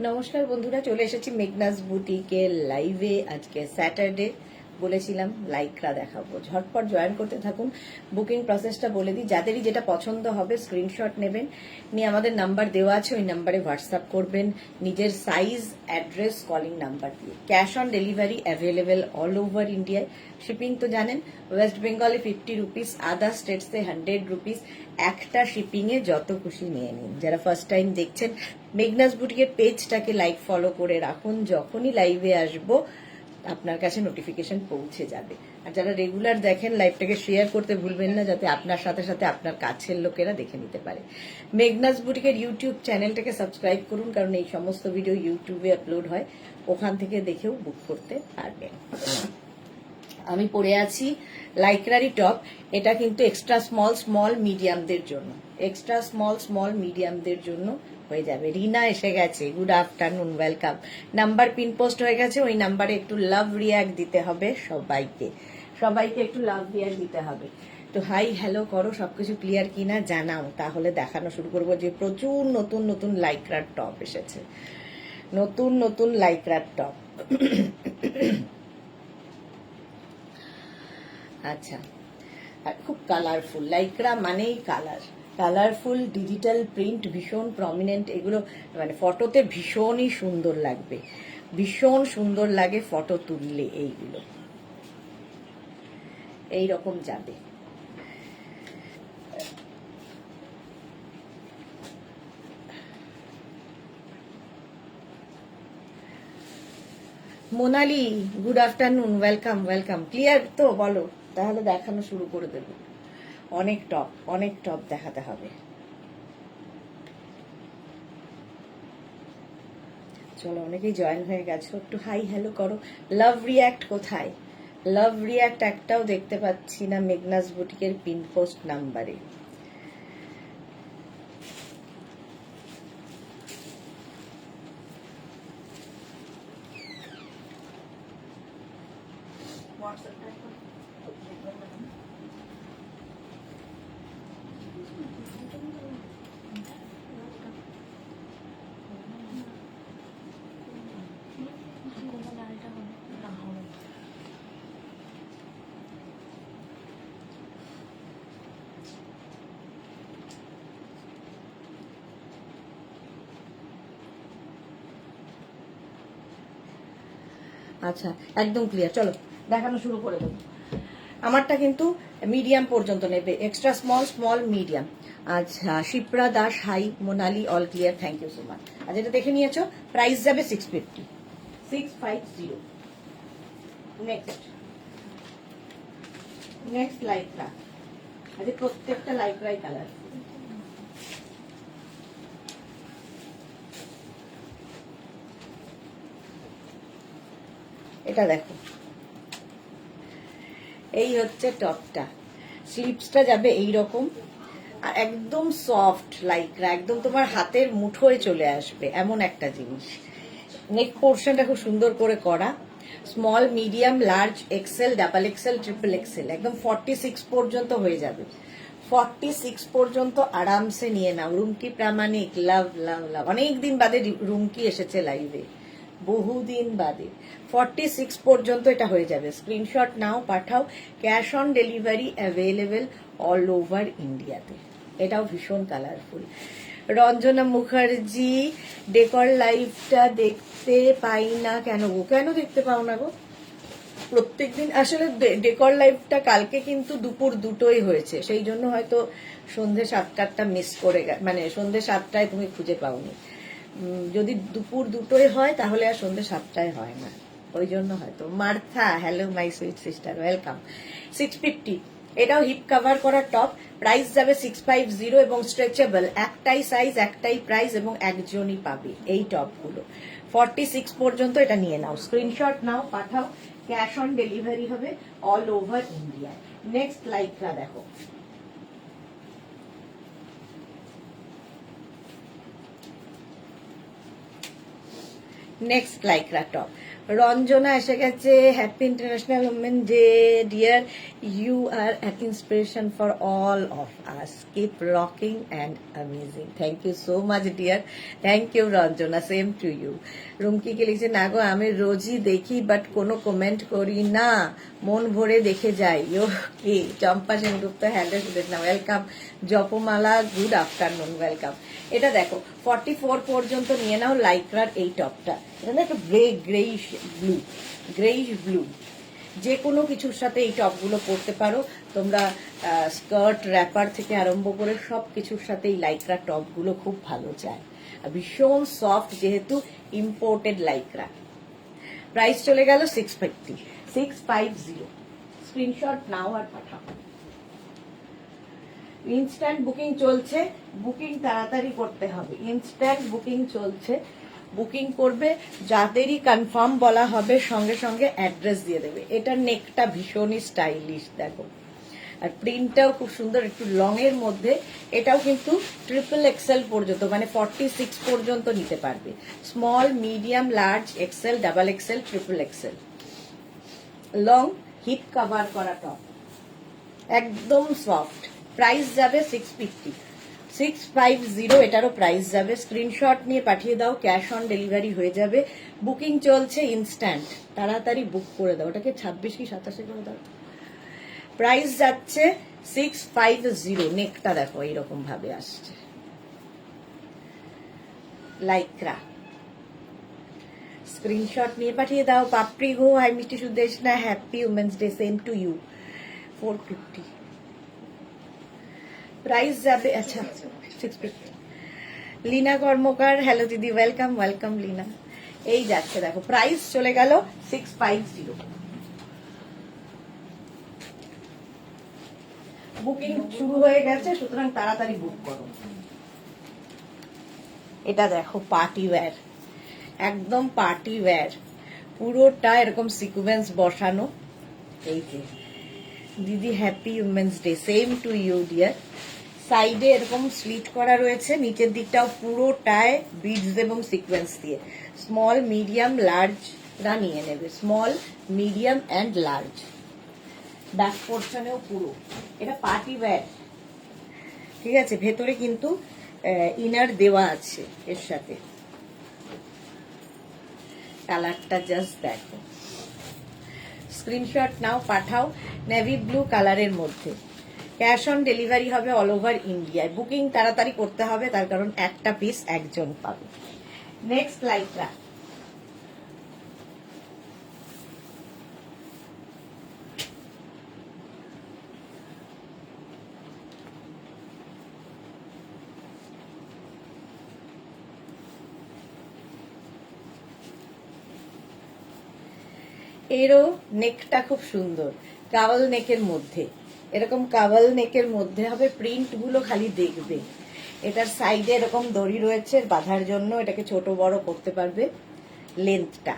নমস্কার বন্ধুরা, চলে এসেছি মেঘনাস বুটিকের লাইভে। আজকে স্যাটারডে, বলেছিলাম লাইকরা দেখাবো। ঝটপট জয়েন করতে থাকুন। বুকিং প্রসেসটা বলে দিই, যাদেরই যেটা পছন্দ হবে স্ক্রিনশট নেবেন, নিয়ে আমাদের নাম্বার দেওয়া আছে, ওই নাম্বারে হোয়াটসঅ্যাপ করবেন নিজের সাইজ, অ্যাড্রেস, কলিং নাম্বার দিয়ে। Cash on delivery available all over ইন্ডিয়ায়। শিপিং তো জানেন, ওয়েস্ট বেঙ্গলে 50 রুপিস, আদার স্টেটসে 100 রুপিস। একটা শিপিংয়ে যত খুশি নিয়ে নিন। যারা ফার্স্ট টাইম দেখছেন, মেঘনাস বুটিকের পেজটাকে লাইক ফলো করে রাখুন, যখনই লাইভে আসবো আপনার কাছে নোটিফিকেশন পৌঁছে যাবে। আর যারা রেগুলার দেখেন, লাইভটাকে শেয়ার করতে ভুলবেন না, যাতে আপনার সাথে সাথে আপনার কাছের লোকেরা দেখে নিতে পারে। মেঘনাস বুটিকের ইউটিউব চ্যানেলটাকে সাবস্ক্রাইব করুন, কারণ এই সমস্ত ভিডিও ইউটিউবে আপলোড হয়, ওখান থেকে দেখেও বুক করতে পারবেন। আমি পরে আছি লাইক্রারি টপ। এটা কিন্তু এক্সট্রা স্মল মিডিয়ামদের জন্য, এক্সট্রা স্মল মিডিয়ামদের জন্য হয়ে যাবে। রিনা এসে গেছে, good afternoon, welcome. Number pin post হয়ে গেছে, ওই নাম্বারে একটু লাভ রিয়াক্ট দিতে হবে সবাইকে, সবাইকে একটু লাভ রিয়াক্ট দিতে হবে। তো হাই হ্যালো করো, সবকিছু ক্লিয়ার কিনা জানাও, তাহলে দেখানো শুরু করবো যে প্রচুর নতুন নতুন লাইক্রার টপ এসেছে, নতুন নতুন লাইক্রার টপ। আচ্ছা, আর খুব কালারফুল, লাইক্রা মানেই কালার, কালারফুল ডিজিটাল প্রিন্ট, ভীষণ প্রমিনেন্ট। এগুলো মানে ফটোতে ভীষণই সুন্দর লাগবে, ভীষণ সুন্দর লাগে ফটো তুললে। এইগুলো এইরকম যাবে। Monali, good afternoon, welcome welcome. Clear তো বলো, তাহলে দেখানো শুরু করে দেবো। অনেক টপ দেখাতে হবে। চলো, অনেকেই জয়েন হয়ে গেছো, একটু হাই হ্যালো করো। লাভ রিয়াক্ট কোথায়? লাভ রিয়াক্ট একটাও দেখতে পাচ্ছি না মেঘনাস বুটিকের পিন পোস্ট নাম্বারে। আচ্ছা, একদম ক্লিয়ার। চলো দেখানো শুরু করে দেবো। আমারটা কিন্তু মিডিয়াম পর্যন্ত নেবে, এক্সট্রা স্মল মিডিয়াম। আচ্ছা, Shipra Das, hi. Monali, all clear, thank you so much. আর যেটা দেখে নিয়েছো, প্রাইস যাবে 650, 650। Next Lycra. আজ প্রত্যেকটা লাইকরাই কালার। এটা দেখো, এই হচ্ছে টপটা। স্লিপসটা যাবে এইরকম, আর একদম সফট লাইকরা, একদম তোমার হাতের মুঠোয় চলে আসবে এমন একটা জিনিস। নেক পোর্শনটা খুব সুন্দর করে করা, small medium large XL double XL triple Excel, একদম 46 পর্যন্ত হয়ে যাবে। 46 পর্যন্ত আরামসে নিয়ে নাও। রুমকি প্রামাণিক, লাভ লাভ লাভ। অনেকদিন বাদে রুমকি এসেছে লাইভে, বহুদিন বাদে। 46 পর্যন্ত এটা হয়ে যাবে। স্ক্রিনশট নাও, পাঠাও। Cash on delivery available all over ইন্ডিয়াতে। এটাও ভীষণ কালারফুল। রঞ্জনা মুখার্জি, ডেকর লাইভটা দেখতে পাই না কেন গো? কেন দেখতে পাও না গো? প্রত্যেকদিন আসলে ডেকর লাইভটা কালকে কিন্তু দুপুর 2টোই হয়েছে, সেই জন্য হয়তো সন্ধে 7টাটা মিস করে মানে সন্ধে 7টায় তুমি খুঁজে পাওনি। যদি দুপুর 2টোয় হয় তাহলে আর সন্ধে 7টায় হয় না, ওই জন্য হয়তো। Martha, hello my sweet sister, welcome. 650, এটাও হিপ কভার করা টপ। প্রাইস যাবে 650 এবং স্ট্রেচেবল। একটাই সাইজ, একটাই প্রাইস এবং একজনই পাবে এই টপগুলো। 46 পর্যন্ত এটা নিয়ে নাও, স্ক্রিনশট নাও, পাঠাও। ক্যাশ অন ডেলিভারি হবে all over India. Next Lycra দেখো। নেক্সট লাইকরা টপ, রঞ্জনা এসে গেছে, happy international women day dear, you are an inspiration for all of us, keep rocking and amazing. Thank you so much dear, thank you Ranjana, same to you. রুমকিকে লিখছে, না গো আমি রোজই দেখি but কোনো comment করি না, মন ভরে দেখে যাই। Okay Champa Sengupta, hello Sudeshna, welcome. Japamala, good afternoon, welcome. এটা দেখো 44 পর্যন্ত নিয়ে নাও লাইক্রার এই টপটা, এটা না একটা গ্রেইশ ব্লু, যে কোনো কিছুর সাথে এই টপগুলো পরতে পারো তোমরা। স্কার্ট, র্যাপার থেকে আরম্ভ করে সব কিছুর সাথে এই লাইক্রা টপগুলো খুব ভালো যায়, আর ভীষণ সফট, যেহেতু ইম্পোর্টেড লাইক্রা। প্রাইস চলে গেল 650। স্ক্রিনশট নাও আর পাঠাও। ইনস্ট্যান্ট বুকিং চলছে, বুকিং তাড়াতাড়ি করতে হবে। ইনস্ট্যান্ট বুকিং চলছে, বুকিং করবে, যাদেরই কনফার্ম বলা হবে সঙ্গে সঙ্গে অ্যাড্রেস দিয়ে দেবে। এটার নেকটা ভীষণই স্টাইলিশ দেখো, আর প্রিন্টটাও খুব সুন্দর, একটু লং এর মধ্যে। এটাও কিন্তু ট্রিপল এক্সেল পর্যন্ত, মানে 46 পর্যন্ত নিতে পারবে। Small, medium, large, XL, double XL, triple XL. Long hip cover করা টপ, একদম সফট। প্রাইস যাবে 650, এটারও প্রাইস যাবে। স্ক্রিনশট নিয়ে পাঠিয়ে দাও, ক্যাশ অন ডেলিভারি হয়ে যাবে। বুকিং চলছে ইনস্ট্যান্ট, তাড়াতাড়ি বুক করে দাও। ওটাকে 26 কি 27 করে দাও। প্রাইস যাচ্ছে 650। নেকটা দেখো এইরকম ভাবে আসছে, লাইক্রা। স্ক্রিনশট নিয়ে পাঠিয়ে দাও। পাপড়ি গো, হাই মিষ্টি Sudeshna, happy women's day, same to you. 450 price যাবে। আচ্ছা 650। লীনা কর্মকার, হ্যালো দিদি, ওয়েলকাম ওয়েলকাম লীনা। এই যাচ্ছে দেখো, প্রাইস চলে গেল 650। বুকিং শুরু হয়ে গেছে, সুতরাং তাড়াতাড়ি বুক করো। এটা দেখো পার্টি ওয়্যার, একদম পার্টি ওয়্যার, পুরোটা এরকম সিকুয়েন্স বসানো। এই যে দিদি, happy women's day, same to you dear. সাইডে এরকম স্লিট করা রয়েছে, নিচের দিকটাও পুরোটায় বিডস এবং সিকোয়েন্স দিয়ে। স্মল, মিডিয়াম, লার্জরা নিয়ে নেবে, small, medium and large. Back পোর্শনেও পুরো এটা পার্টি ওয়্যার, ঠিক আছে। ভেতরে কিন্তু ইনার দেওয়া আছে এর সাথে। কালারটা জাস্ট দেখো, স্ক্রিনশট নাও, পাঠাও। নেভি ব্লু কালারের মধ্যে। ক্যাশ অন ডেলিভারি হবে অল ওভার ইন্ডিয়ায়। বুকিং তাড়াতাড়ি করতে হবে, তার কারণ একটা পিস একজন পাবে। নেক্সট লাইক্রা, এরও নেকটা খুব সুন্দর, কাওয়াল নেকের মধ্যে। এরকম কাওয়াল নেকের মধ্যে হবে, প্রিন্ট গুলো খালি দেখবে। এটার সাইডে এরকম দড়ি রয়েছে বাঁধার জন্য, এটাকে ছোট বড় করতে পারবে লেন্থটা।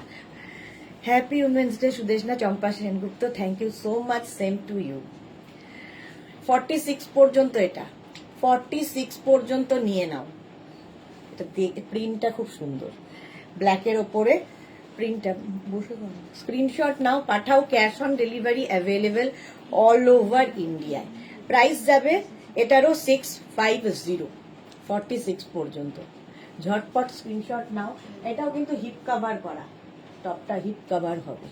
Happy women's day Sudeshna, Champa Sengupta, thank you so much, same to you. 46 পর্যন্ত, এটা 46 পর্যন্ত নিয়ে নাও। এটা প্রিন্টটা খুব সুন্দর, ব্ল্যাকের ওপরে প্রিন্টটা। বসে স্ক্রিনশট নাও, পাঠাও। Cash on delivery available all over ইন্ডিয়ায়। প্রাইস যাবে এটারও 650, 46 পর্যন্ত। ঝটপট স্ক্রিনশট নাও। এটাও কিন্তু হিপ কভার করা, টপটা হিপ কভার হবে।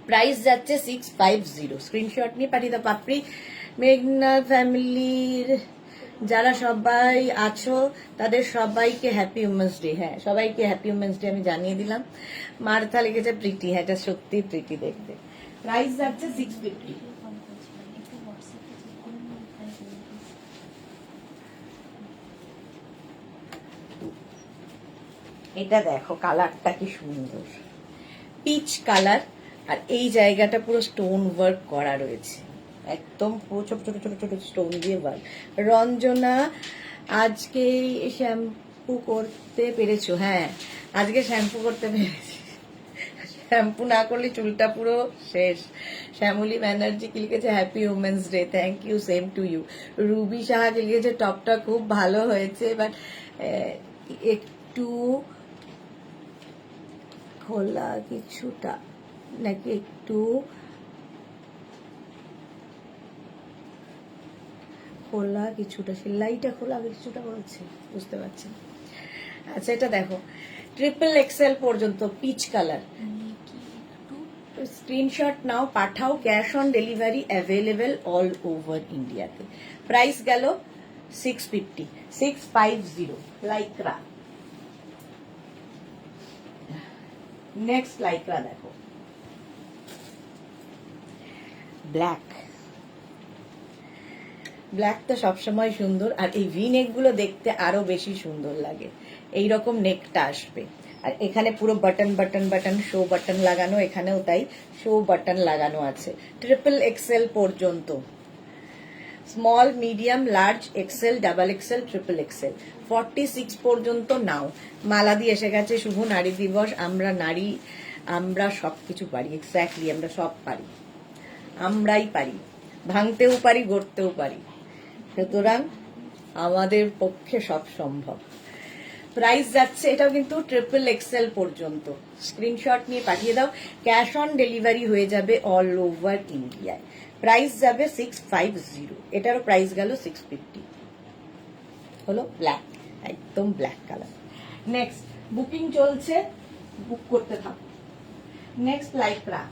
প্রাইস যাচ্ছে 650। স্ক্রিনশট নিয়ে পাঠিয়ে দাও। পাপড়ি, মেঘনা ফ্যামিলির যারা সবাই আছো তাদের সবাইকে হ্যাপি উমেন্স ডে। হ্যাঁ, সবাইকে হ্যাপি উমেন্স ডে আমি জানিয়ে দিলাম। মার্থা লিখেছে প্রীতি, হ্যাঁ এটা সত্যি প্রীতি দেখতে। প্রাইস যাচ্ছে 650। এটা দেখো কালারটা কি সুন্দর, পিচ কালার, আর এই জায়গাটা পুরো স্টোন ওয়ার্ক করা রয়েছে, একদম পুরো ছোট ছোট ছোট ছোট স্টোন দিয়ে ওয়ার্ক। রঞ্জনা, আজকে শ্যাম্পু করতে পেরেছো? হ্যাঁ আজকে শ্যাম্পু করতে পেরেছি, শ্যাম্পু না করলে চুলটা পুরো শেষ। শ্যামলী ব্যানার্জি কি লিখেছে, happy women's day, thank you, same to you. Ruby Saha কি লিখেছে, টপটা খুব ভালো হয়েছে, বাট একটু খোলা কিছুটা নাকি একটু খোলা কিছুটা, সেলাইটা খোলা কিছুটা বলছে, বুঝতে পারছি না। আচ্ছা এটা দেখো, ট্রিপল এক্সেল পর্যন্ত পিচ কালার। স্ক্রিনশট নাও, পাঠাও, cash on delivery available all over ইন্ডিয়াতে। প্রাইস গেল 650, 650 লাইক্রা। নেক্সট লাইক্রা দেখো, ব্ল্যাক। ব্ল্যাক তো সবসময় সুন্দর, আর এই ভি নেক গুলো দেখতে আরো বেশি সুন্দর লাগে। এইরকম নেকটা আসবে, আর এখানে পুরো button button button, show button লাগানো, এখানেও তাই শো বাটন লাগানো আছে। ট্রিপল এক্সেল পর্যন্ত, small, medium, large, XL, double XL, triple XL, 46 পর্যন্ত নাও। মালা দিয়ে এসে গেছে শুভ নারী দিবস। আমরা নারী, আমরা সবকিছু পারি, এক্স্যাক্টলি আমরা সব পারি, আমরাই পারি, ভাঙতেও পারি, গড়তেও পারি, সুতরাং আমাদের পক্ষে সব সম্ভব। প্রাইস যাচ্ছে, এটাও কিন্তু ট্রিপল এক্সেল পর্যন্ত। স্ক্রিনশট নিয়ে পাঠিয়ে দাও, ক্যাশ অন ডেলিভারি হয়ে যাবে অল ওভার ইন্ডিয়ায়। প্রাইস যাবে 650, এটারও প্রাইস গেল 650। হলো ব্ল্যাক, একদম ব্ল্যাক কালার। নেক্সট বুকিং চলছে, বুক করতে থাকো। নেক্সট লাইক্রা,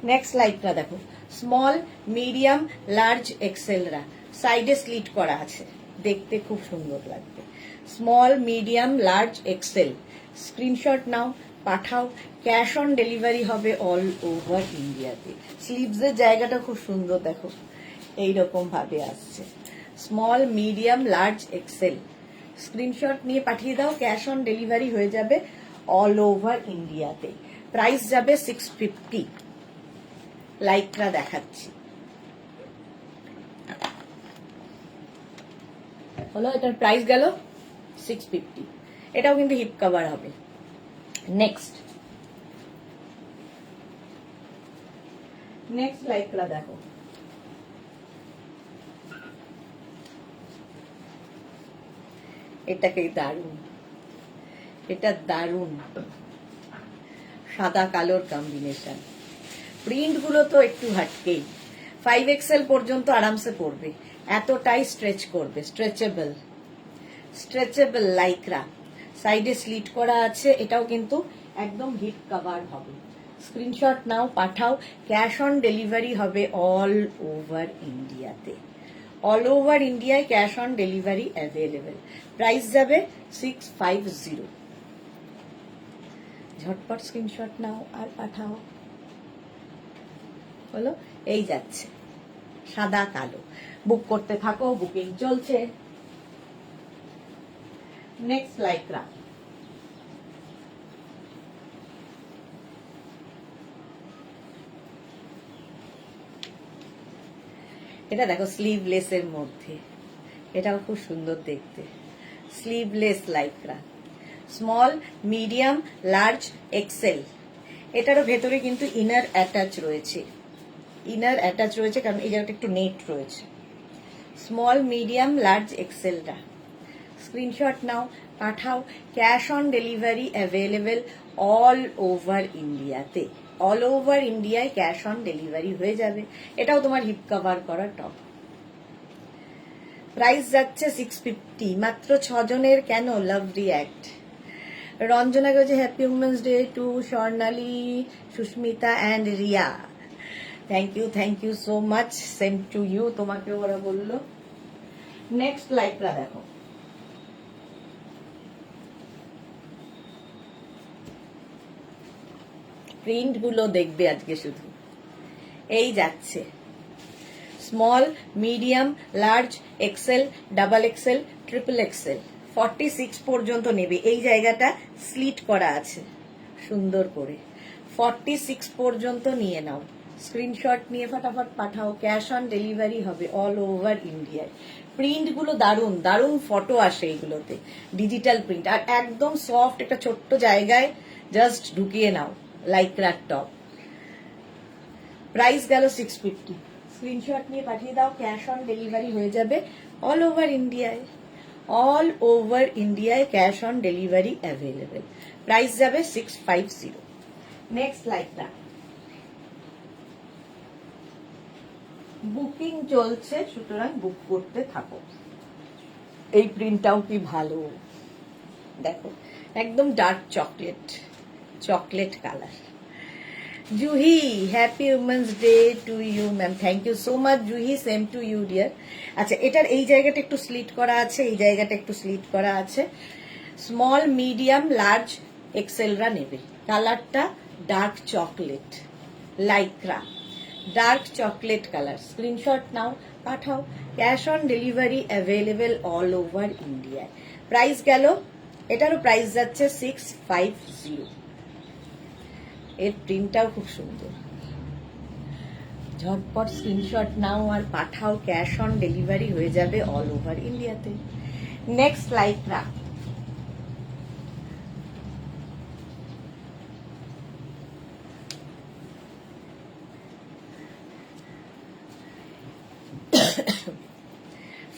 নেক্সট লাইটটা দেখো, স্মল, মিডিয়াম, লার্জ, এক্সেলরা সাইডে স্লিট করা আছে, দেখতে খুব সুন্দর লাগবে। Small, medium, large, XL. Screenshot নাও, পাঠাও, ক্যাশ অন ডেলিভারি হবে অল ওভার ইন্ডিয়াতে। স্লিভসের জায়গাটা খুব সুন্দর দেখো, এইরকম ভাবে আসছে। Small, medium, large, XL. Screenshot নিয়ে পাঠিয়ে দাও, ক্যাশ অন ডেলিভারি হয়ে যাবে অল ওভার ইন্ডিয়াতে। প্রাইস যাবে 650। লাইকরা দেখাচ্ছি, হলো এটার প্রাইস গেল 650। এটাও কিন্তু হিপ কভার হবে। নেক্সট লাইকরা দেখো, এটাকে দারুন, এটা দারুন, সাদা কালোর কম্বিনেশন। প্রিন্ট গুলো তো একটু হাটকেই। 5 এক্সেল পর্যন্ত আরামসে পড়বে, এতটাই স্ট্রেচ করবে। স্ট্রেচেবল, স্ট্রেচেবল লাইক্রা, সাইডে স্লিট করা আছে, এটাও কিন্তু একদম হিপ কভার হবে। স্ক্রিনশট নাও, পাঠাও, ক্যাশ অন ডেলিভারি হবে অল ওভার ইন্ডিয়াতে। অল ওভার ইন্ডিয়ায় cash on delivery available. Price যাবে 650। ঝটপট স্ক্রিনশট নাও আর পাঠাও। হলো, এই যাচ্ছে সাদা কালো। বুক করতে থাকো, বুকিং চলছে। নেক্সট লাইক্রা, এটা দেখো স্লিভলেস এর মধ্যে, এটাও খুব সুন্দর দেখতে। Sleeveless Lycra, small, medium, large, XL. এটারও ভেতরে কিন্তু ইনার অ্যাটাচ রয়েছে, ইনার অ্যাটাচ রয়েছে, কারণ এই জায়গাটা একটু নেট রয়েছে। স্মল, মিডিয়াম, লার্জ, এক্সেলরা। স্ক্রিনশট নাও, পাঠাও, cash on delivery available all over ইন্ডিয়াতে। অল ওভার ইন্ডিয়ায় ক্যাশ অন ডেলিভারি হয়ে যাবে। এটাও তোমার হিপ কভার করা টপ। প্রাইস যাচ্ছে 650। মাত্র 6 জনের, কেন? লাভ রিঅ্যাক্ট। রঞ্জনা গেছে happy women's day to Swarnali, Susmita and Riya. Thank you so much, same to you. তোমাকে ওরা বললো। নেক্সট লাইকটা দেখো, প্রিন্ট গুলো দেখবে আজকে শুধু। এই যাচ্ছে small, medium, large, XL, double XL, triple XL. 46 পর্যন্ত নেবে। এই জায়গাটা স্লিট করা আছে সুন্দর করে। 46 পর্যন্ত নিয়ে নাও। স্ক্রিনশট নিয়ে ফটাফট পাঠাও, ক্যাশ অন ডেলিভারি হবে অল ওভার ইন্ডিয়ায়। প্রিন্ট গুলো দারুন দারুন, ফটো আসে এগুলোতে, ডিজিটাল প্রিন্ট, আর একদম সফট। একটা ছোট্ট জায়গায় জাস্ট ঢুকিয়ে নাও লাইক্রার টপ। প্রাইস গেল 650। স্ক্রিনশট নিয়ে পাঠিয়ে দাও, ক্যাশ অন ডেলিভারি হয়ে যাবে অল ওভার ইন্ডিয়ায়। অল ওভার ইন্ডিয়ায় cash on delivery available. Price যাবে 650। নেক্সট লাইকটা বুকিং চলছে, সুতরাং বুক করতে থাকো। এই প্রিন্টটাও কি ভালো, দেখো একদম dark chocolate, chocolate colour. Juhi, happy women's day to you ma'am. Thank you so much Juhi, same to you dear. আচ্ছা, এটার এই জায়গাটা একটু স্লিট করা আছে, এই জায়গাটা একটু স্লিট করা আছে। স্মল, মিডিয়াম, লার্জ, এক্সেলরা নেবে। কালারটা dark chocolate, Lycra, dark chocolate colour. Screenshot নাও, পাঠাও। Cash on delivery available all over ইন্ডিয়ায়। প্রাইস গেল, এটারও প্রাইস যাচ্ছে 650। এর প্রিন্টটাও খুব সুন্দর। ঝটপট স্ক্রিনশট নাও আর পাঠাও, ক্যাশ অন ডেলিভারি হয়ে যাবে অল ওভার ইন্ডিয়াতে। নেক্সট লাইকরা,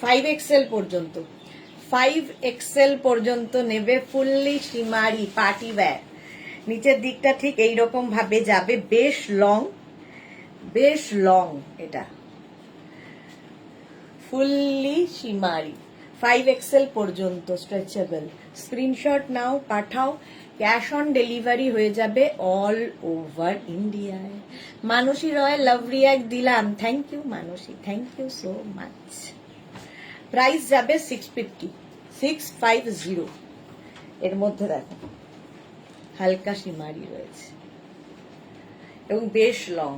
ফাইভ এক্সেল পর্যন্ত, 5XL পর্যন্ত নেবে। Fully shimmery party wear. নিচের দিকটা ঠিক এইরকম ভাবে যাবে, বেশ লং, বেশ লং। এটা ফুললি শিমারি, 5XL পর্যন্ত স্ট্রেচেবল। স্ক্রিনশট নাও, পাঠাও। ক্যাশ অন ডেলিভারি হয়ে যাবে অল ওভার ইন্ডিয়ায়। মানসী রয়, লাভ রিয়াক্ট দিলাম। Thank you Mansi, thank you so much. Price যাবে 650, 650। এর মধ্যে দেখো হালকা শিমারি রয়েছে এবং বেশ লং।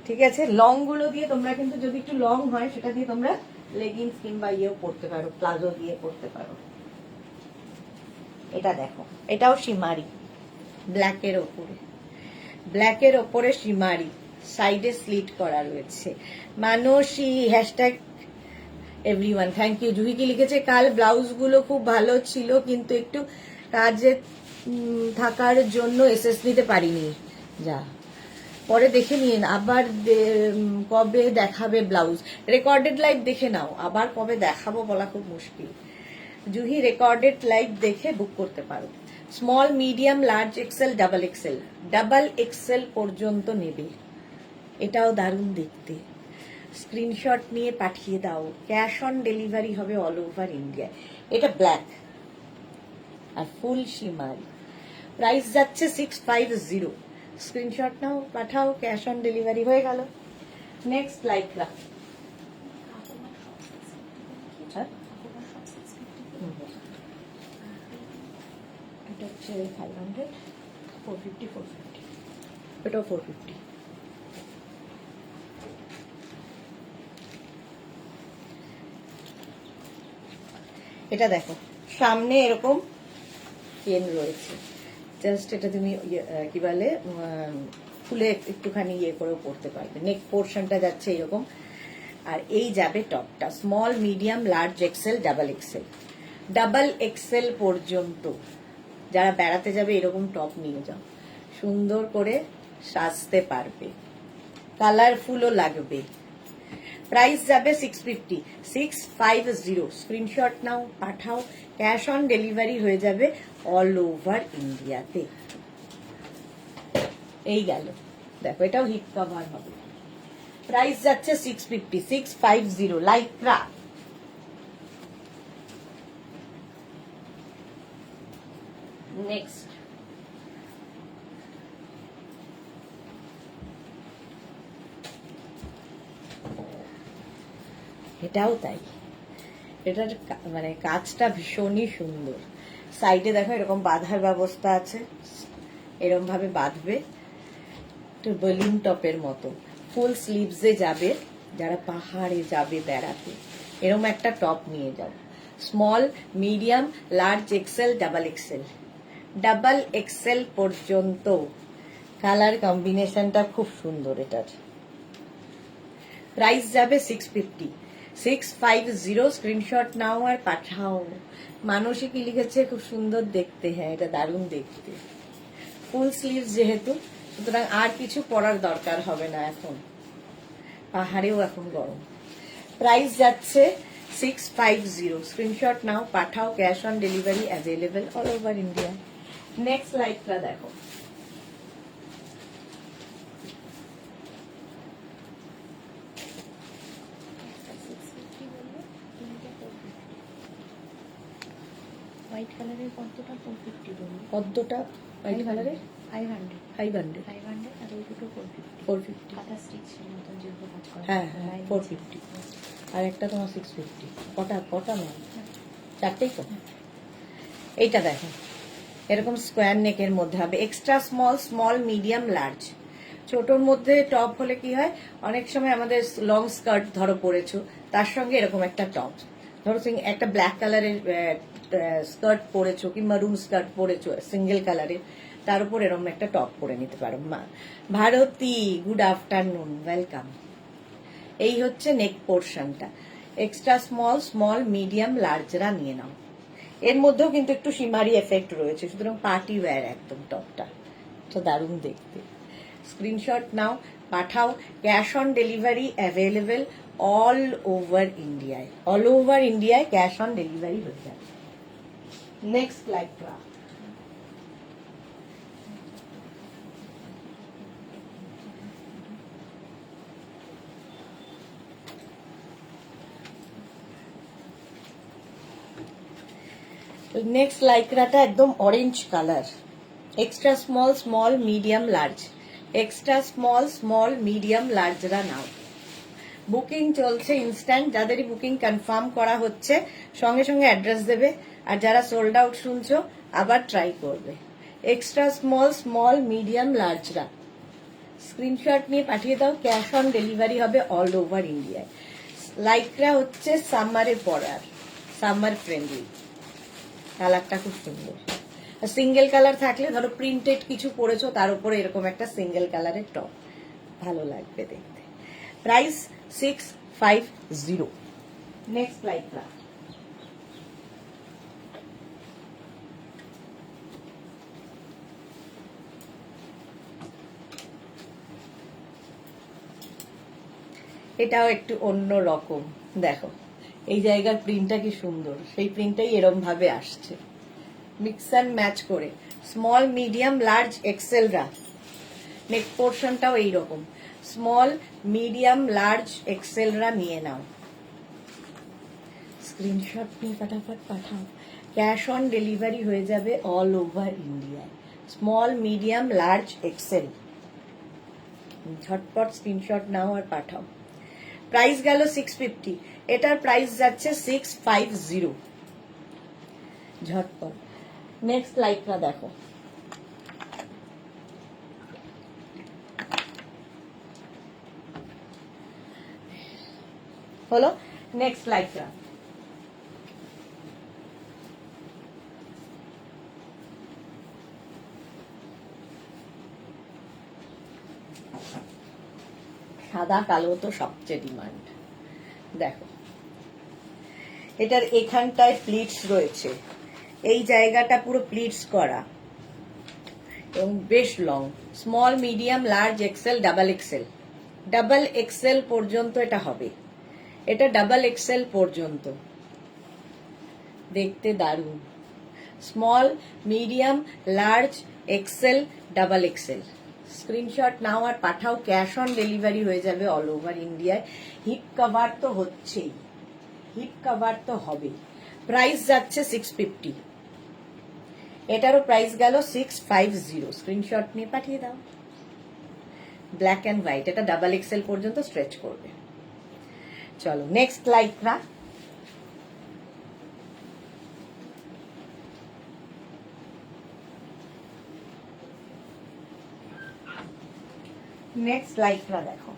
ঠিক আছে, লং গুলো দিয়ে তোমরা কিন্তু, যদি একটু লং হয় সেটা দিয়ে তোমরা লেগিংস কিংবা ইয়েও পরতে পারো, প্লাজো দিয়ে পরতে পারো। এটা দেখো, এটাও শিমারি, ব্ল্যাকের ওপরে, ব্ল্যাকের ওপরে শিমারি, সাইডে স্লিট করা রয়েছে। Manasi, hashtag everyone, thank you. Juhi কি লিখেছে, কাল ব্লাউজ গুলো খুব ভালো ছিল কিন্তু একটু কাজে থাকার জন্য এসএস নিতে পারিনি। যা, পরে দেখে নিন আবার কবে দেখাবে ব্লাউজ। রেকর্ডেড লাইভ দেখে নাও, আবার কবে দেখাবো বলা খুব মুশকিল। জুহি, রেকর্ডেড লাইভ দেখে বুক করতে পারো। Small, medium, large XL, double XL, double XL পর্যন্ত নেবে। এটাও দারুণ দেখতে। স্ক্রিনশট নিয়ে পাঠিয়ে দাও। ক্যাশ অন ডেলিভারি হবে অল ওভার ইন্ডিয়া। এটা ব্ল্যাক আর ফুল শিমারি। প্রাইস যাচ্ছে 650। স্ক্রিনশট নাও, পাঠাও। ক্যাশ অন ডেলিভারি হয়ে গেল। নেক্সট লাইকরা, এটা হচ্ছে 500, 450, 450, এটাও 450। এটা দেখো, সামনে এরকম চেন রয়েছে, জাস্ট এটা তুমি কি বলে ফুলে একটুখানি ইয়ে করেও পরতে পারবে। নেক পোর্শনটা যাচ্ছে এরকম, আর এই যাবে টপটা। Small, medium, large XL, double XL, double XL পর্যন্ত। যারা বেড়াতে যাবে এরকম টপ নিয়ে যাও, সুন্দর করে সাজতে পারবে, কালারফুলও লাগবে। প্রাইস যাবে 650, 650। স্ক্রিনশট নাও, পাঠাও। ক্যাশ অন ডেলিভারি হয়ে যাবে অল ওভার ইন্ডিয়াতে। এই গেল, দেখো এটাও হিট কভার হবে। প্রাইস যাচ্ছে 650, 650। লাইক্রা, নেক্সট এটাও তাই। এটার মানে কাজটা ভীষণই সুন্দর। সাইডে দেখো এরকম বাঁধার ব্যবস্থা আছে, এরকম ভাবে বাঁধবে, একটু বেলুন টপের মতো। ফুল স্লিভসে যাবে, যারা পাহাড়ে যাবে বেড়াতে এরকম একটা টপ নিয়ে যাও। Small, medium, large XL, double XL, double XL পর্যন্ত। কালার কম্বিনেশনটা খুব সুন্দর এটার। প্রাইস যাবে 650, 650। স্ক্রিনশট নাও আর পাঠাও। মানসী কি লিখেছে, খুব সুন্দর দেখতে। হ্যাঁ, এটা দারুণ দেখতে। ফুল স্লিভ যেহেতু, সুতরাং আর কিছু পরার দরকার হবে না এখন, পাহাড়েও এখন গরম। প্রাইস যাচ্ছে 650 স্ক্রিনশট নাও, পাঠাও, cash on delivery available all over India. Next লাইকটা দেখো, হোয়াইট কালারের পদ্মটা 450 বললো। পদ্মটা হোয়াইট কালারের 500 500 500 আর ওই দুটো 450 450 কাটা স্টিচের মতন যেগুলো কাজ করা হ্যাঁ হ্যাঁ 450 আর একটা তোমার 650। কটা কটা নয়, চারটেই তো। এইটা দেখো, এরকম স্কোয়ার নেকের মধ্যে হবে, extra small, small, medium, large. ছোটর মধ্যে টপ হলে কি হয়, অনেক সময় আমাদের লং স্কার্ট ধরো পরেছো, তার সঙ্গে এরকম একটা টপ, ধরো একটা ব্ল্যাক কালারের স্কার্ট পরেছো কিংবা রুম স্কার্ট পরেছো সিঙ্গেল কালারের, তার উপর এরকম একটা টপ পরে নিতে পারো। Bharati, good afternoon, welcome. এই হচ্ছে নেক পোর্শনটা, এক্সট্রা স্মল, স্মল, মিডিয়াম, লার্জরা নিয়ে নাও। এর মধ্যেও কিন্তু একটু শিমারি এফেক্ট রয়েছে, সুতরাং পার্টি ওয়্যার একদম টপটা, তো দারুণ দেখতে। স্ক্রিনশট নাও, পাঠাও, cash on delivery available all over ইন্ডিয়ায়, অল ওভার ইন্ডিয়ায় ক্যাশ অন ডেলিভারি হয়ে যাবে। নেক্সট লাইকটা, নেক্সট লাইক্রাটা একদম orange colour, extra small, small, medium, large, extra small, small, medium, লার্জরা নাও। বুকিং চলছে ইনস্ট্যান্ট, যাদেরই বুকিং কনফার্ম করা হচ্ছে সঙ্গে সঙ্গে অ্যাড্রেস দেবে, আর যারা সোল্ড আউট শুনছো আবার ট্রাই করবে। এক্সট্রা স্মল, স্মল, মিডিয়াম, লার্জরা স্ক্রিনশট নিয়ে পাঠিয়ে দাও, ক্যাশ অন ডেলিভারি হবে অল ওভার ইন্ডিয়ায়। লাইকরা হচ্ছে সামারে পরার, সামার ফ্রেন্ডলি, কালারটা খুব সুন্দর। সিঙ্গেল কালার থাকলে ধরো প্রিন্টেড কিছু পরেছো, তার উপরে এরকম একটা সিঙ্গেল কালারের টপ, ভালো লাগবে দেখতে। প্রাইস 650। নেক্সট লাইকটা, এটাও একটু অন্য রকম, দেখো এই জায়গার প্রিন্টটা কি সুন্দর, সেই প্রিন্টটাই এরম ভাবে আসছে, মিক্স অ্যান্ড ম্যাচ করে। স্মল, মিডিয়াম, লার্জ, এক্সেলরা নেক পোর্শনটাও এইরকম, স্মল, মিডিয়াম, লার্জ, এক্সেলরা নিয়ে নাও। স্ক্রিনশট নিয়ে ফটাফট পাঠাও, ক্যাশ অন ডেলিভারি হয়ে যাবে অল ওভার ইন্ডিয়ায়, স্মল, মিডিয়াম, লার্জ, এক্সেল। ঝটপট স্ক্রিনশট নাও আর পাঠাও। প্রাইস গেল 650, এটার প্রাইস যাচ্ছে 650। ঝটপট নেক্সট লাইকটা দেখো, হলো নেক্সট লাইকটা, সাদা কালো তো সবচেয়ে ডিমান্ড। দেখো এটার এখানটায় প্লিটস রয়েছে, এই জায়গাটা পুরো প্লিটস করা এবং বেশ long, small, medium, large, XL, double XL, double XL পর্যন্ত এটা হবে, এটা ডাবল এক্সেল পর্যন্ত, দেখতে দারুণ। Small, medium, large, XL, double XL. Screenshot নাও আর পাঠাও, ক্যাশ অন ডেলিভারি হয়ে যাবে অল ওভার ইন্ডিয়ায়। হিপ কভার তো হচ্ছেই, হিপ কভার তো হবে। প্রাইস যাচ্ছে 650, এটারও প্রাইস গেল 650। স্ক্রিনশট নিয়ে পাঠিয়ে দাও। ব্ল্যাক অ্যান্ড হোয়াইট, এটা ডাবল এক্সেল পর্যন্ত স্ট্রেচ করবে। চলো নেক্সট লাইকরা, নেক্সট লাইকরা দেখো,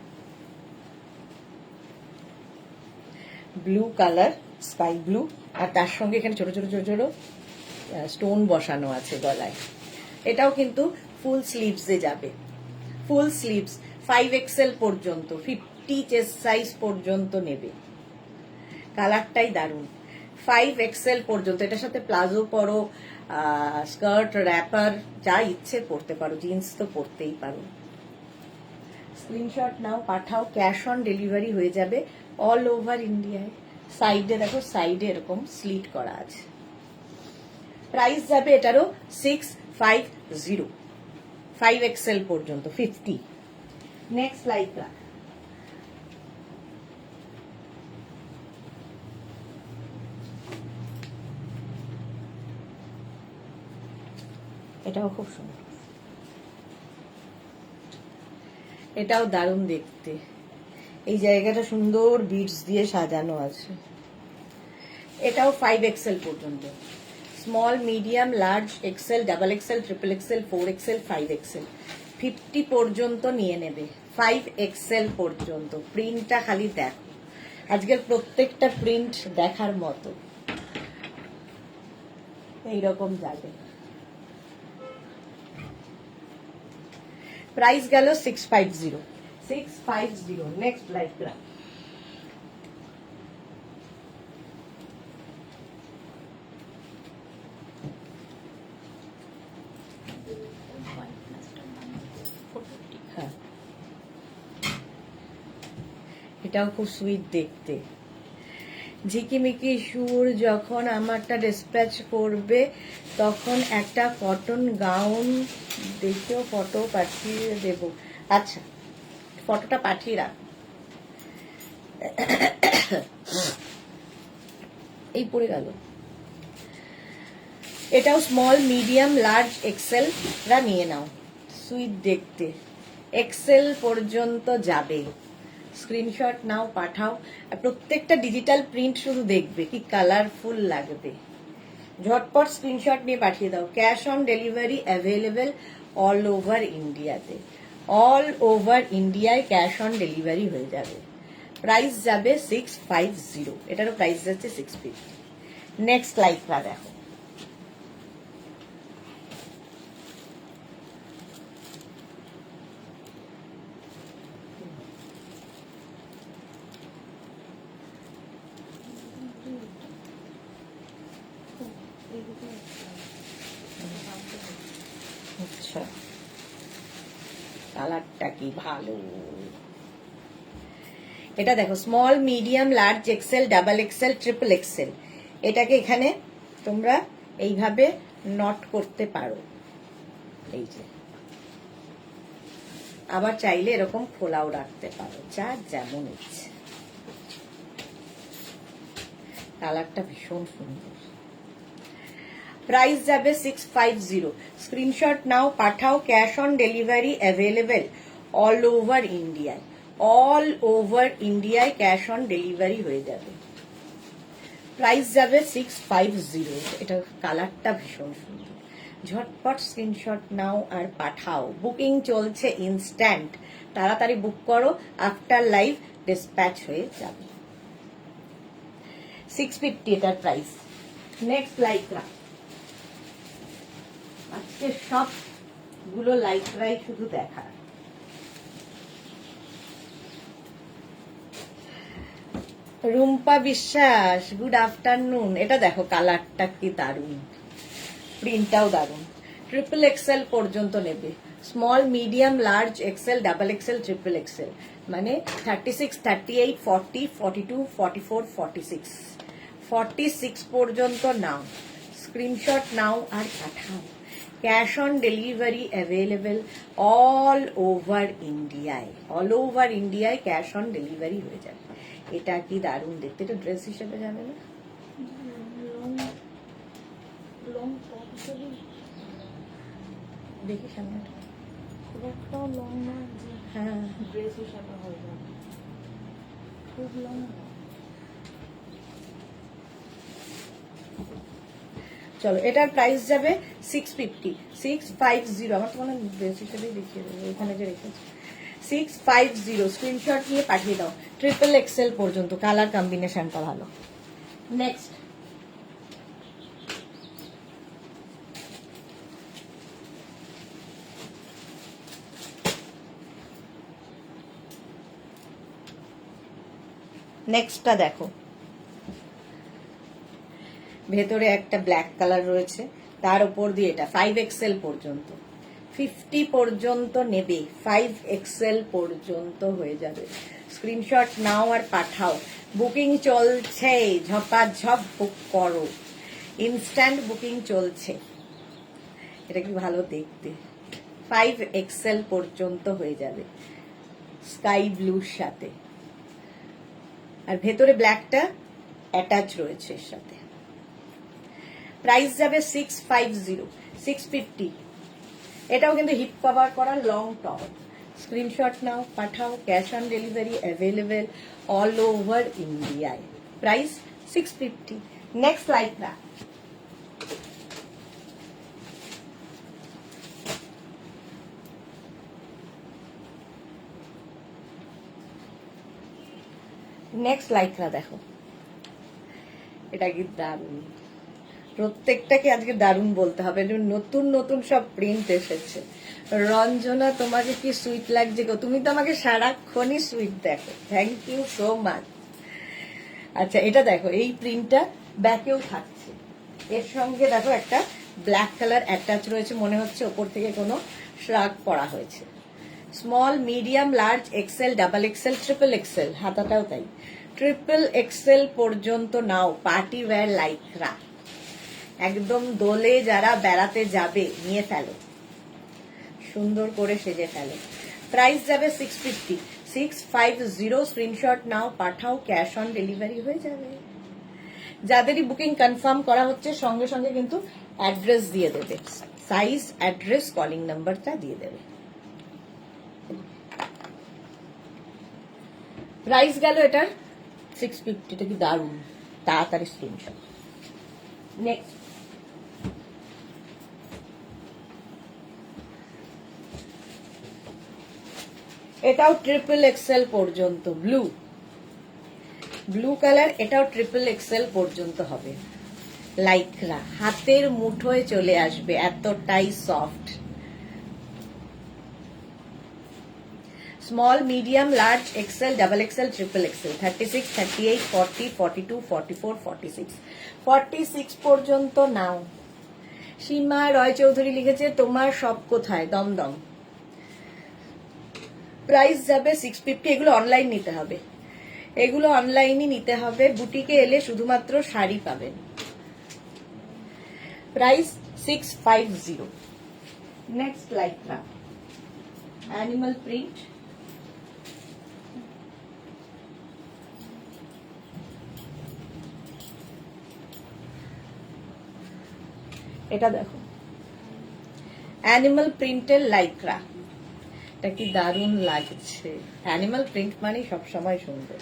ব্লু কালার, স্কাই ব্লু, আর তার সঙ্গে এখানে ছোট ছোট ছোট ছোট স্টোন বসানো আছে গলায়। এটাও কিন্তু ফুল স্লিভসে যাবে, ফুল স্লিভস 5XL পর্যন্ত, 50 চেস্ট সাইজ পর্যন্ত নেবে। কালারটাই দারুণ, 5XL পর্যন্ত। এটার সাথে প্লাজো পরো, স্কার্ট, র্যাপার, যা ইচ্ছে পরতে পারো, জিন্স তো পরতেই পারো। স্ক্রিনশট নাও, পাঠাও, ক্যাশ অন ডেলিভারি হয়ে যাবে অল ওভার ইন্ডিয়ায়। সাইডে দেখো, সাইডে এরকম স্লিট করা আছে। প্রাইস যাবে এটারও 650, 5XL পর্যন্ত 50। নেক্সট লাইক্রা, এটাও খুব সুন্দর, এটাও দারুণ দেখতে। এই জায়গাটা সুন্দর বিটস দিয়ে সাজানো আছে। এটাও 5XL পর্যন্ত, small, medium, large, XL, double XL, triple XL, 4XL, 5XL, 50 পর্যন্ত নিয়ে নেবে। 5XL পর্যন্ত। প্রিন্টটা খালি দেখো, আজকের প্রত্যেকটা প্রিন্ট দেখার মতো। এইরকম যাবে। প্রাইস গেল 650, 650। নেক্সট লাইক্রা, হোয়াইট প্লাসটার দাম 450। হ্যাঁ, এটাও খুব সুইট দেখতে। ঝিকিমিকি সুর যখন আমারটা ডিসপ্যাচ করবে তখন একটা কটন গাউন দেখেও ফটো পাঠিয়ে দেব। আচ্ছা, ফটোটা পাঠিয়ে রাখ। এই পড়ে গেল। এটাও স্মল, মিডিয়াম, লার্জ, এক্সেল রা নিয়ে নাও। সুইট দেখতে, এক্সেল পর্যন্ত যাবে। স্ক্রিনশট নাও, পাঠাও। আর প্রত্যেকটা ডিজিটাল প্রিন্ট শুধু দেখবে কি কালারফুল লাগবে। ঝটপট স্ক্রিনশট নিয়ে পাঠিয়ে দাও। Cash on delivery available all over ইন্ডিয়াতে। অল ওভার ইন্ডিয়ায় ক্যাশ অন ডেলিভারি হয়ে যাবে। প্রাইস যাবে 650, এটারও প্রাইস যাচ্ছে 650। নেক্সট লাইক্রা দেখো, আচ্ছা কালারটা কি ভালো। এটা দেখো, small, medium, large, XL, double XL, triple XL. এটাকে এখানে তোমরা এইভাবে নট করতে পারো, এই যে। আবার চাইলে এরকম খোলাও রাখতে পারো, যা যেমন ইচ্ছে। কালারটা ভীষণ সুন্দর। প্রাইস যাবে 650। স্ক্রিনশট নাও, পাঠাও। Cash on delivery available all over ইন্ডিয়ায়। অল ওভার ইন্ডিয়ায় ক্যাশ অন ডেলিভারি হয়ে যাবে। প্রাইস যাবে 650। এটা কালারটা ভীষণ সুন্দর। ঝটপট স্ক্রিনশট নাও আর পাঠাও। বুকিং চলছে ইনস্ট্যান্ট, তাড়াতাড়ি বুক করো, আফটার লাইভ ডিসপ্যাচ হয়ে যাবে। 650 এটার প্রাইস। নেক্সট লাইক্রা, আজকে সবগুলো লাইক্রাই শুধু দেখার। রুম্পা বিশ্বাস, গুড আফটারনুন। এটা দেখো কালারটা কি দারুণ, প্রিন্টটাও দারুণ। ট্রিপল এক্সেল পর্যন্ত নেবে। Small, medium, large, XL, double XL, triple XL, মানে 36, 38, 40, 42, 44, 46, 46 পর্যন্ত নাও। স্ক্রিনশট নাও আর পাঠাও। Cash on delivery available all over ইন্ডিয়ায়। অল ওভার ইন্ডিয়ায় ক্যাশ অন ডেলিভারি হয়ে যাবে। এটা কি দারুণ দেখতে। এটা ড্রেস হিসেবে যাবে না? লং টপ হিসেবে দেখি সামনে। খুব একটাও লং নয় যে হ্যাঁ, ড্রেস হিসাবে হয়ে যাবে, খুব লং। চলো এটার প্রাইস যাবে 650, 650। আমার তো মনে হয় ড্রেস হিসেবেই দেখিয়ে দেবো, এখানে যে রেখেছি। 650 স্ক্রিনশট নিয়ে পাঠিয়ে দাও। ট্রিপল এক্সেল পর্যন্ত, কালার কম্বিনেশনটা ভালো। নেক্সট, নেক্সটটা দেখো, ভেতরে একটা ব্ল্যাক কালার রয়েছে, তার উপর দিয়ে এটা 5XL পর্যন্ত। 50 পর্যন্ত নেবে, 5XL পর্যন্ত হয়ে যাবে। স্ক্রিনশট নাও আর পাঠাও। বুকিং চলছে, ঝপাঝপ বুক করো, ইনস্ট্যান্ট বুকিং চলছে। এটা কি ভালো দেখতে, 5XL পর্যন্ত হয়ে যাবে স্কাই ব্লুর সাথে, আর ভেতরে ব্ল্যাকটা অ্যাটাচ রয়েছে এর সাথে। প্রাইস যাবে 650, 650। এটাও কিন্তু হিপ কভার করা লং টপ। স্ক্রিনশট নাও পাঠাও, cash on delivery available all over ইন্ডিয়ায়। প্রাইস 650। নেক্সট লাইকরা, নেক্সট লাইকরা দেখো, এটা কি দারুণ। প্রত্যেকটাকে আজকে দারুণ বলতে হবে, নতুন নতুন সব প্রিন্ট এসেছে। রঞ্জনা তোমাকে কি সুইট লাগছে গো, তুমি তো আমাকে সারাক্ষণই সুইট দেখো, থ্যাংক ইউ সো মাচ। আচ্ছা এটা দেখো, এই প্রিন্টটা ব্যাকেও থাকছে, এর সঙ্গে দেখো একটা ব্ল্যাক কালার অ্যাটাচ রয়েছে, মনে হচ্ছে ওপর থেকে কোনো শ্রাগ পরা হয়েছে। Small, medium, large, XL, double XL, triple XL, হাতাটাও তাই, ট্রিপল এক্সেল পর্যন্ত নাও। পার্টি ওয়্যার লাইকরা, একদম দোলে যারা বেড়াতে যাবে নিয়ে ফেলো, সুন্দর করে সেজে ফেলো। প্রাইস যাবে 650, 650। স্ক্রিনশট নাও পাঠাও, ক্যাশ অন ডেলিভারি হয়ে যাবে। যাদেরই বুকিং কনফার্ম করা হচ্ছে সঙ্গে সঙ্গে কিন্তু অ্যাড্রেস দিয়ে দেবে, সাইজ, অ্যাড্রেস, কলিং নাম্বারটা দিয়ে দেবে। প্রাইস গেল এটার 650। এটা কি দারুণ, তাড়াতাড়ি স্ক্রিনশট। নেক্সট, এটাও ট্রিপল এক্সেল পর্যন্ত, ব্লু, ব্লু কালার, এটাও ট্রিপল এক্সেল পর্যন্ত হবে। লাইকরা হাতের মুঠোয় চলে আসবে, এতটাই soft. Small, medium, large, XL, double XL, triple XL, 36, 38, 40, 42, 44, 46, 46 পর্যন্ত নাও। সীমা রয় চৌধুরী লিখেছে তোমার সব কোথায়, দমদম। প্রাইস যাবে 650। এগুলো অনলাইন নিতে হবে, এগুলো অনলাইনই নিতে হবে, বুটিকে এলে শুধুমাত্র শাড়ি পাবেন। প্রাইস 650। নেক্সট লাইকরা, অ্যানিমাল প্রিন্ট, এটা দেখো, অ্যানিমাল প্রিন্টের লাইকরা, এটা কি দারুণ লাগছে। অ্যানিমাল প্রিন্ট মানে সবসময় সুন্দর।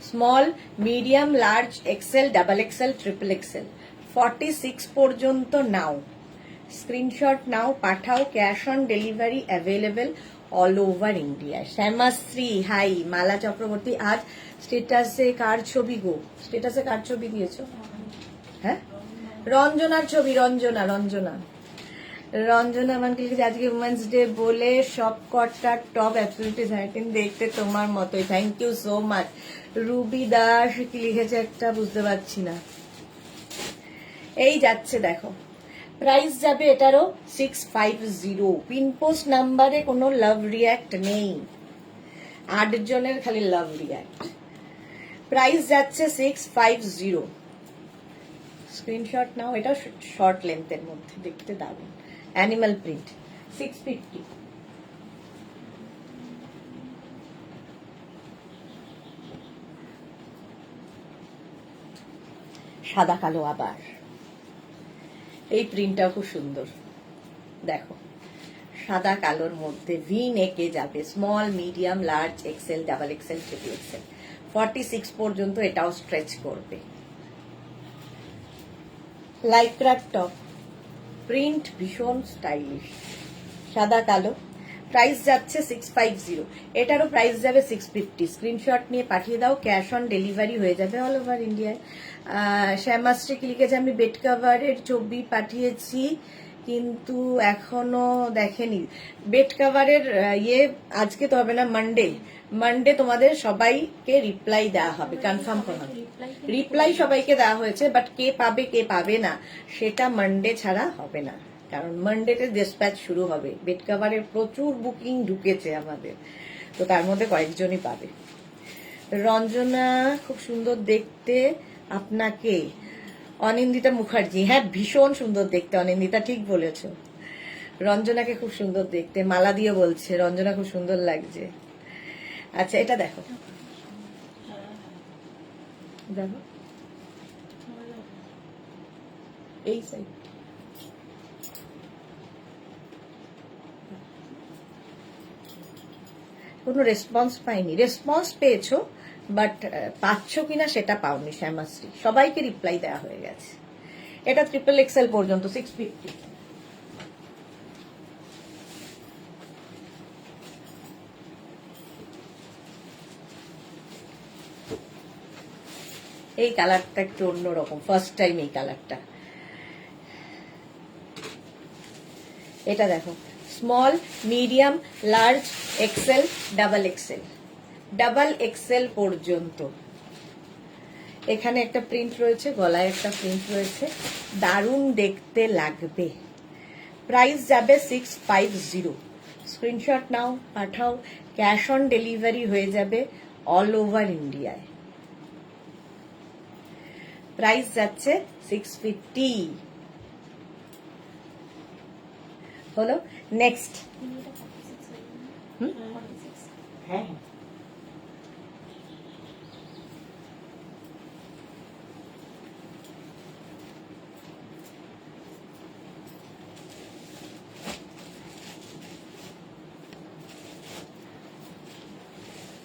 Small, medium, large, XL, double XL, triple XL, 46 পর্যন্ত নাও। স্ক্রিনশট নাও পাঠাও, cash on delivery available all over India. Shyamashree hi, Mala Chakraborty আজ স্টেটাসে কার ছবি গো, স্টেটাসে কার ছবি দিয়েছো? হ্যাঁ, রঞ্জনার ছবি, রঞ্জনা, রঞ্জনা, রঞ্জনা আমাকে লিখেছে আজকে উমেন্স ডে বলে সব কটা টপ অ্যাবসলিউটলি 13 দেখতে তোমার মতোই, thank you so much. Ruby Das কি লিখেছে একটা বুঝতে পারছি না। এই যাচ্ছে দেখো, প্রাইস যাবে এটারও 650। পিনপোস্ট নাম্বারে কোনো লাভ রিয়াক্ট নেই, 8 জনের খালি লাভ রিয়াক্ট। প্রাইস যাচ্ছে 650। স্ক্রিনশট নাও, এটা শর্ট লেন্থের মধ্যে দেখতে দারুণ, অ্যানিমাল প্রিন্ট, 650। সাদা কালো আবার, এই প্রিন্টটাও খুব সুন্দর দেখো, সাদা কালোর মধ্যে ভি নেকে যাবে, small, medium, large, XL, double XL, triple XL, 46 পর্যন্ত এটাও স্ট্রেচ করবে। লাইক্রা টপ, প্রিন্ট ভীষণ স্টাইলিশ, সাদা কালো। প্রাইস যাচ্ছে 650। এটারও প্রাইস যাবে 650। স্ক্রিনশট নিয়ে পাঠিয়ে দাও, ক্যাশ অন ডেলিভারি হয়ে যাবে অল ওভার ইন্ডিয়ায়। শ্যামাশ্রী কি লিখেছে আমি বেড কাভারের ছবি পাঠিয়েছি কিন্তু এখনো দেখেনি। বেড কাভারের আজকে তো হবে না, মানডে তোমাদের সবাইকে রিপ্লাই দেওয়া হবে, কনফার্ম করা হবে। রিপ্লাই সবাইকে দেওয়া হয়েছে, বাট কে পাবে কে পাবে না সেটা মানডে ছাড়া হবে না। কারণ মানডেতে ডিসপ্যাচ শুরু হবে। বেড কাভারের প্রচুর বুকিং ঢুকেছে আমাদের, তো তার মধ্যে কয়েকজনই পাবে। রঞ্জনা খুব সুন্দর দেখতে আপনাকে। অনিন্দিতা মুখার্জি, হ্যাঁ ভীষণ সুন্দর দেখতে অনিন্দিতা, ঠিক বলেছ। রঞ্জনাকে খুব সুন্দর দেখতে, মালা দিয়ে বলছে রঞ্জনা খুব সুন্দর লাগছে। আচ্ছা এটা দেখো, দেখো এই সাইড, কোনো রেসপন্স পাইনি। রেসপন্স পেয়েছো, বাট পাচ্ছ কিনা সেটা পাওনি শ্যামাশ্রী। সবাইকে রিপ্লাই দেওয়া হয়ে গেছে। এটা ট্রিপল এক্সেল পর্যন্ত 650। এই কালারটা একটু অন্যরকম, ফার্স্ট টাইম এই কালারটা। এটা দেখো, small, medium, large, XL, double XL. Double XL পর্যন্ত। এখানে একটা প্রিন্ট রয়েছে, গলায় একটা প্রিন্ট রয়েছে, দারুণ দেখতে লাগবে। প্রাইস যাবে 650। স্ক্রিনশট নাও, পাঠাও। ক্যাশ অন ডেলিভারি হয়ে যাবে অল ওভার ইন্ডিয়ায়। প্রাইস যাচ্ছে 650। হলো, নেক্সট। হ্যাঁ,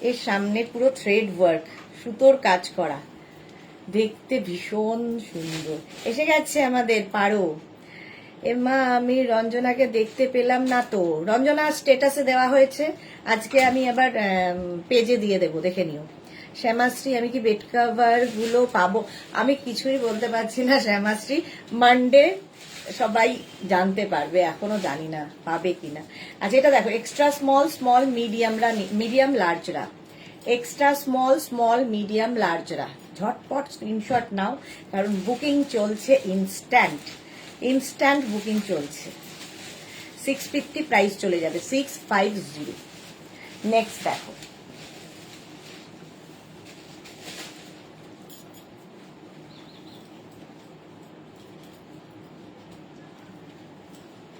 এর সামনে পুরো থ্রেড ওয়ার্ক, সুতোর কাজ করা, দেখতে ভীষণ সুন্দর। এসে গেছে আমাদের পারো। এমা আমি রঞ্জনাকে দেখতে পেলাম না তো। রঞ্জনা স্টেটাসে দেওয়া হয়েছে, আজকে আমি আবার পেজে দিয়ে দেবো, দেখে নিও। শ্যামাশ্রী, আমি কি বেড কাভার গুলো পাবো? আমি কিছুই বলতে পারছি না শ্যামাশ্রী, মানডে সবাই জানতে পারবে, এখনো জানি না পাবে কিনা। আচ্ছা এটা দেখো, এক্সট্রা স্মল, স্মল, মিডিয়ামরা, মিডিয়াম লার্জরা, এক্সট্রা স্মল, স্মল, মিডিয়াম লার্জরা। ঝটপট স্ক্রিনশট নাও, কারণ বুকিং চলছে ইনস্ট্যান্ট। ইনস্ট্যান্ট বুকিং চলছে। 650 প্রাইস চলে যাবে, 650। নেক্সট দেখো,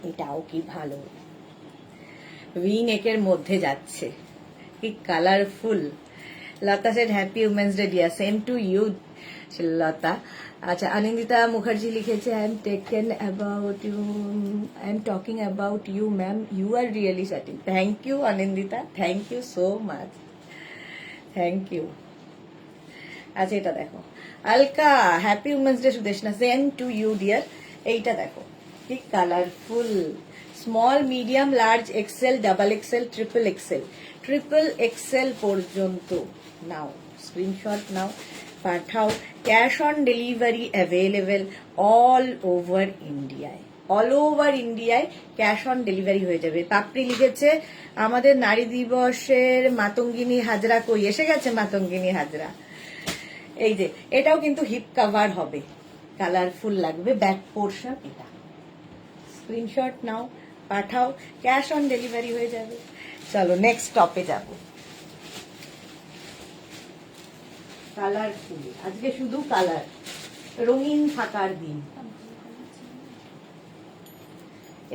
এটাও কি ভালো, ভি নেকের মধ্যে যাচ্ছে, কি colourful. Lata said happy women's day dear, same to you Lata. আচ্ছা অনিন্দিতা মুখার্জি লিখেছে, I am taken about you, I am talking about you ma'am, you are really suiting. Thank you Anindita, thank you so much, thank you. আচ্ছা এটা দেখো, Alka happy women's day Sudeshna, same to you dear. এইটা দেখো কি colourful, small, medium, large, XL, double XL, triple XL. Triple XL পর্যন্ত নাও, screenshot নাও, পাঠাও। Cash on delivery available all over ইন্ডিয়ায়। অল ওভার ইন্ডিয়ায় ক্যাশ অন ডেলিভারি হয়ে যাবে। পাপড়ি লিখেছে, আমাদের নারী দিবসের মাতঙ্গিনী হাজরা কই? এসে গেছে মাতঙ্গিনী হাজরা। এই যে এটাও কিন্তু হিপ কাভার হবে, কালারফুল লাগবে, ব্যাক পোর্শন এটা। স্ক্রিনশট নাও, পাঠাও, ক্যাশ অন ডেলিভারি হয়ে যাবে। চলো নেক্সট টপে যাব। কালারফুল, আজকে শুধু কালার, রঙিন থাকার দিন।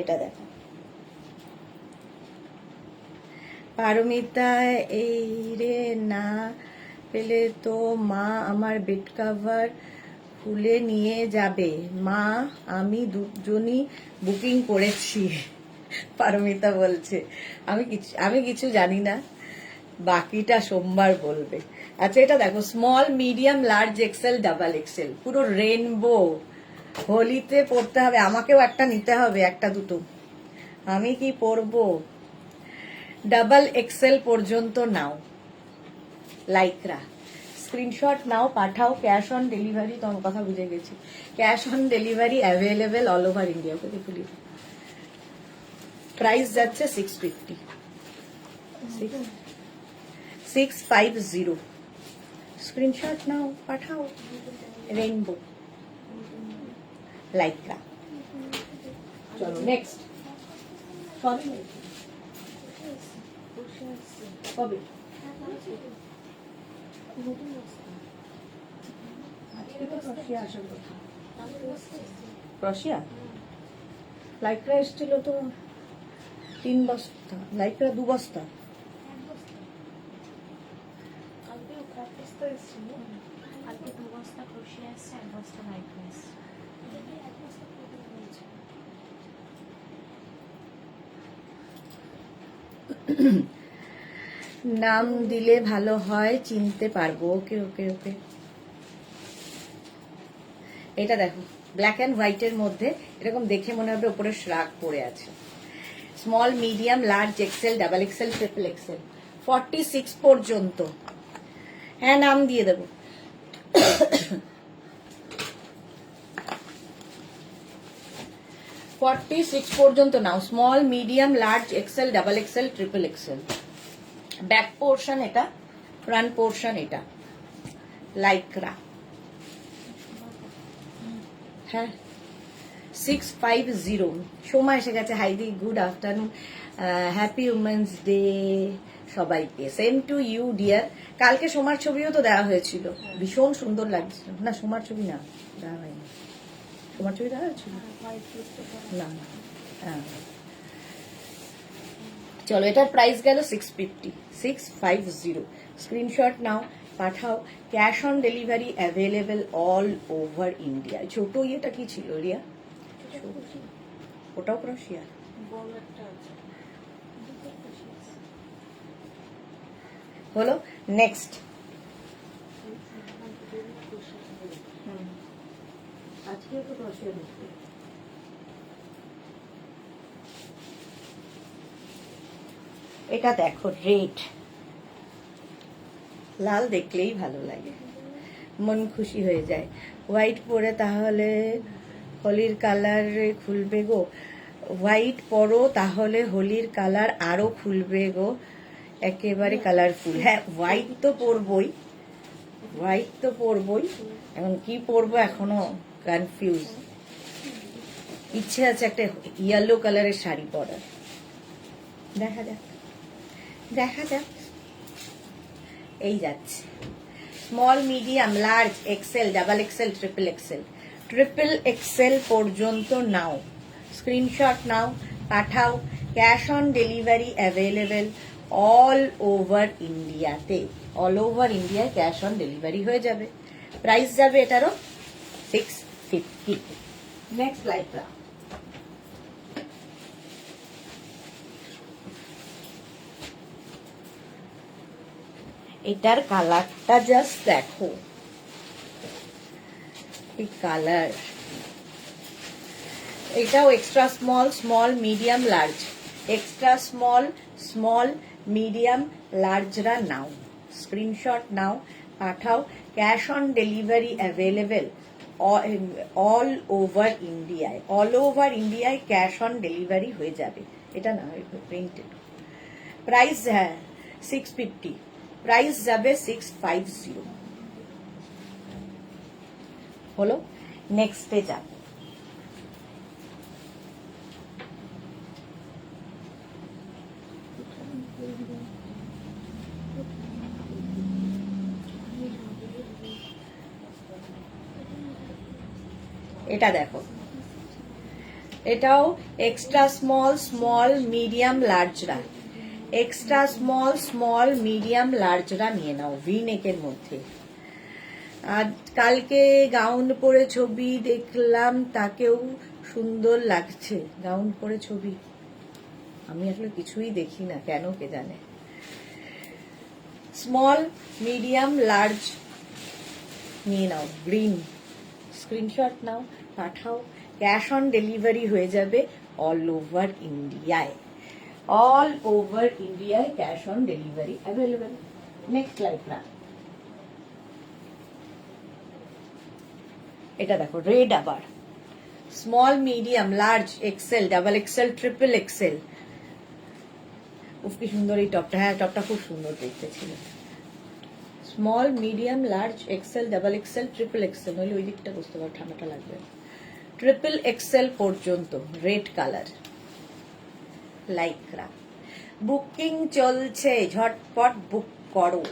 এটা দেখো, পারমিতা, এই রে না পেলে তো মা আমার বেড কাভার খুলে নিয়ে যাবে। মা আমি দুজনই বুকিং করেছি। পারমিতা বলছে আমি কিছু জানি না, বাকিটা সোমবার বলবে। আচ্ছা এটা দেখো, small, medium, large, XL, double XL, পুরো রেনবো। হোলিতে পড়তে হবে, আমাকেও একটা নিতে হবে, একটা দুটো। আমি কি পরবো? ডাবল এক্সেল পর্যন্ত নাও, লাইকরা। স্ক্রিনশট নাও, পাঠাও। ক্যাশ অন ডেলিভারি, তোমার কথা বুঝে গেছি, cash on delivery available all over India. Okay দেখুলি, প্রাইস যাচ্ছে 650। 650। স্ক্রিনশট নাও, পাঠাও। Rainbow, Lycra. চলো নেক্সট কবে কবে আজকে তো ক্রোশিয়া আসার কথা। ক্রোশিয়া লাইক্রা এসেছিল তো 3 বস্তা, লাইক্রা 2 বস্তা। কালকে 2 বস্তা ক্রোশিয়া এসছে, 1 বস্তা লাইক্রা এসছে। নাম দিলে ভালো হয়, চিনতে পারবো। ওকে ওকে ওকে। এটা দেখো ব্ল্যাক অ্যান্ড হোয়াইটের মধ্যে, এরকম দেখে মনে হবে উপরে শ্রাগ পড়ে আছে। Small, medium, large, XL, double XL, triple XL, 46 পর্যন্ত। হ্যাঁ নাম দিয়ে দেবো। পর্যন্ত নাও। Small, medium, large, XL, double XL, triple XL. Back portion এটা, ফ্রন্ট পোর্শন এটা, লাইক্রা। হ্যাঁ 650। সোমা এসে গেছে। হাইদি good afternoon, happy women's day সবাইকে। Same to you dear. কালকে সোমার ছবিও তো দেওয়া হয়েছিল, ভীষণ সুন্দর লাগছিল। না সোমার ছবি না দেওয়া হয়নি। সোমার ছবি দেওয়া হয়েছিল না। হ্যাঁ চলো, এটার প্রাইস গেল 650। স্ক্রিনশট নাও, পাঠাও। Cash on delivery available all over India. ছোট ইয়েটা কি ছিল রিয়া? ওটাও ক্রোশিয়া। হলো নেক্সট। আজকেও তো ক্রোশিয়া দেখতে। এটা দেখো রেড, লাল দেখলেই ভালো লাগে, মন খুশি হয়ে যায়। হোয়াইট পরে তাহলে হোলির কালার খুলবে গো। হোয়াইট পরো তাহলে হোলির কালার আরো খুলবে গো, একেবারে কালারফুল। হ্যাঁ হোয়াইট তো পরবই, হোয়াইট তো পরবই। এখন কি পরবো এখনো কনফিউজ। ইচ্ছে আছে একটা ইয়েলো কালারের শাড়ি পরার। দেখা যাক দেখা যাক। এই যাচ্ছে small, medium, large, XL, double XL, triple XL. Triple XL পর্যন্ত নাও। স্ক্রিনশট নাও, পাঠাও। Cash on delivery available all over ইন্ডিয়াতে। অল ওভার ইন্ডিয়ায় ক্যাশ অন ডেলিভারি হয়ে যাবে। প্রাইস যাবে এটারও 650। Next Lycra. এটার কালারটা জাস্ট দেখো, এই কালার। এটাও extra small, small, medium, large. Extra small, small, medium, লার্জরা নাও। স্ক্রিনশট নাও, পাঠাও। Cash on delivery available all over ইন্ডিয়ায়। অল ওভার ইন্ডিয়ায় ক্যাশ অন ডেলিভারি হয়ে যাবে। এটা না প্রিন্টেড। প্রাইস হ্যাঁ 650। প্রাইস যাবে 650। হলো নেক্সটে যাব। এটা দেখো, এটাও এক্সট্রা স্মল, স্মল, মিডিয়াম, লার্জরা। এক্সট্রা স্মল, স্মল, মিডিয়াম, লার্জরা নিয়ে নাও। ভি নেকের মধ্যে। আর কালকে গাউন পরে ছবি দেখলাম, তাকেও সুন্দর লাগছে। গাউন পরে ছবি আমি আসলে কিছুই দেখি না, কেন কে জানে। স্মল, মিডিয়াম, লার্জ নিয়ে নাও। গ্রিন। স্ক্রিনশট নাও, পাঠাও। ক্যাশ অন ডেলিভারি হয়ে যাবে অল ওভার ইন্ডিয়ায়। অল ওভার ইন্ডিয়ায় cash on delivery available. Next Lycra. এটা দেখো রেড আবার। Small, medium, large, XL, double XL, triple XL. উফ কি সুন্দর এই টপটা। হ্যাঁ টপটা খুব সুন্দর দেখতে ছিল। Small, medium, large, XL, double XL, triple XL. নইলে ওই দিকটা বুঝতে পারো, ঠান্ডাটা লাগবে। ট্রিপল এক্সেল পর্যন্ত রেড কালার লাইক্রা। বুকিং চলছে, ঝটপট বুক করো।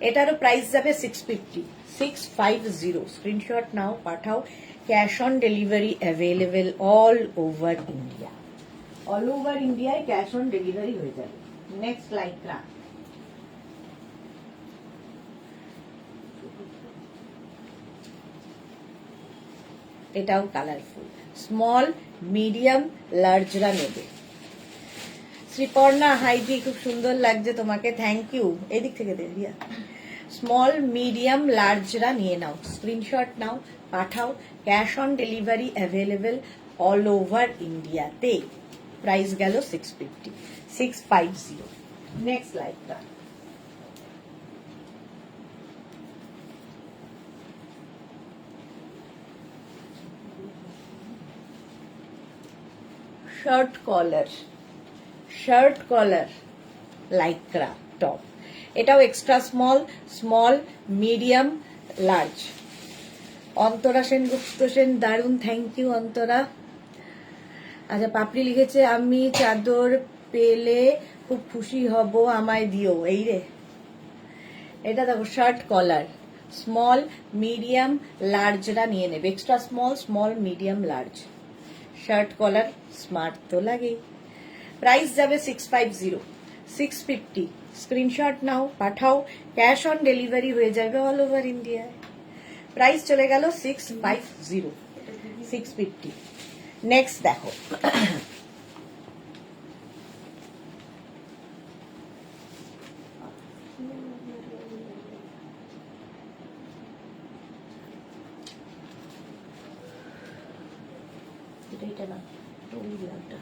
এটারও প্রাইস যাবে 650 স্ক্রিনশট নাও, পাঠাও। Cash on delivery available all over India. All over ইন্ডিয়ায় ক্যাশ অন ডেলিভারি হয়ে যাবে। Next Lycra. এটাও কালারফুল, স্মল মিডিয়াম লার্জরা নেবে। শ্রীপর্ণা হাইদি, খুব সুন্দর লাগছে তোমাকে, থ্যাংক ইউ। এদিক থেকে দে রিয়া। স্মল মিডিয়াম লার্জরা নিয়ে নাও, স্ক্রিনশট নাও, পাঠাও। Cash on delivery available all over ইন্ডিয়াতে। প্রাইস গেল 650। নেক্সট লাইকটা। Shirt collar Lycra top. এটাও extra small, small medium large. Antara Sengupta Sen, দারুণ, থ্যাংক ইউ অন্তরা। আচ্ছা, পাপড়ি লিখেছে আমি চাদর পেলে খুব খুশি হব, আমায় দিও। এই রে, এটা দেখো শার্ট কলার, স্মল মিডিয়াম লার্জরা নিয়ে নেবে। Extra small, small medium large. Shirt collar smart তো লাগেই। প্রাইস যাবে 650। স্ক্রিনশট নাও, পাঠাও। ক্যাশ অন ডেলিভারি হয়ে যাবে অল ওভার ইন্ডিয়ায়। প্রাইস চলে গেল 650। নেক্সট দেখো। এটা না, ওই লালটা,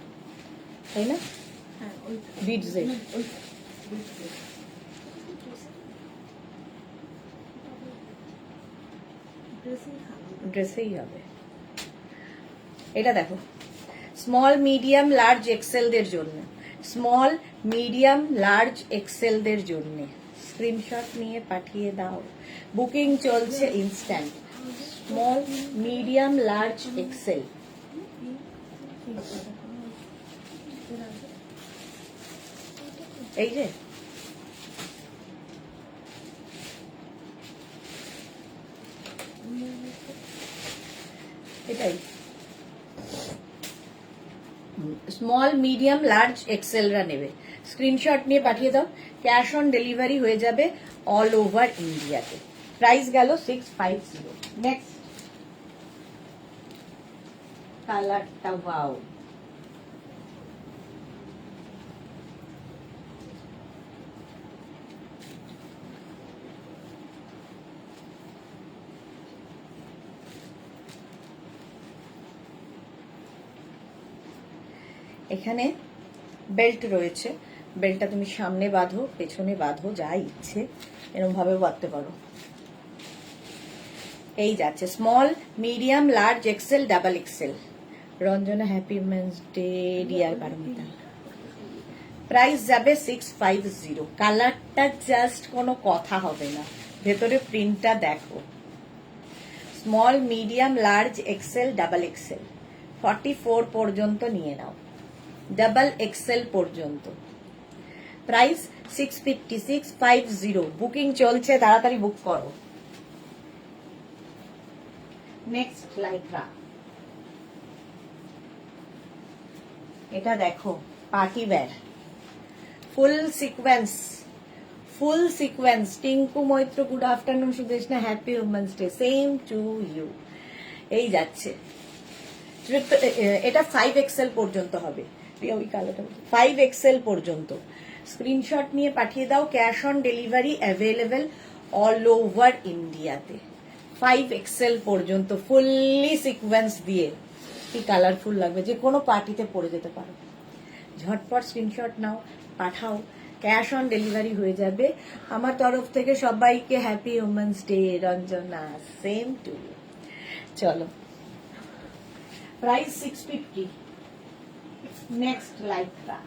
তাই না? হ্যাঁ, বিটস এর ড্রেসেই হবে। এটা দেখো, স্মল মিডিয়াম লার্জ এক্সেলদের জন্য, স্মল মিডিয়াম লার্জ এক্সেলদের জন্য। স্ক্রিনশট নিয়ে পাঠিয়ে দাও, বুকিং চলছে instant. Small medium large Excel. এই যে এটাই স্মল মিডিয়াম লার্জ এক্সেলরা নেবে। স্ক্রিনশট নিয়ে পাঠিয়ে দাও, ক্যাশ অন ডেলিভারি হয়ে যাবে অল ওভার ইন্ডিয়াতে। প্রাইস গেল 650। নেক্সট কালারটা ওয়াও, এখানে বেল্ট রয়েছে। বেল্টটা তুমি সামনে বাঁধো, পেছনে বাঁধো, যা ইচ্ছে এরকম ভাবে বাঁধতে পারো। এই যাচ্ছে small medium large XL double XL. Ranjana happy women's day dear Paromita. Price যাবে 650। কালারটা জাস্ট কোনো কথা হবে না, ভেতরে প্রিন্টটা দেখো। Small medium large XL double XL 44 পর্যন্ত নিয়ে নাও, ডাবল এক্সেল পর্যন্ত। প্রাইস 650। বুকিং চলছে, তাড়াতাড়ি বুক করো। Next Lycra. এটা দেখো, party wear, full sequence. Tinku Maitra, good afternoon. Sudeshna, happy women's day. Same to you. এই যাচ্ছে, এটা 5 এক্সেল পর্যন্ত হবে। ওই কালারটা 5 এক্সেল পর্যন্ত। স্ক্রিনশট নিয়ে পাঠিয়ে দাও, cash on delivery available all over ইন্ডিয়াতে। 5 এক্সেল পর্যন্ত ফুললি সিকোয়েন্স দিয়ে। কি কালারফুল লাগবে, যে কোনো পার্টিতে পরে যেতে পারো। ঝটপট স্ক্রিনশট নাও, পাঠাও। ক্যাশ অন ডেলিভারি হয়ে যাবে। আমার তরফ থেকে সবাইকে happy women's day. Ranjana, same to you. চলো, প্রাইস 650। Next Lycra.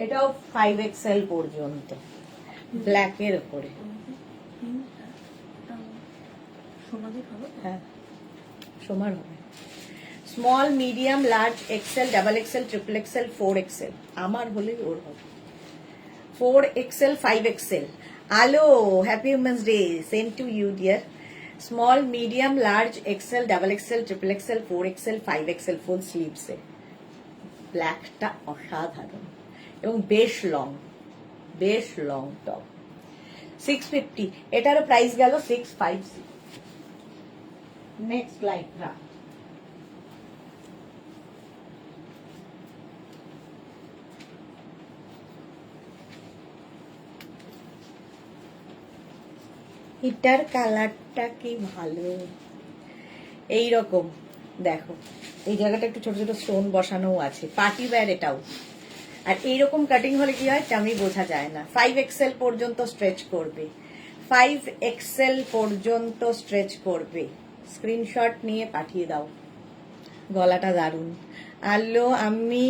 এটাও 5 এক্সেল পর্যন্ত, ব্ল্যাকের উপরে। সমাজে ভালো তো? হ্যাঁ সমান হবে। Small medium large XL double XL triple XL 4XL, আমার হলেই ওর হবে 4XL 5XL। Alo, happy women's day, same to you dear. Small medium large XL double XL triple XL 4XL 5XL full স্লিভসে। ব্ল্যাকটা অসাধারণ এবং বেশ লং টপ। 650, এটারও প্রাইস গেল 650। নেক্সট লাইক্রা, এটার কালারটা কি ভালো, এইরকম দেখো এই জায়গাটা একটু ছোট ছোট স্টোন বসানো আছে, পার্টি ওয়্যার এটাও। আর এইরকম কাটিং হলে কি হয় চামি বোঝা যায় না। 5XL পর্যন্ত স্ট্রেচ করবে, 5XL পর্যন্ত স্ট্রেচ করবে। স্ক্রিনশট নিয়ে পাঠিয়ে দাও। গলাটা দারুণ। আলো, আমি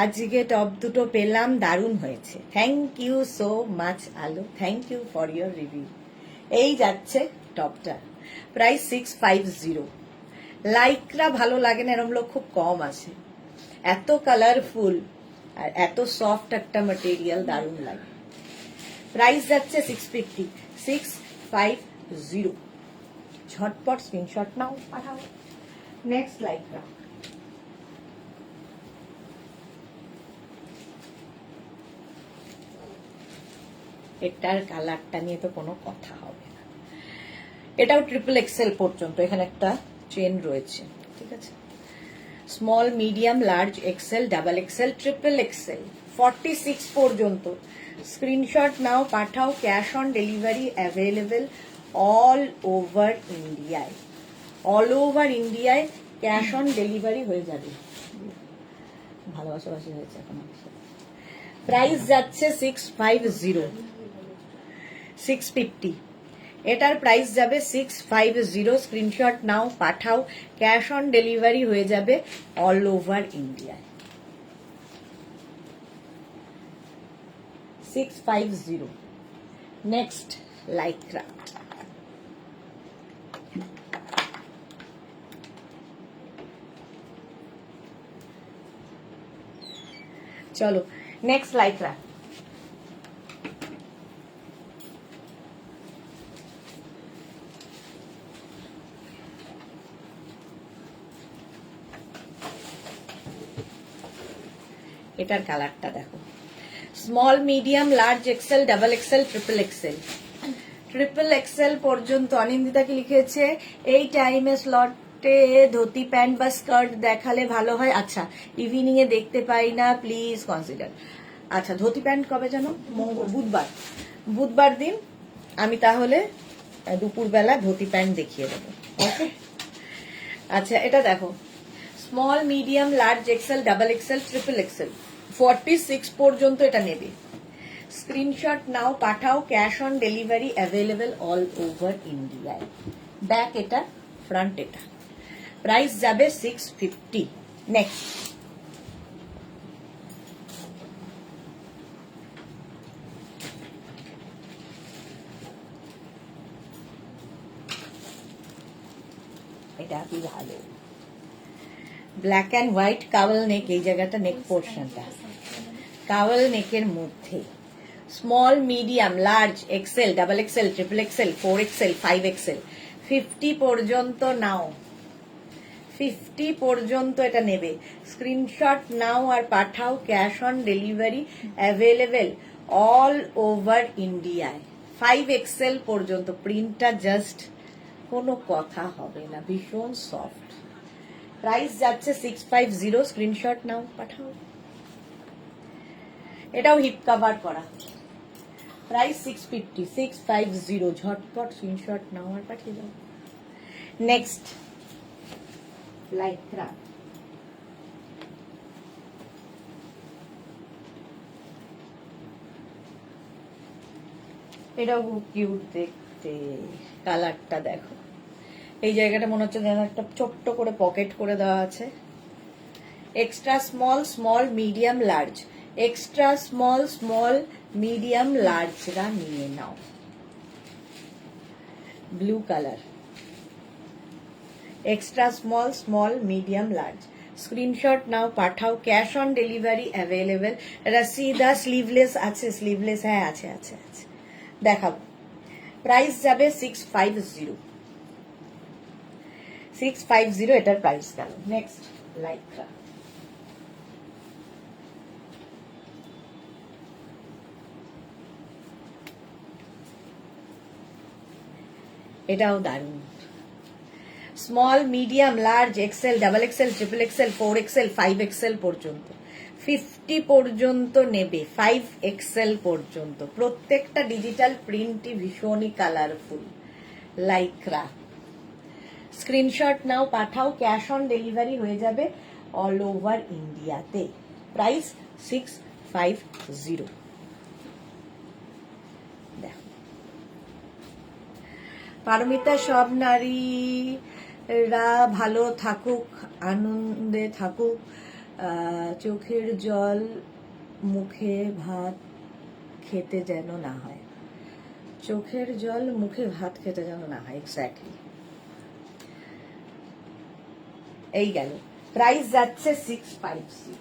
আজকে টপ দুটো পেলাম, দারুণ হয়েছে। Thank you so much Alo, thank you for your review. এই যাচ্ছে টপটা, প্রাইস 650। লাইকরা ভালো লাগে না এরম লোক খুব কম আছে। এত কালারফুল আর এত সফট একটা ম্যাটেরিয়াল, দারুণ লাগে। প্রাইস যাচ্ছে 650, 650। ঝটপট স্ক্রিনশট নাও, পাঠাও। নেক্সট লাইকরা, এটার কালারটা নিয়ে তো কোনো কথা হবে না। এটাও ট্রিপল এক্সেল পর্যন্ত, এখানে একটা চেন রয়েছে, ঠিক আছে। Small medium large XL double XL triple XL 46 পর্যন্ত। স্ক্রিনশট নাও, পাঠাও। Cash on delivery available all over ইন্ডিয়ায়। অল ওভার ইন্ডিয়ায় ক্যাশ অন ডেলিভারি হয়ে যাবে। ভালোবাসাবাসি হয়েছে এখন। প্রাইস যাচ্ছে 650, 650। এটার প্রাইস যাবে 650। স্ক্রিনশট নাও, পাঠাও। ক্যাশ অন ডেলিভারি হয়ে যাবে অল ওভার ইন্ডিয়ায়। 650। নেক্সট লাইক্রা, চলো নেক্সট লাইক্রা। এটার কালারটা দেখো, small medium large XL double XL triple XL. Triple XL পর্যন্ত। অনিন্দিতা কি লিখেছে, এই টাইমে স্লটে ধুতি প্যান্ট বা স্কার্ট দেখালে ভালো হয়। আচ্ছা, ইভিনিং এ দেখতে পাই না, প্লিজ কনসিডার। আচ্ছা, ধুতি প্যান্ট কবে জানো? বুধবার দিন আমি তাহলে দুপুরবেলা ধুতি প্যান্ট দেখিয়ে দেবো, ওকে। আচ্ছা, এটা দেখো, small medium large XL double XL triple XL 46 পর্যন্ত এটা নেবে। স্ক্রিনশট নাও, পাঠাও। Cash on delivery available all over ইন্ডিয়ায়। ব্যাক এটা, ফ্রন্ট এটা। প্রাইস যাবে 650। নেক্সট, এটা কি ভালো, ব্ল্যাক অ্যান্ড হোয়াইট কাওয়াল নেক। এই জায়গাটা নেক পোর্শনটা কাওয়াল নেকের মধ্যে। Small medium large XL double XL triple XL 4XL 5XL 50 পর্যন্ত নাও, 50 পর্যন্ত এটা নেবে। স্ক্রিনশট নাও আর পাঠাও। Cash on delivery available all over ইন্ডিয়ায়। 5XL পর্যন্ত। প্রিন্টটা জাস্ট কোনো কথা হবে না, ভীষণ সফট। প্রাইস যাচ্ছে 650। স্ক্রিনশট নাও, পাঠাও। এটাও হিপ কভার করা। প্রাইস 650, 650। ঝটপট স্ক্রিনশট নাও আর পাঠিয়ে দাও। নেক্সট লাইক্রা, এটাও খুব কিউট দেখতে। কালারটা দেখো, এই জায়গাটা মনে হচ্ছে যেন একটা ছোট্ট করে পকেট করে দেওয়া আছে। Extra small, small medium large. Extra small, small medium লার্জরা নিয়ে নাও। Blue colour, extra small, small, medium, large. Screenshot নাও, পাঠাও। Cash on delivery available. Rasida sleeveless আছে? স্লিভলেস হ্যাঁ আছে আছে আছে, দেখাবো। প্রাইস যাবে 650, 650 এটার প্রাইস গেল। Next Lycra. এটাও দারুণ। Small, medium, large, XL, double XL, triple XL, 4XL, 5XL পর্যন্ত, 50 পর্যন্ত নেবে, 5XL পর্যন্ত। প্রত্যেকটা ডিজিটাল প্রিন্টই ভীষণই কালারফুল। লাইক্রা। স্ক্রিনশট নাও, পাঠাও। ক্যাশ অন ডেলিভারি হয়ে যাবে অল ওভার ইন্ডিয়াতে। প্রাইস 650। দেখো, পারমিতা, সব নারীরা ভালো থাকুক, আনন্দে থাকুক, চোখের জল মুখে ভাত খেতে যেন না হয়। চোখের জল মুখে ভাত খেতে যেন না হয়, এক্স্যাক্টলি। এই গেল। প্রাইস যাচ্ছে 650।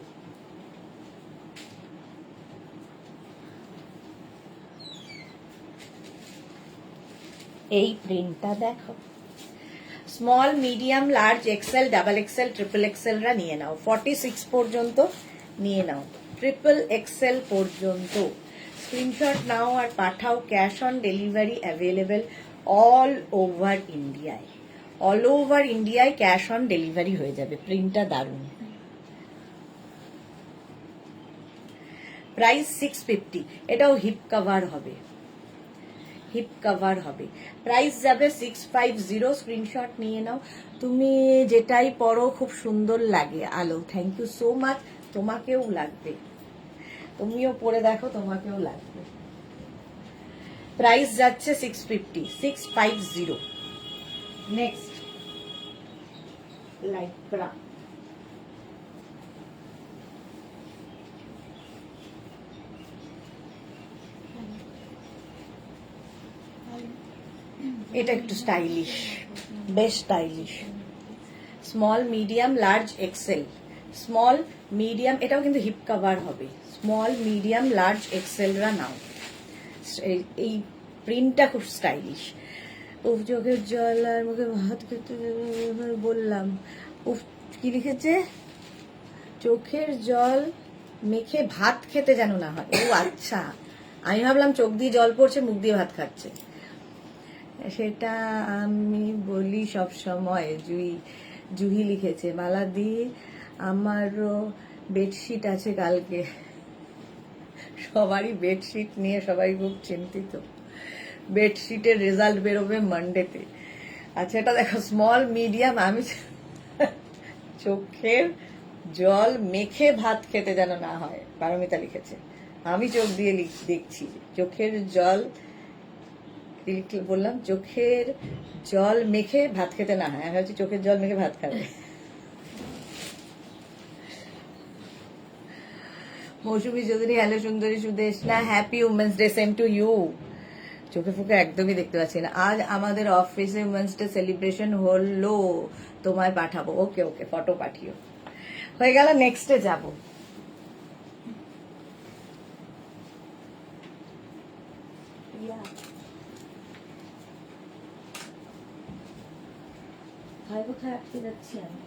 এই প্রিন্টটা দেখো। Small, medium, large, XL, double XL, triple এক্সেলরা নিয়ে নাও। 46 পর্যন্ত নিয়ে নাও, ট্রিপল এক্সেল পর্যন্ত। স্ক্রিনশট নাও আর পাঠাও। Cash on delivery available all over ইন্ডিয়ায়। অল ওভার ইন্ডিয়ায় ক্যাশ অন ডেলিভারি হয়ে যাবে। প্রিন্টটা দারুণ। প্রাইস 650। এটাও হিপ কভার হবে, হিপ কভার হবে। প্রাইস যাবে 650। স্ক্রিনশট নিয়ে নাও। তুমি যেটাই পরো খুব সুন্দর লাগে। আলো, থ্যাংক ইউ সো মাচ। তোমাকেও লাগবে, তুমিও পরে দেখো, তোমাকেও লাগবে। প্রাইস যাচ্ছে 650, 650। Next Lycra. এটা একটু স্টাইলিশ, বেশ stylish. Small, medium, large, XL. Small, medium, এটাও কিন্তু হিপ কভার হবে। স্মল, মিডিয়াম, লার্জ, এক্সেলরা নাও। এই প্রিন্টটা খুব স্টাইলিশ। উফ, চোখের জল আর মুখে ভাত খেতে বললাম। উফ, কি লিখেছে? চোখের জল মেখে ভাত খেতে যেন না হয়। ও আচ্ছা, আমি ভাবলাম চোখ দিয়ে জল পড়ছে, মুখ দিয়ে ভাত খাচ্ছে। সেটা আমি বলি সব সময়। জুহি লিখেছে। মালাদি, আমারও বেডশিট আছে কালকে। সবারই বেডশিট নিয়ে সবাই খুব চিন্তিত। বেডশিটের রেজাল্ট বেরোবে মানডেতে। আচ্ছা, এটা দেখো, স্মল, মিডিয়াম, আমি চোখের জল মেখে ভাত খেতে যেন না হয়, পারমিতা লিখেছে। আমি চোখ দিয়ে দেখছি। চোখের জল বললাম, চোখের জল মেখে ভাত খেতে না হয়। আমি ভাবছি চোখের জল মেখে ভাত খাবে। মৌসুমী চৌধুরী, হ্যালো সুন্দরী Sudeshna, happy women's day. Same to you. চোখে ফুকে একদমই দেখতে পাচ্ছি না। আজ আমাদের অফিসে উমেন্স ডে সেলিব্রেশন হলো, তোমায় পাঠাবো। ওকে ওকে, ফটো পাঠিও। হয়ে গেল। নেক্সটে যাব। কোথায় আটকে যাচ্ছি আমি?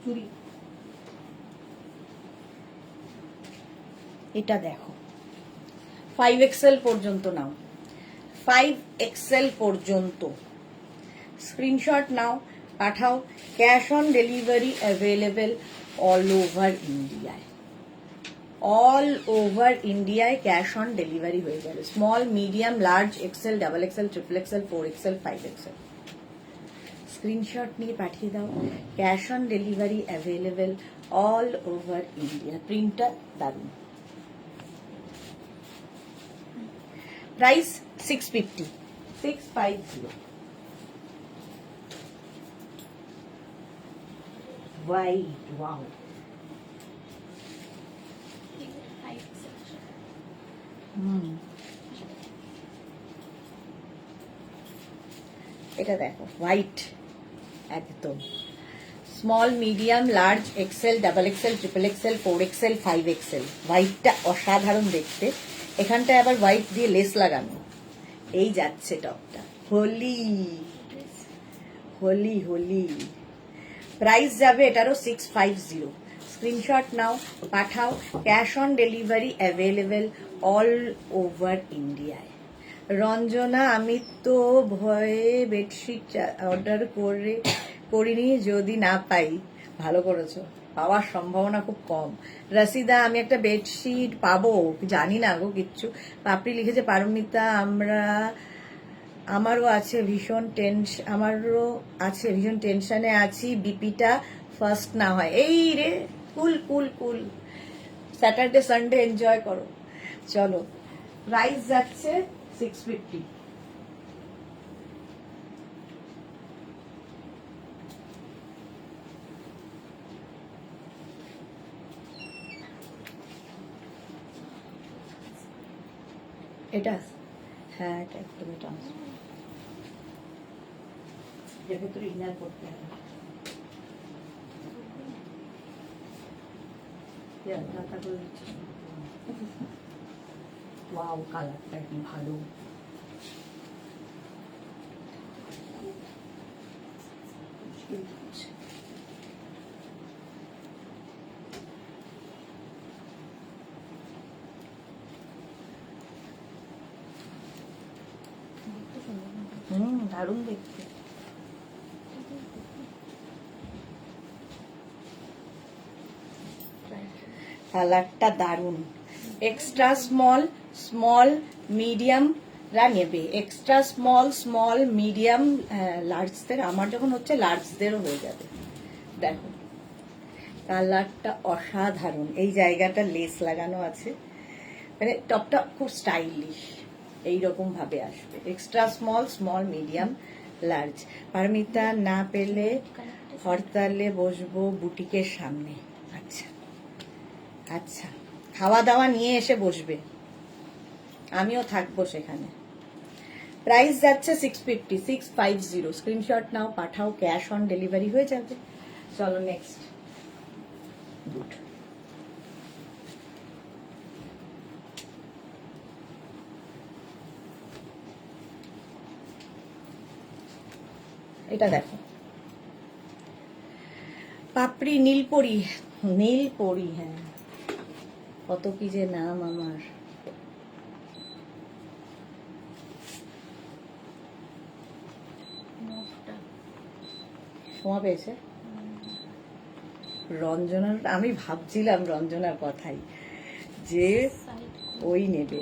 চুরি। এটা দেখো, 5XL পর্যন্ত নাও, 5XL পর্যন্ত। স্ক্রিনশট নাও, পাঠাও। Cash on delivery available all over ইন্ডিয়ায়। অল ওভার ইন্ডিয়ায় ক্যাশ অন ডেলিভারি হয়ে যাবে। Small, medium, large, XL, double XL, triple XL, 4XL, 5XL। Screenshot নিয়ে পাঠিয়ে দাও। Cash on delivery available all over India. প্রিন্টটা দারুণ। প্রাইস 650, 650। White, wow. এটা দেখো হোয়াইট একদম, small medium large XL double XL triple XL 4XL 5XL। হোয়াইটটা অসাধারণ দেখতে, এখানটায় আবার হোয়াইট দিয়ে লেস লাগানো। এই যাচ্ছে টপটা, হোলি হোলি হোলি। প্রাইস যাবে এটারও 650। স্ক্রিনশট নাও, পাঠাও। Cash on delivery available all over ইন্ডিয়ায়। রঞ্জনা, আমি তো ভয়ে বেডশিট অর্ডার করিনি, যদি না পাই। ভালো করেছো, পাওয়ার সম্ভাবনা খুব কম। রসিদা, আমি একটা বেডশিট পাবো জানি না গো কিচ্ছু। পাপড়ি লিখেছে পারমিতা, আমারও আছে ভীষণ টেনশনে আছি, বিপিটা ফার্স্ট না হয়। এই রে, কুল কুল কুল, স্যাটারডে সানডে এনজয় করো। চলো, প্রাইস যাচ্ছে 650। এটা হ্যাঁ, এটা একদমই ট্রান্সফার, এর ভেতরে ইনার করতে হবে। ওয়াও, কালারটা কি ভালো। দারুণ দেখতে। কালারটা দারুণ। এক্সট্রা স্মল মিডিয়াম রা নেবে, এক্সট্রা স্মল মিডিয়াম লার্জদের, আমার যখন হচ্ছে লার্জদেরও হয়ে যাবে। দেখো কালারটা অসাধারণ, এই জায়গাটা লেস লাগানো আছে, মানে টপটা খুব স্টাইলিশ, এইরকম ভাবে আসবে। Extra small medium large. Paromita, না পেলে হরতালে বসবো বুটিকের সামনে। আচ্ছা আচ্ছা, খাওয়া দাওয়া নিয়ে এসে বসবে, আমিও থাকবো সেখানে। প্রাইস যাচ্ছে 650। স্ক্রিনশট নাও, পাঠাও, ক্যাশ অন ডেলিভারি হয়ে যাবে। চলো নেক্সট। গুড, এটা দেখো পাপড়ি নীলপরি, হ্যাঁ, কত কি যে নাম আমার। সময় পেয়েছে রঞ্জনার, আমি ভাবছিলাম রঞ্জনার কথাই যে ওই নেবে।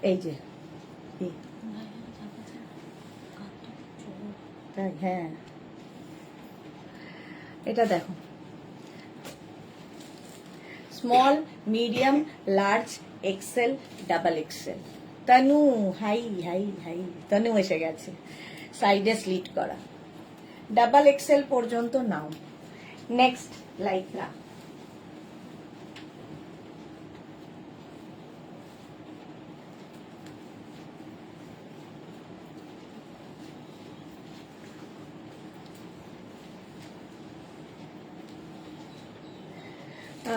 এই যে হ্যাঁ, এটা দেখো small medium large XL double XL. Tanu, hi hi hi, Tanu এসে গেছে, সাইডে স্লিট করা। ডাবল এক্সেল পর্যন্ত নাও। Next Lycra.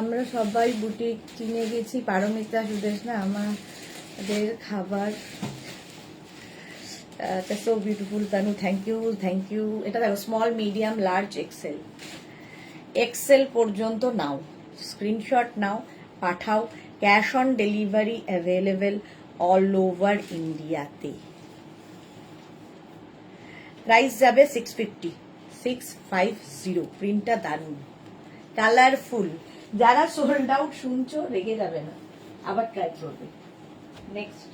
আমরা সবাই বুটিক চিনে গেছি, পারমিতা সুদেশনা, আমাদের খাবার so beautiful. Tanu, thank you. এটা দেখো স্মল মিডিয়াম লার্জ এক্সেল পর্যন্ত নাও, স্ক্রিনশট নাও, পাঠাও। Cash on delivery available all over ইন্ডিয়াতে। প্রাইস যাবে 650। প্রিন্টটা দারুণ, কালারফুল। যারা সোল্ড আউট শুনছো রেগে যাবে না, আবার ট্রাই করবে। নেক্সট,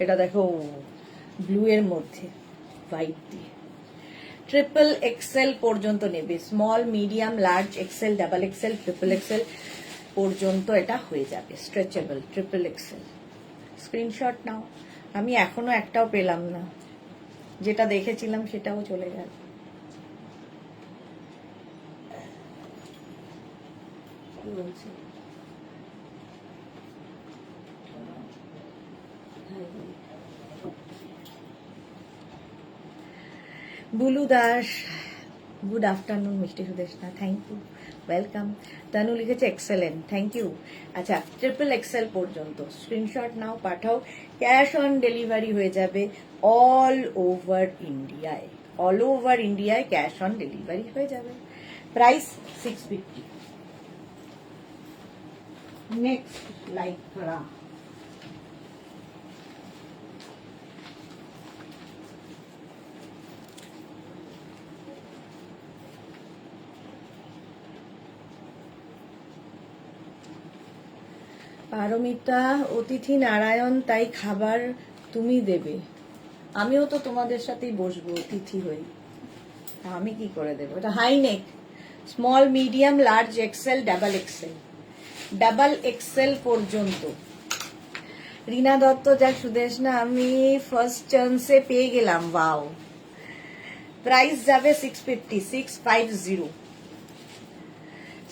এটা দেখো ব্লু এর মধ্যে হোয়াইট দিয়ে। ট্রিপল এক্সেল পর্যন্ত নেবে, small medium large XL double XL triple XL পর্যন্ত এটা হয়ে যাবে। Stretchable triple Excel. স্ক্রিনশট নাও। আমি এখনো একটাও পেলাম না, যেটা দেখেছিলাম সেটাও চলে গেল। কি বলছে? বুলু দাস, গুড আফটারনুন মিষ্টি Sudeshna, thank you, welcome. Tanu লিখেছে এক্সেলেন্ট, থ্যাংক ইউ। আচ্ছা, ট্রিপল এক্সেল পর্যন্ত স্ক্রিনশট নাও, পাঠাও, ক্যাশ অন ডেলিভারি হয়ে যাবে অল ওভার ইন্ডিয়ায়। অল ওভার ইন্ডিয়ায় ক্যাশ অন ডেলিভারি হয়ে যাবে। প্রাইস 650। নেক্সট লাইক্রা, পারমিতা, অতিথি নারায়ণ, তাই খাবার তুমি দেবে। আমিও তো তোমাদের সাথেই বসবো অতিথি হই, তা আমি কি করে দেবো? এটা high neck, small medium large XL double XL, double XL পর্যন্ত। রিনা দত্ত, যা সুদেশ না, আমি ফার্স্ট চান্সে পেয়ে গেলাম, ওয়াও। প্রাইস যাবে 650, 650,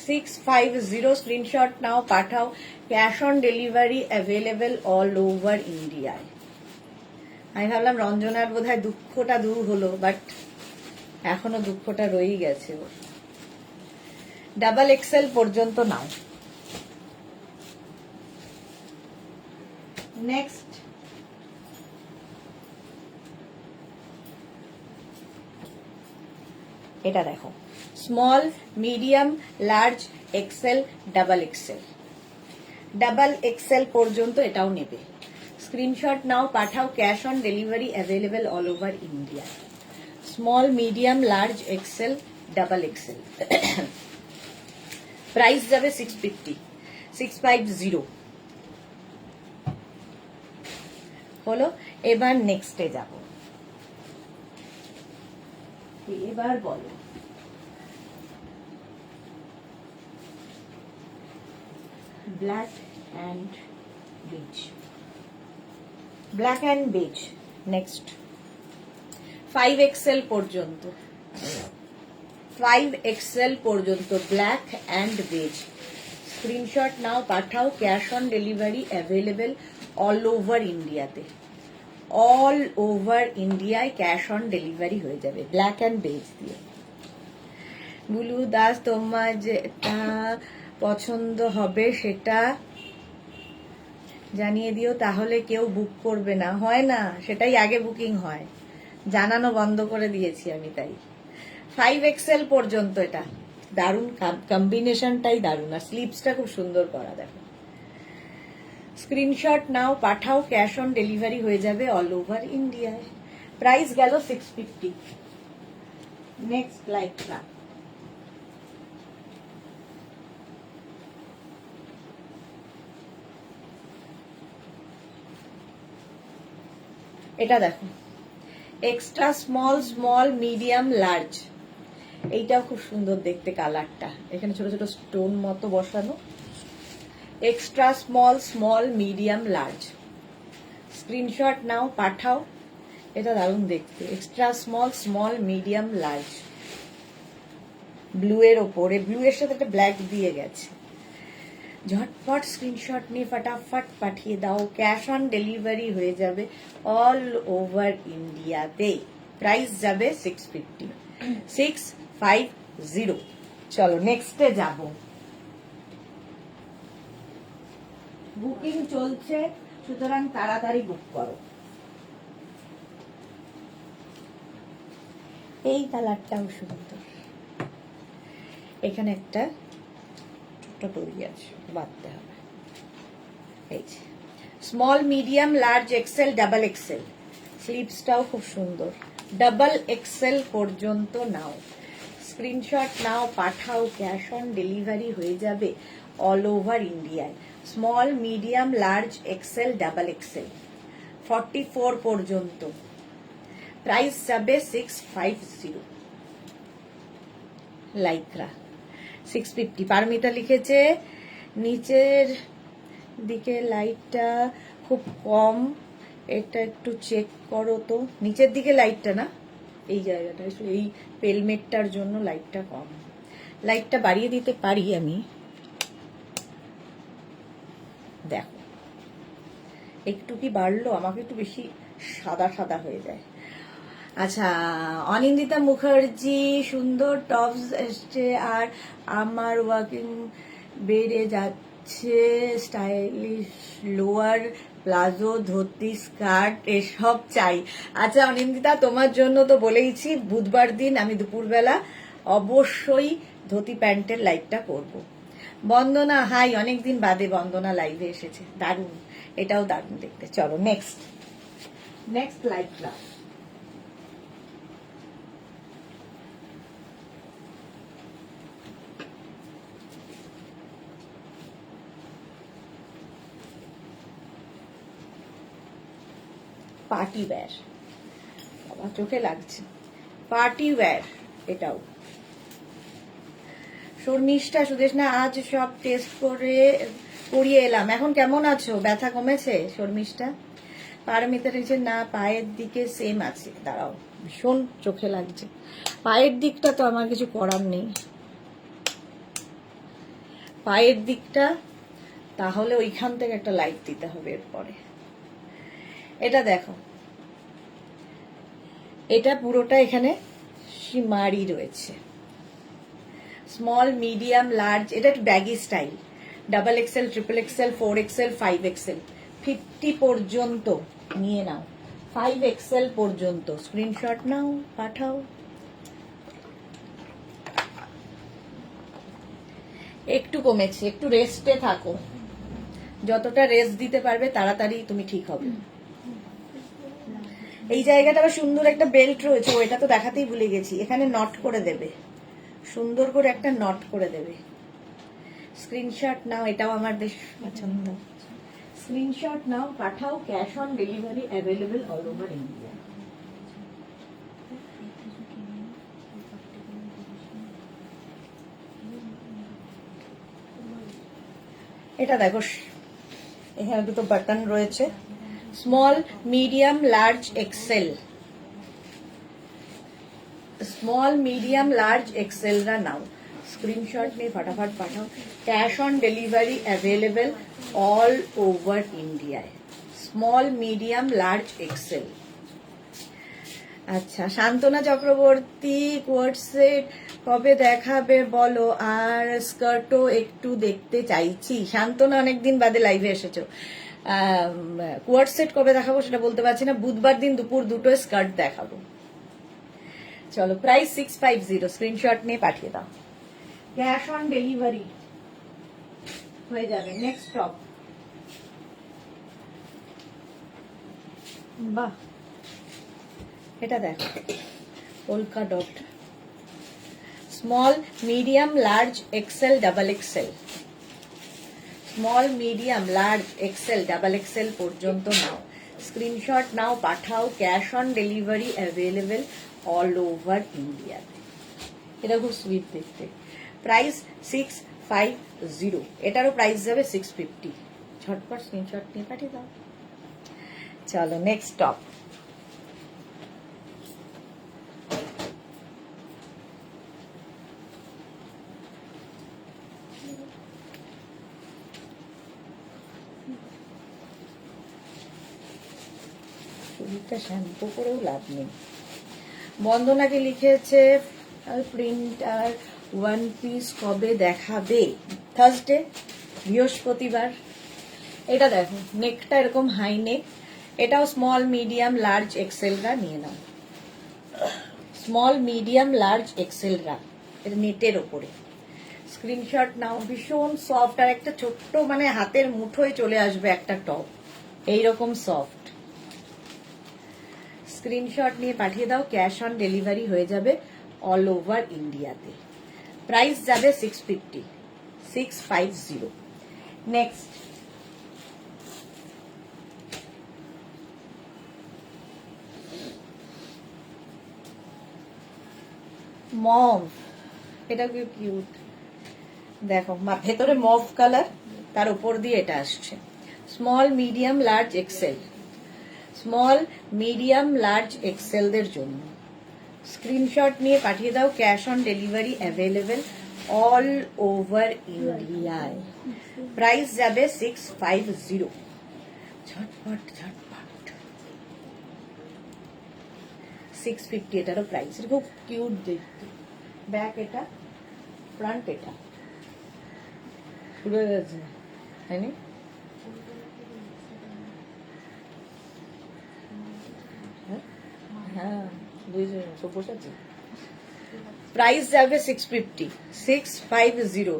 650। স্ক্রিনশট নাও, পাঠাও, cash on delivery available all over ইন্ডিয়ায়। আমি ভাবলাম রঞ্জনার বোধহয় দুঃখটা দূর হলো, বাট এখনো দুঃখটা রয়েই গেছে ওর। ডাবল এক্সেল পর্যন্ত নাও। নেক্সট, এটা দেখো, small medium large XL double XL, double XL পর্যন্ত এটাও নেবে। স্ক্রিনশট নাও, পাঠাও, cash on delivery available all over India. Small medium large XL double XL. Price যাবে 650, 650 হলো। এবার নেক্সটে যাব। এবার বলো, black and beige, black and beige. Next 5 XL পর্যন্ত, 5 এক্সেল পর্যন্ত ব্ল্যাক অ্যান্ড বেজ। স্ক্রিনশট নাও, পাঠাও, cash on delivery available all over ইন্ডিয়াতে। অল ওভার ইন্ডিয়ায় ক্যাশ অন ডেলিভারি হয়ে যাবে ব্ল্যাক অ্যান্ড বেজ দিয়ে। বুলু দাস, তোমার যেটা পছন্দ হবে সেটা জানিয়ে দিও, তাহলে কেউ বুক করবে না। হয় না, সেটাই আগে বুকিং হয়, জানানো বন্ধ করে দিয়েছি আমি। তাই 5 এক্সেল পর্যন্ত এটা দারুণ, কম্বিনেশনটাই দারুণ, আর স্লিপসটা খুব সুন্দর করা, দেখো। স্ক্রিনশট নাও, পাঠাও, ক্যাশ অন ডেলিভারি হয়ে যাবে অল ওভার ইন্ডিয়ায়। প্রাইস গেল 650। নেক্সট লাইক্রা, এটা দেখো, extra small, small medium large. এইটাও খুব সুন্দর দেখতে, কালারটা এখানে ছোট ছোট স্টোন মতো বসানো। Extra small, small medium large. Screenshot নাও, পাঠাও, এটা দারুণ দেখতে। Extra small, small medium large, blue এর ওপরে, ব্লু এর সাথে একটা ব্ল্যাক দিয়ে গেছে। ঝটপট স্ক্রিনশট নিয়ে ফটাফট পাঠিয়ে দাও, ক্যাশ অন ডেলিভারি হয়ে যাবে অল ওভার ইন্ডিয়াতে। প্রাইস যাবে 650, 650। চলো নেক্সটে যাব। বুকিং চলছে, সুতরাং তাড়াতাড়ি বুক করো। এই কালারটাও সুন্দর, এখানে একটা ছোট্ট দড়ি আছে, বাঁধতে হবে। এই যে small medium large XL double XL, স্লিপসটাও খুব সুন্দর। ডাবল এক্সেল পর্যন্ত নাও, স্ক্রিনশট নাও, পাঠাও, ক্যাশ অন ডেলিভারি হয়ে যাবে অল ওভার ইন্ডিয়ায়। Small medium large XL double XL 44 পর্যন্ত। প্রাইস যাবে 650। লাইক্রা 650। পারমিতা লিখেছে নিচের দিকে লাইটটা খুব কম, এটা একটু চেক করো তো। নিচের দিকে লাইটটা না, এই জায়গাটা, এই পেলমেটটার জন্য লাইটটা কম। লাইটটা বাড়িয়ে দিতে পারি আমি, দেখো একটু কি বাড়লো, আমাকে একটু বেশি সাদা সাদা হয়ে যায়। আচ্ছা, অনিন্দিতা মুখার্জি সুন্দর টপস এসছে আর আমার ওয়াকিং বেড়ে যাচ্ছে, stylish lower palazzo dhoti skirt এসব চাই। আচ্ছা অনিন্দিতা, তোমার জন্য তো বলেইছি বুধবার দিন আমি দুপুরবেলা অবশ্যই ধুতি প্যান্টের লাইভটা করব। বন্দনা হাই, অনেকদিন বাদে বন্দনা লাইভে এসেছে, দারুণ, এটাও দারুণ দেখতে। চলো next live class. Party wear, আমার চোখে লাগছে, পার্টি ওয়্যার এটাও। শর্মিষ্ঠা সুদেশনা আজ সব টেস্ট করিয়ে এলাম, এখন কেমন আছো, ব্যথা কমেছে শর্মিষ্ঠা? পারমিতা লিখছে না পায়ের দিকে সেম আছে, দাঁড়াও ভীষণ চোখে লাগছে, পায়ের দিকটা তো আমার কিছু করার নেই, পায়ের দিকটা তাহলে ওইখান থেকে একটা লাইট দিতে হবে এরপরে। এটা দেখো, এটা পুরোটা এখানে সীমারি রয়েছে, স্মল মিডিয়াম লার্জ, এটা একটু baggy style, double XL, triple XL, 4XL, 5XL, 50 পর্যন্ত নিয়ে নাও, 5XL পর্যন্ত স্ক্রিনশট নাও, পাঠাও। একটু কমেছে, একটু রেস্টে থাকো, যতটা রেস্ট দিতে পারবে তাড়াতাড়ি তুমি ঠিক হবে। এই জায়গাটা আবার সুন্দর একটা বেল্ট রয়েছে, ওইটা তো দেখাতেই ভুলে গেছি, এখানে নট করে দেবে, সুন্দর করে একটা নট করে দেবে। স্ক্রিনশট নাও, এটাও আমার বেশ পছন্দ, স্ক্রিনশট নাও, পাঠাও, cash on delivery available all over India. এটা দেখো, এখানে দুটো বাটন রয়েছে, small medium large XL, small medium large XL রা নাও, স্ক্রিনশট নিয়ে ফটাফট পাঠাও, cash on delivery available all over ইন্ডিয়ায়, স্মল মিডিয়াম লার্জ এক্সেল। আচ্ছা, শান্তনা চক্রবর্তী কোয়ার্ড সেট কবে দেখাবে বলো, আর স্কার্টও একটু দেখতে চাইছি। শান্তনা অনেকদিন বাদে লাইভে এসেছো, কোয়ার্ড সেট কবে দেখাবো সেটা বলতে পারছি না, বুধবার দিন দুপুর 2টোয় স্কার্ট দেখাবো। চলো, প্রাইস 650, স্ক্রিনশট নিয়ে পাঠিয়ে দাও, ক্যাশ অন ডেলিভারি হয়ে যাবে। নেক্সট টপ, বাহ এটা দেখো, polka dot, small medium large XL, double XL, small medium large XL, double XL পর্যন্ত নাও, স্ক্রিনশট নাও, পাঠাও, cash on delivery available all over India. এটা খুব সুইট দেখতে, প্রাইস 650, এটারও প্রাইস যাবে 650, ঝটপট স্ক্রিনশট নিয়ে পাঠিয়ে দাও। চলো নেক্সট টপ, শরীরটা শ্যাম্পু করেও লাভ নেই। বন্দনাকে লিখেছে প্রিন্ট আর ওয়ান পিস কবে দেখাবে, থার্সডে, বৃহস্পতিবার। এটা দেখো, নেকটা এরকম হাই নেক, এটাও স্মল মিডিয়াম লার্জ এক্সেল রা নিয়ে নাও, স্মল মিডিয়াম লার্জ এক্সেল রা, এটা নেটের ওপরে, স্ক্রিনশট নাও, ভীষণ সফট, আর একটা ছোট্ট মানে হাতের মুঠোয় চলে আসবে একটা টপ, এইরকম সফট। স্ক্রিনশট নিয়ে পাঠিয়ে দাও, ক্যাশ অন ডেলিভারি হয়ে যাবে অল ওভার ইন্ডিয়াতে, প্রাইস যাবে 650। নেক্সট, মভ, এটা কি কিউট দেখো, ভেতরে মভ কালার, তার উপর দিয়ে এটা আসছে, small medium large XL, small medium large এক্সেলদের জন্য, স্ক্রিনশট নিয়ে পাঠিয়ে দাও, cash on delivery available all over ইন্ডিয়ায়। প্রাইস যাবে 650। ঝটপট ঝটপট। 650 এটারও প্রাইস। খুব কিউট দেখতে। ব্যাক এটা, ফ্রন্ট এটা। শুরু হয়ে গেছে, তাই না? হ্যাঁ, বুঝেছি, বসেছি। প্রাইস যাবে 650, 650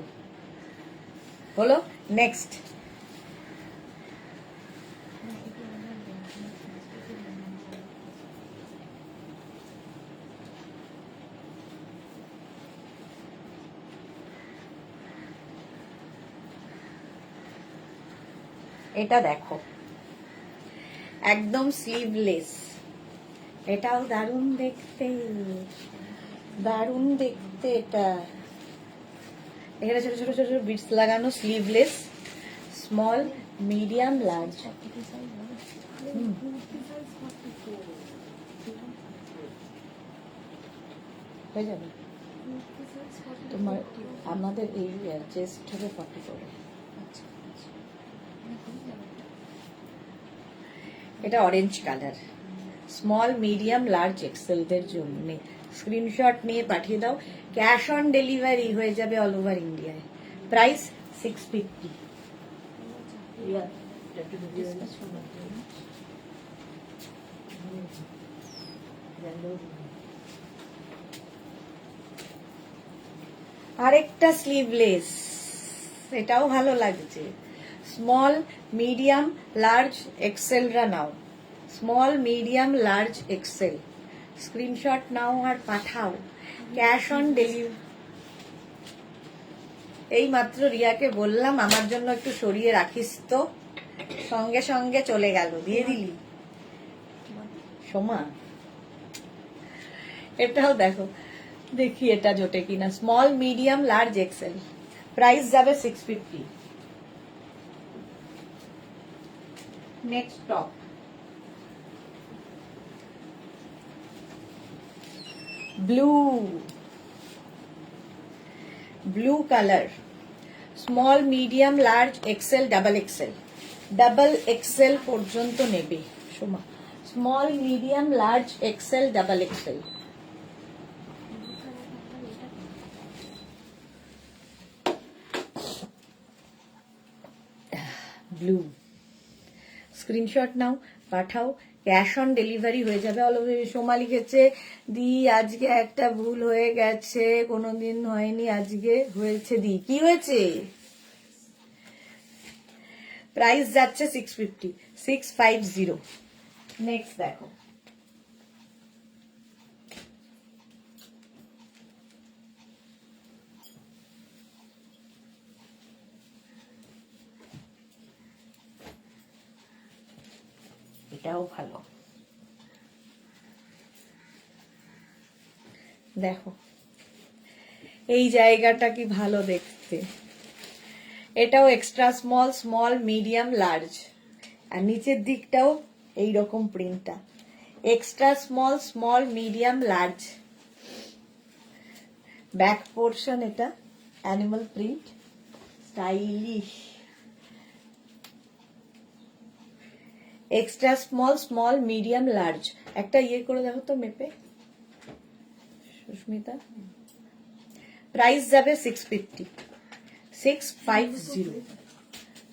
হলো। নেক্সট এটা দেখো, একদম স্লিভলেস। এটাও দারুণ দেখতে, দারুণ দেখতে। এটা এখানে ছোট ছোট ছোট বিটস লাগানো, স্লিভলেস, স্মল, মিডিয়াম, লার্জ। হয়ে যাবে তোমার। আমাদের এই চেস্ট হবে 40 করে। এটা orange colour, small, medium, large, এক্সেলদের জন্য। স্ক্রিনশট নিয়ে পাঠিয়ে দাও, ক্যাশ অন ডেলিভারি হয়ে যাবে অল ওভার ইন্ডিয়ায়। প্রাইস 650। আরেকটা স্লিভলেস, এটাও ভালো লাগছে। স্মল, মিডিয়াম, লার্জ, এক্সেলরা নাও। Small, medium, large, XL. Screenshot নাও আর পাঠাও, ক্যাশ অন ডেলিভারি। এই মাত্র রিয়াকে বললাম আমার জন্য একটু সরিয়ে রাখিস তো, সঙ্গে সঙ্গে চলে গেল, দিয়ে দিলি। সোমা, এটাও দেখো, দেখি এটা জোটে কিনা। Small, medium, large, XL. Price যাবে 650। Next top, blue, blue colour, small, medium, large, XL, double XL. Double XL পর্যন্ত নেবে Soma. Small, medium, large, XL, double XL. Blue, screenshot নাও, পাঠাও, ক্যাশ অন ডেলিভারি হয়ে যাবে অল ওভার। সোমা লিখেছে, দি আজকে একটা ভুল হয়ে গেছে, কোনোদিন হয়নি, আজকে হয়েছে। দি কি হয়েছে? প্রাইস যাচ্ছে 650, 650। নেক্সট দেখো, এটাও ভালো। দেখো এই জায়গাটা কি ভালো দেখতে। এটাও extra small, small, medium, large. আর নিচের দিকটাও এই রকম প্রিন্টটা, extra small, small, medium, large. Back portion এটা animal print, stylish. Extra small, small, medium, large. একটা ইয়ে করে দেখো তো মেপে সুস্মিতা। প্রাইস যাবে 650, 650।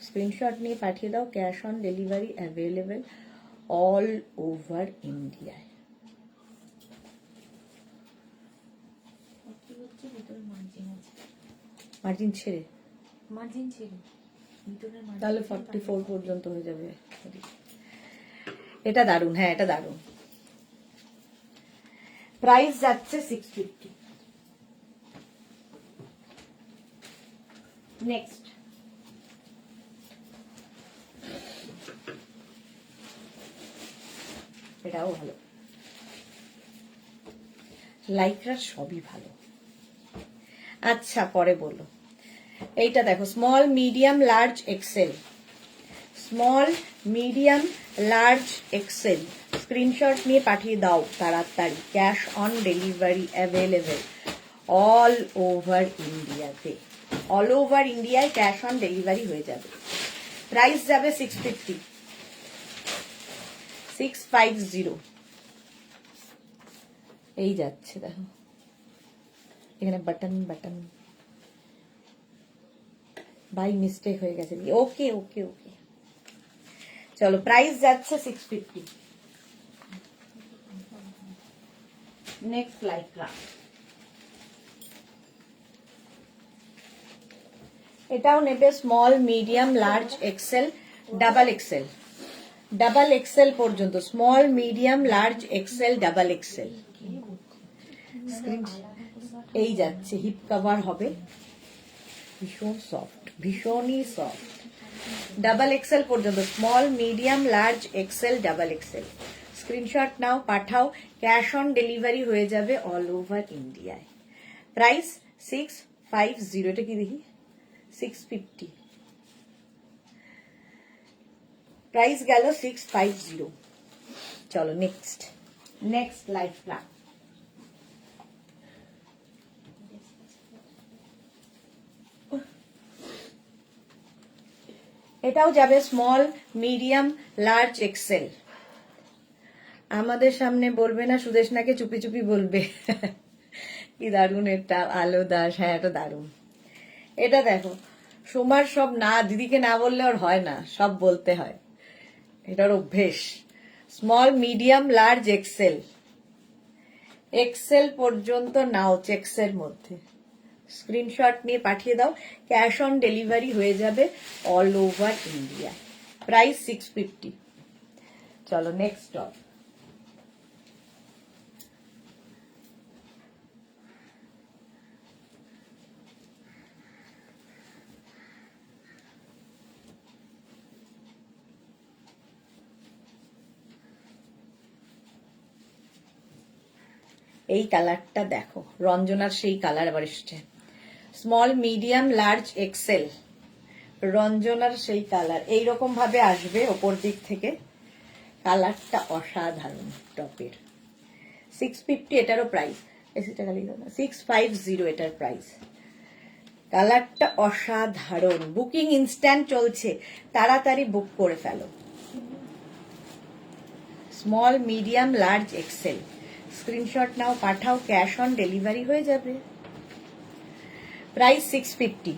স্ক্রিনশট নিয়ে পাঠিয়ে দাও, cash on delivery available all over ইন্ডিয়ায়। মার্জিন ছেড়ে, মার্জিন ছেড়ে ভিতরের মার্জিন, তাহলে 44 পর্যন্ত হয়ে যাবে। এটা দারুন, হ্যাঁ এটা দারুন। প্রাইস যাচ্ছে 650। নেক্সট, এটাও ভালো, লাইকরা সবই ভালো। আচ্ছা পরে বলো। এইটা দেখো, small, medium, large, XL. Small, medium, large, XL. Screenshot নিয়ে পাঠিয়ে দাও তাড়াতাড়ি, cash on delivery available all over ইন্ডিয়াতে, অল ওভার ইন্ডিয়ায় ক্যাশ অন ডেলিভারি হয়ে যাবে। প্রাইস যাবে 650, 650। এই যাচ্ছে দেখো, এখানে বাটন বাটন বাই মিস্টেক হয়ে গেছে। ওকে ওকে ওকে, চলো প্রাইস যাচ্ছে 650। নেক্সট লাইক্রা, এটাও নেবে small, medium, large, XL, double XL, double XL পর্যন্ত, small, medium, large, XL, double XL. এই যাচ্ছে, হিপ কভার হবে, ভীষণ সফট, ভীষণই সফট। ডাবল এক্সেল পর্যন্ত, small, medium, large, XL, double XL. Screenshot নাও, পাঠাও, ক্যাশ অন ডেলিভারি হয়ে যাবে অল ওভার ইন্ডিয়ায়। প্রাইস 650, এটা কি দেখি, 650, প্রাইস গেল 650। চলো নেক্সট, নেক্সট লাইক্রা, এটাও যাবে স্মল, মিডিয়াম, লার্জ, এক্সেল। আমাদের সামনে বলবে না, সুদেশনাকে চুপি চুপি বলবে। কি দারুণ এটা, আলো দাস, হ্যাঁ এটা দারুণ। এটা দেখো, সোমার সব না, দিদিকে না বললে ওর হয় না, সব বলতে হয়, এটার অভ্যেস। Small, medium, large, XL, XL পর্যন্ত নাও চেক্সের মধ্যে। স্ক্রিনশট নিয়ে পাঠিয়ে দাও, ক্যাশ অন ডেলিভারি হয়ে যাবে অল ওভার ইন্ডিয়া। প্রাইস 650। চলো নেক্সট টপ, এই কালারটা দেখো, রঞ্জনার সেই কালার আবার এসছে, স্মল, মিডিয়াম, লার্জ, এক্সেল, রঞ্জনার সেই কালার এইরকম ভাবে আসবে ওপর দিক থেকে। কালারটা অসাধারণ টপের। 650 এটারও প্রাইস, 650 এটার প্রাইস। কালারটা অসাধারণ, বুকিং ইনস্ট্যান্ট চলছে, তাড়াতাড়ি বুক করে ফেলো। Small, medium, large, XL, screenshot নাও, পাঠাও, ক্যাশ অন ডেলিভারি হয়ে যাবে। প্রাইস 650।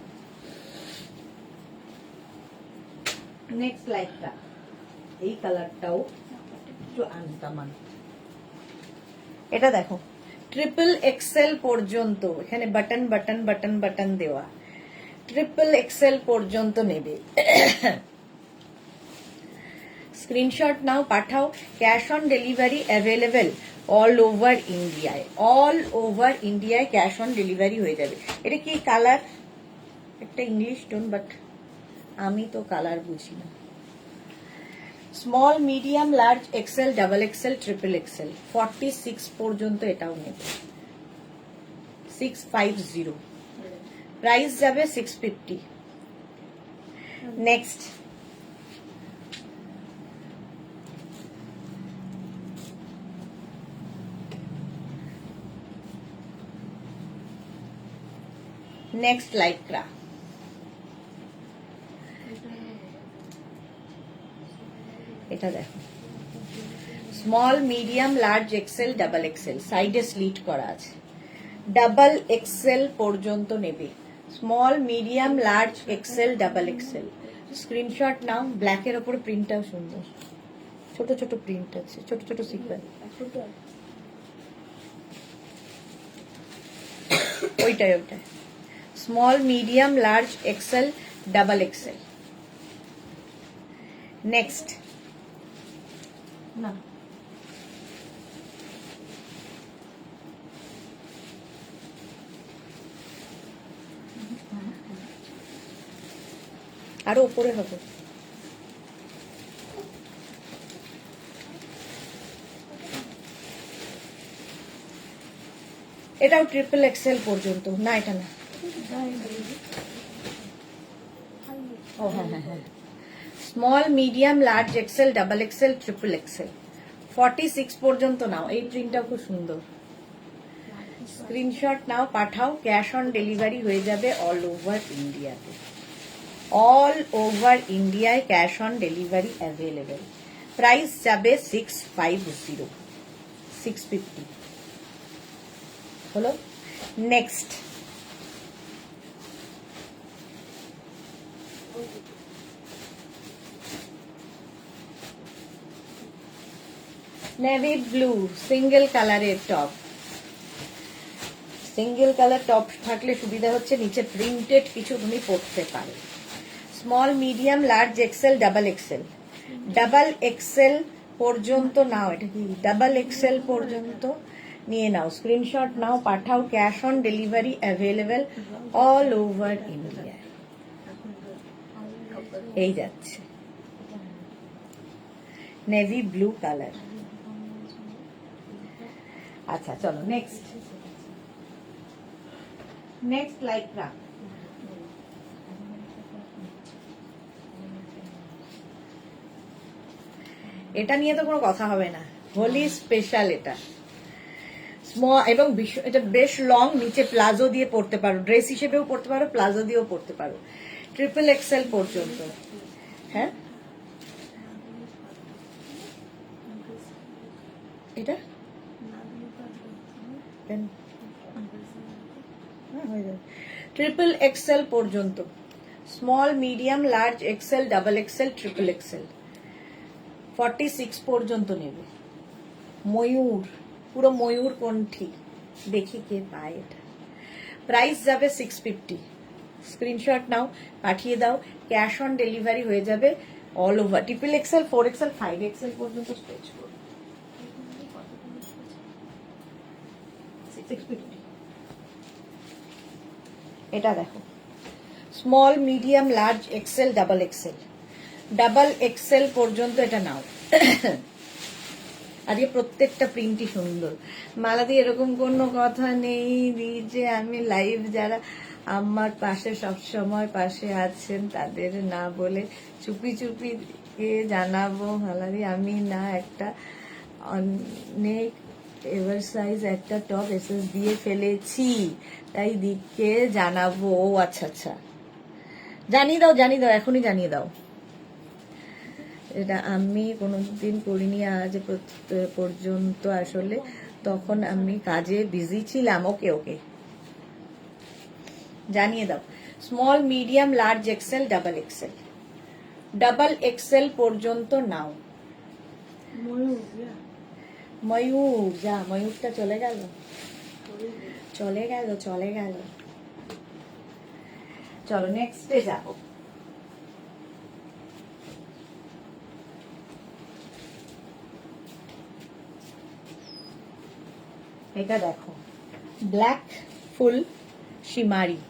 নেক্সট লাইকটা, এই কালারটাও একটু আনকমন। এটা দেখো, ট্রিপল এক্সেল পর্যন্ত, এখানে বাটন বাটন বাটন বাটন দেওয়া, ট্রিপল এক্সেল পর্যন্ত নেবে। স্ক্রিনশট নাও, পাঠাও, cash on delivery available all over ইন্ডিয়ায়, অল ওভার ইন্ডিয়ায় ক্যাশ অন ডেলিভারি হয়ে যাবে। এটা কি কালার, একটা ইংলিশ টোন, বাট আমি তো কালার বুঝি না। Small, medium, large, XL, double XL, triple XL, 46 পর্যন্ত এটাও নেবে। 650, প্রাইস যাবে 650। নেক্সট, নেক্সট লাইক্রা, এটা দেখো, small, medium, large, XL, double XL, সাইডে স্লিট করা আছে, ডাবল এক্সেল পর্যন্ত নেবে। Small, medium, large, XL, double XL. Screenshot নাও, ব্ল্যাকের ওপরে প্রিন্টটাও সুন্দর, ছোট ছোট প্রিন্ট আছে, ছোট ছোট সিকোয়েন্স, ওইটাই ওইটাই। Small, medium, large, XL, double XL. Next, না আরো উপরে হবে। এটাও ট্রিপল এক্সেল পর্যন্ত, না এটা না, ও হ্যাঁ হ্যাঁ হ্যাঁ, small, medium, large, XL, double XL, triple XL, 46 পর্যন্ত নাও। এই প্রিন্টটা খুব সুন্দর, স্ক্রিনশট নাও, পাঠাও, ক্যাশ অন ডেলিভারি হয়ে যাবে অল ওভার ইন্ডিয়াতে। অল ওভার ইন্ডিয়ায় cash on delivery available. Price যাবে 650, 650 হলো। নেক্সট নেভি ব্লু সিঙ্গেল কালারের টপ। সিঙ্গেল কালার টপ থাকলে সুবিধা হচ্ছে নিচে প্রিন্টেড কিছু তুমি পরতে পারো। Small, medium, large, XL, double XL. Double XL পর্যন্ত নাও, এটা কি ডাবল এক্সেল পর্যন্ত নিয়ে নাও, স্ক্রিনশট নাও, পাঠাও, cash on delivery available all over India. এই যাচ্ছে নেভি ব্লু কালার। আচ্ছা চলো নেক্সট, নেক্সট লাইক্রা। এটা নিয়ে তো কোনো কথা হবে না, হোলি স্পেশাল এটা। স্মল এবং এটা বেশ লং, নিচে প্লাজো দিয়ে পরতে পারো, ড্রেস হিসেবেও পরতে পারো, প্লাজো দিয়েও পরতে পারো, ট্রিপল এক্সেল পর্যন্ত। হ্যাঁ এটা ট্রিপল এক্সেল পর্যন্ত, small, medium, large, XL, double XL, triple XL 46 পর্যন্ত নেবে। ময়ূর, পুরো ময়ূর কণ্ঠী, দেখি কে পায় এটা। প্রাইস যাবে 650, স্ক্রিনশট নাও, পাঠিয়ে দাও, ক্যাশ অন ডেলিভারি হয়ে যাবে all over. Triple XL, 4 XL, 5 XL পর্যন্ত স্ট্রেচ করবে। 650। এটা দেখো, small, medium, large, XL, double XL. Double XL পর্যন্ত এটা নাও। আজকে প্রত্যেকটা প্রিন্টই সুন্দর। মালাদি এরকম কোনো কথা নেই যে আমি লাইভ যারা আমার পাশে সবসময় পাশে আছেন তাদের না বলে চুপি চুপি জানাবো। মালাদি আমি না একটা অনেক এভার সাইজ একটা টপ এসএস দিয়ে ফেলেছি, তাই দিককে জানাবো। ও আচ্ছা আচ্ছা, জানিয়ে দাও, জানিয়ে দাও, এখনই জানিয়ে দাও। এটা আমি কোনোদিন করিনি আজ পর্যন্ত, আসলে তখন আমি কাজে বিজি ছিলাম। ওকে ওকে, জানিয়ে দাও। Small, medium, large, XL, double XL. Double XL পর্যন্ত নাও। ময়ূর, যা ময়ূরটা চলে গেল, চলে গেল, চলে গেল। চলো নেক্সটে যাবো। এটা দেখো, ব্ল্যাক ফুল শিমারি,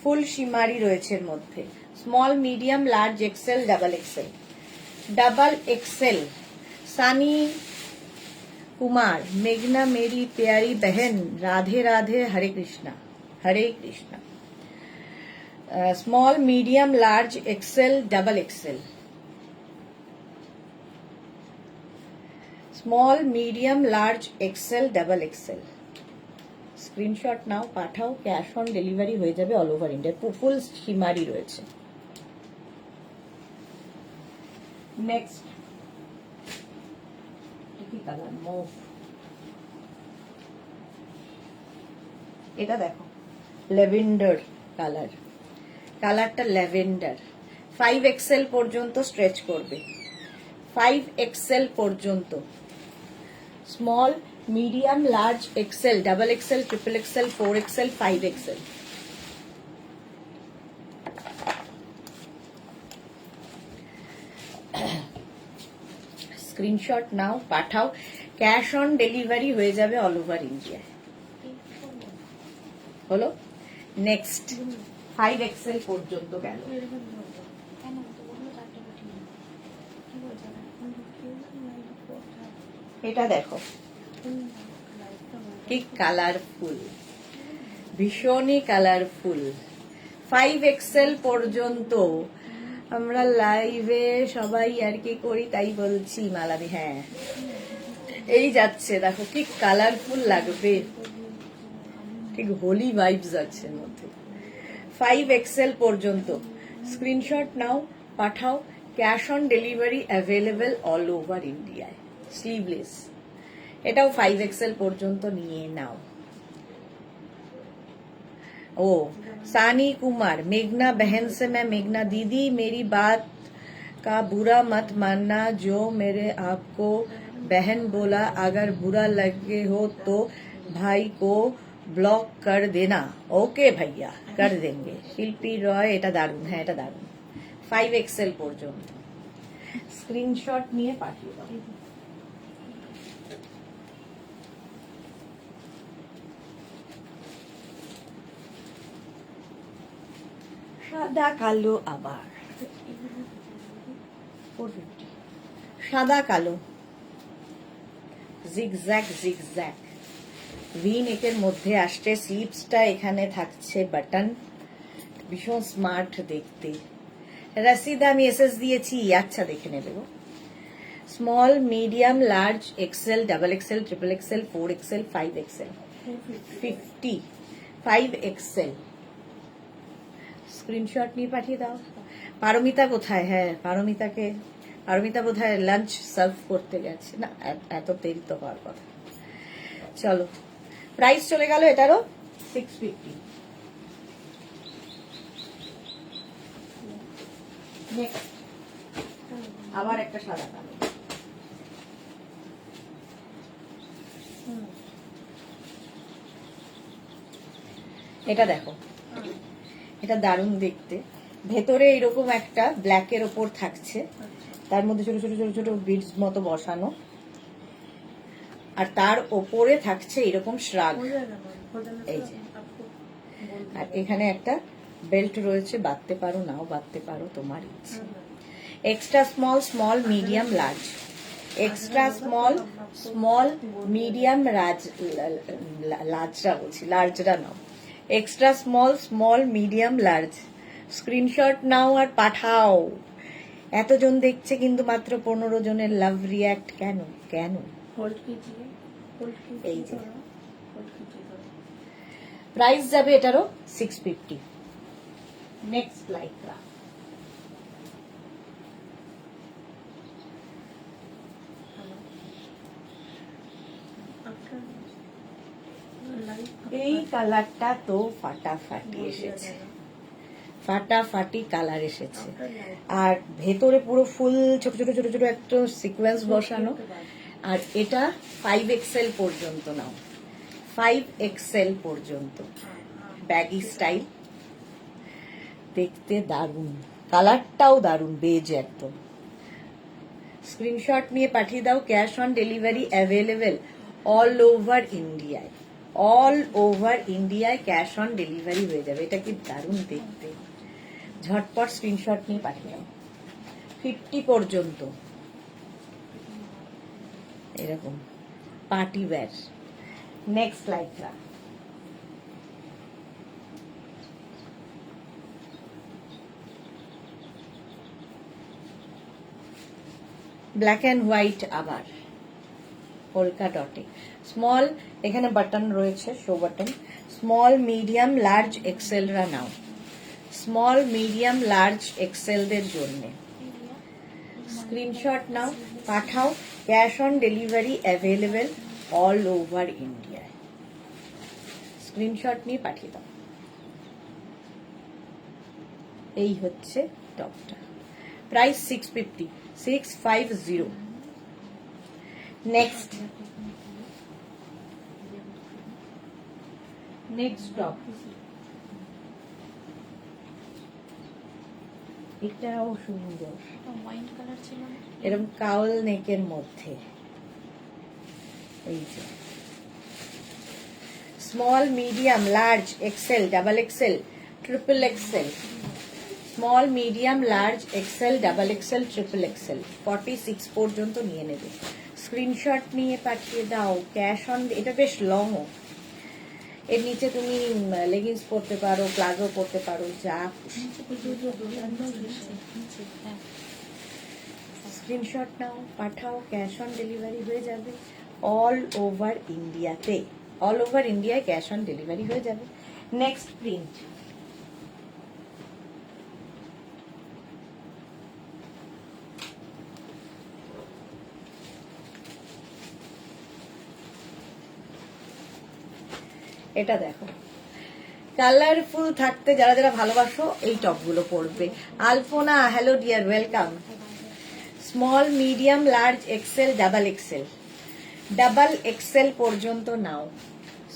ফুল শিমারি রয়েছে এর মধ্যে। Small, medium, large, XL, double XL. Double XL. Sunny Kumar, मेघना मेरी प्यारी बहन, Radhe Radhe, Hare Krishna, Hare Krishna. Small, medium, large, XL, double XL. Small, medium, large, XL, double XL. Screenshot নাও, পাঠাও, ক্যাশ অন ডেলিভারি হয়ে যাবে all over India. Full shimmery রয়েছে। নেক্সট কি কালার? মুভ। এটা দেখো, ল্যাভেন্ডার কালার, কালারটা ল্যাভেন্ডার। 5 এক্সেল পর্যন্ত স্ট্রেচ করবে, 5 এক্সেল পর্যন্ত। Small, medium, large, XL, double XL, triple XL, 4 XL, 5 XL. Screenshot নাও, পাঠাও, ক্যাশ অন ডেলিভারি হয়ে যাবে অল ওভার ইন্ডিয়া। হলো। নেক্সট 5 এক্সেল পর্যন্ত গেল। এটা দেখো কি কালারফুল, ভীষণই কালারফুল। 5 এক্সেল পর্যন্ত আমরা লাইভে সবাই আর কি করি তাই বলছি মালাদি। হ্যাঁ এই যাচ্ছে, দেখো কি কালারফুল লাগবে। ঠিক হোলি ভাইবস আছে এর মধ্যে। 5XL পর্যন্ত স্ক্রিনশট নাও, পাঠাও। Cash on delivery available all over ইন্ডিয়ায়। স্লিভলেস, এটাও 5XL পর্যন্ত নিয়ে নাও। ओ सानी कुमार, मेघना बहन से मैं मेघना दीदी, मेरी बात का बुरा मत मानना, जो मेरे आपको बहन बोला, अगर बुरा लगे हो तो भाई को ब्लॉक कर देना। ओके भैया, कर देंगे। শিল্পী রয়, এটা দারুণ, হ্যাঁ এটা দারুণ। 5XL পর্যন্ত স্ক্রিনশট নিয়ে পাঠিয়ে দাও। সাদা কালো আবার 450, সাদা কালো জিগজ্যাগ জিগজ্যাগ ভি নেকের মধ্যে আসছে। স্লিপসটা এখানে থাকছে বাটন, ভীষণ স্মার্ট দেখতে। রাসিদা আমি এসএস দিয়েছি, আচ্ছা দেখে নেবে গো। Small, medium, large, XL, double XL, triple XL, 4XL, 5XL, 50, 5XL। Screenshot নিয়ে পাঠিয়ে দাও। পারমিতা কোথায়? হ্যাঁ পারমিতা বোধহয় লাঞ্চ সার্ভ করতে গেছে, না এত দেরি তো হওয়ার কথা। চলো, প্রাইস চলে গেল এটারও 650। নেক্সট আবার একটা সাদা কালো। এটা দেখো, এটা দারুণ দেখতে। ভেতরে এরকম একটা ব্ল্যাকের ওপর থাকছে, তার মধ্যে ছোট ছোট ছোট ছোট বিডস মতো বসানো, আর তার ওপরে থাকছে এরকম শ্রাগ। এই যে, আর এখানে একটা বেল্ট রয়েছে, বাঁধতে পারো নাও বাঁধতে পারো, তোমার ইচ্ছে। Extra small, small, medium, large. Extra small, small, medium, লার্জরা বলছি, লার্জরা নাও। Extra small, small, medium, large. Screenshot নাও আর পাঠাও। এতজন দেখছে কিন্তু মাত্র 15 জনের লাভ রিয়াক্ট। কেন কেন? এই যে প্রাইস যাবে এটারও 650। নেক্সট লাইকরা, এই কালারটা তো ফাটাফাটি এসেছে, ফাটাফাটি কালার এসেছে। আর ভেতরে পুরো ফুল ছোট ছোট ছোট ছোট একটা সিকোয়েন্স বসানো। আর এটা 5XL পর্যন্ত নাও, 5XL পর্যন্ত। ব্যাগি স্টাইল, দেখতে দারুণ, কালারটাও দারুণ, বেজ একদম। স্ক্রিনশট নিয়ে পাঠিয়ে দাও। Cash on delivery available all over ইন্ডিয়ায়। অল ওভার ইন্ডিয়ায় ক্যাশ অন ডেলিভারি হয়ে যাবে। এটা কি দারুণ দেখতে। ঝটপট স্ক্রিনশট নিয়ে পাঠিয়ে দাও। 50 পর্যন্ত এরকম party wear. Next Lycra, black and white আবার পোলকা ডটে। স্মল, এখানে বাটন রয়েছে, show button. Small, medium, large, এক্সেলরা নাও। স্মল, মিডিয়াম, লার্জ, এক্সেলদের জন্য স্ক্রিনশট নাও, পাঠাও। Cash on delivery available all over ইন্ডিয়ায়। স্ক্রিনশট নিয়ে পাঠিয়ে দাও। এই হচ্ছে টপটা। প্রাইস 650, 650। নেক্সট টপ, এটাও সুন্দর, হোয়াইট কালার ছিল এরকম কাউল নেকের মধ্যে। এই যে small, medium, large, XL, double XL, triple XL. Small, medium, large, XL, double XL, triple XL, 46 পর্যন্ত নিয়ে নেবে। স্ক্রিনশট নিয়ে পাঠিয়ে দাও। ক্যাশ অন, এটা বেশ লং। এর নিচে তুমি লেগিংস পরতে পারো, প্লাজো পরতে পারো, যা খুশি। স্ক্রিনশট নাও, পাঠাও। ক্যাশ অন ডেলিভারি হয়ে যাবে অল ওভার ইন্ডিয়াতে। অল ওভার ইন্ডিয়ায় ক্যাশ অন ডেলিভারি হয়ে যাবে। নেক্সট প্রিন্ট, এটা দেখো, কালারফুল থাকতে যারা যারা ভালোবাসো এই টপগুলো পরবে। Alpana, hello dear, welcome. Small, medium, large, XL, double XL, double XL পর্যন্ত নাও।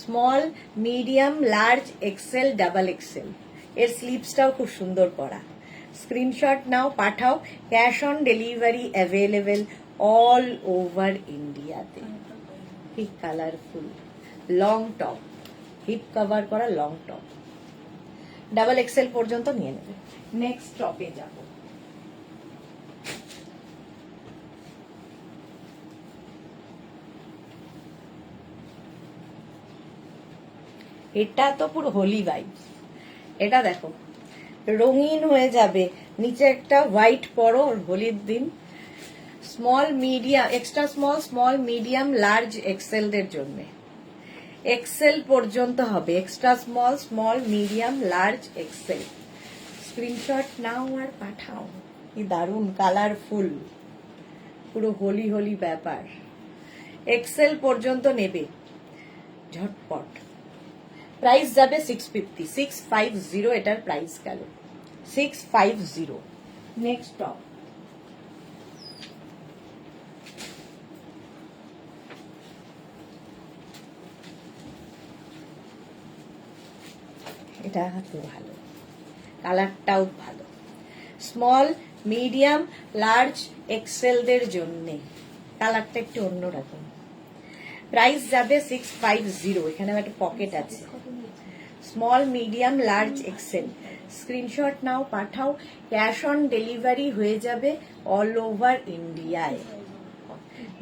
Small, medium, large, XL, double XL. এর স্লিভসটাও খুব সুন্দর করা। স্ক্রিনশট নাও, পাঠাও। Cash on delivery available all over ইন্ডিয়াতে। কি colourful long top, hip cover করা লং টপ, ডাবল এক্সেল পর্যন্ত নিয়ে নেবে। নেক্সট টপে যাব, এটা তো পুরো হোলি ভাইবস। এটা দেখো, রঙিন হয়ে যাবে, নিচে একটা হোয়াইট পরো হোলির দিন। Small, medium, extra small, small, medium, large, এক্সেলদের জন্য। এক্সেল পর্যন্ত হবে, extra small, small, medium, large, XL. Screenshot নাও আর পাঠাও। কি দারুণ কালারফুল, পুরো হোলি হোলি ব্যাপার। এক্সেল পর্যন্ত নেবে ঝটপট। প্রাইস যাবে 650, 650 এটার প্রাইস গেল 650। নেক্সট টপ, এটা তো ভালো, কালারটাও ভালো। স্মল, মিডিয়াম, লার্জ, এক্সেলদের জন্য কালারটা একটু অন্যরকম। প্রাইস যাবে 650। এখানে একটা পকেট আছে। Small, medium, large, XL. Screenshot নাও, পাঠাও। ক্যাশ অন ডেলিভারি হয়ে যাবে অল ওভার ইন্ডিয়ায়।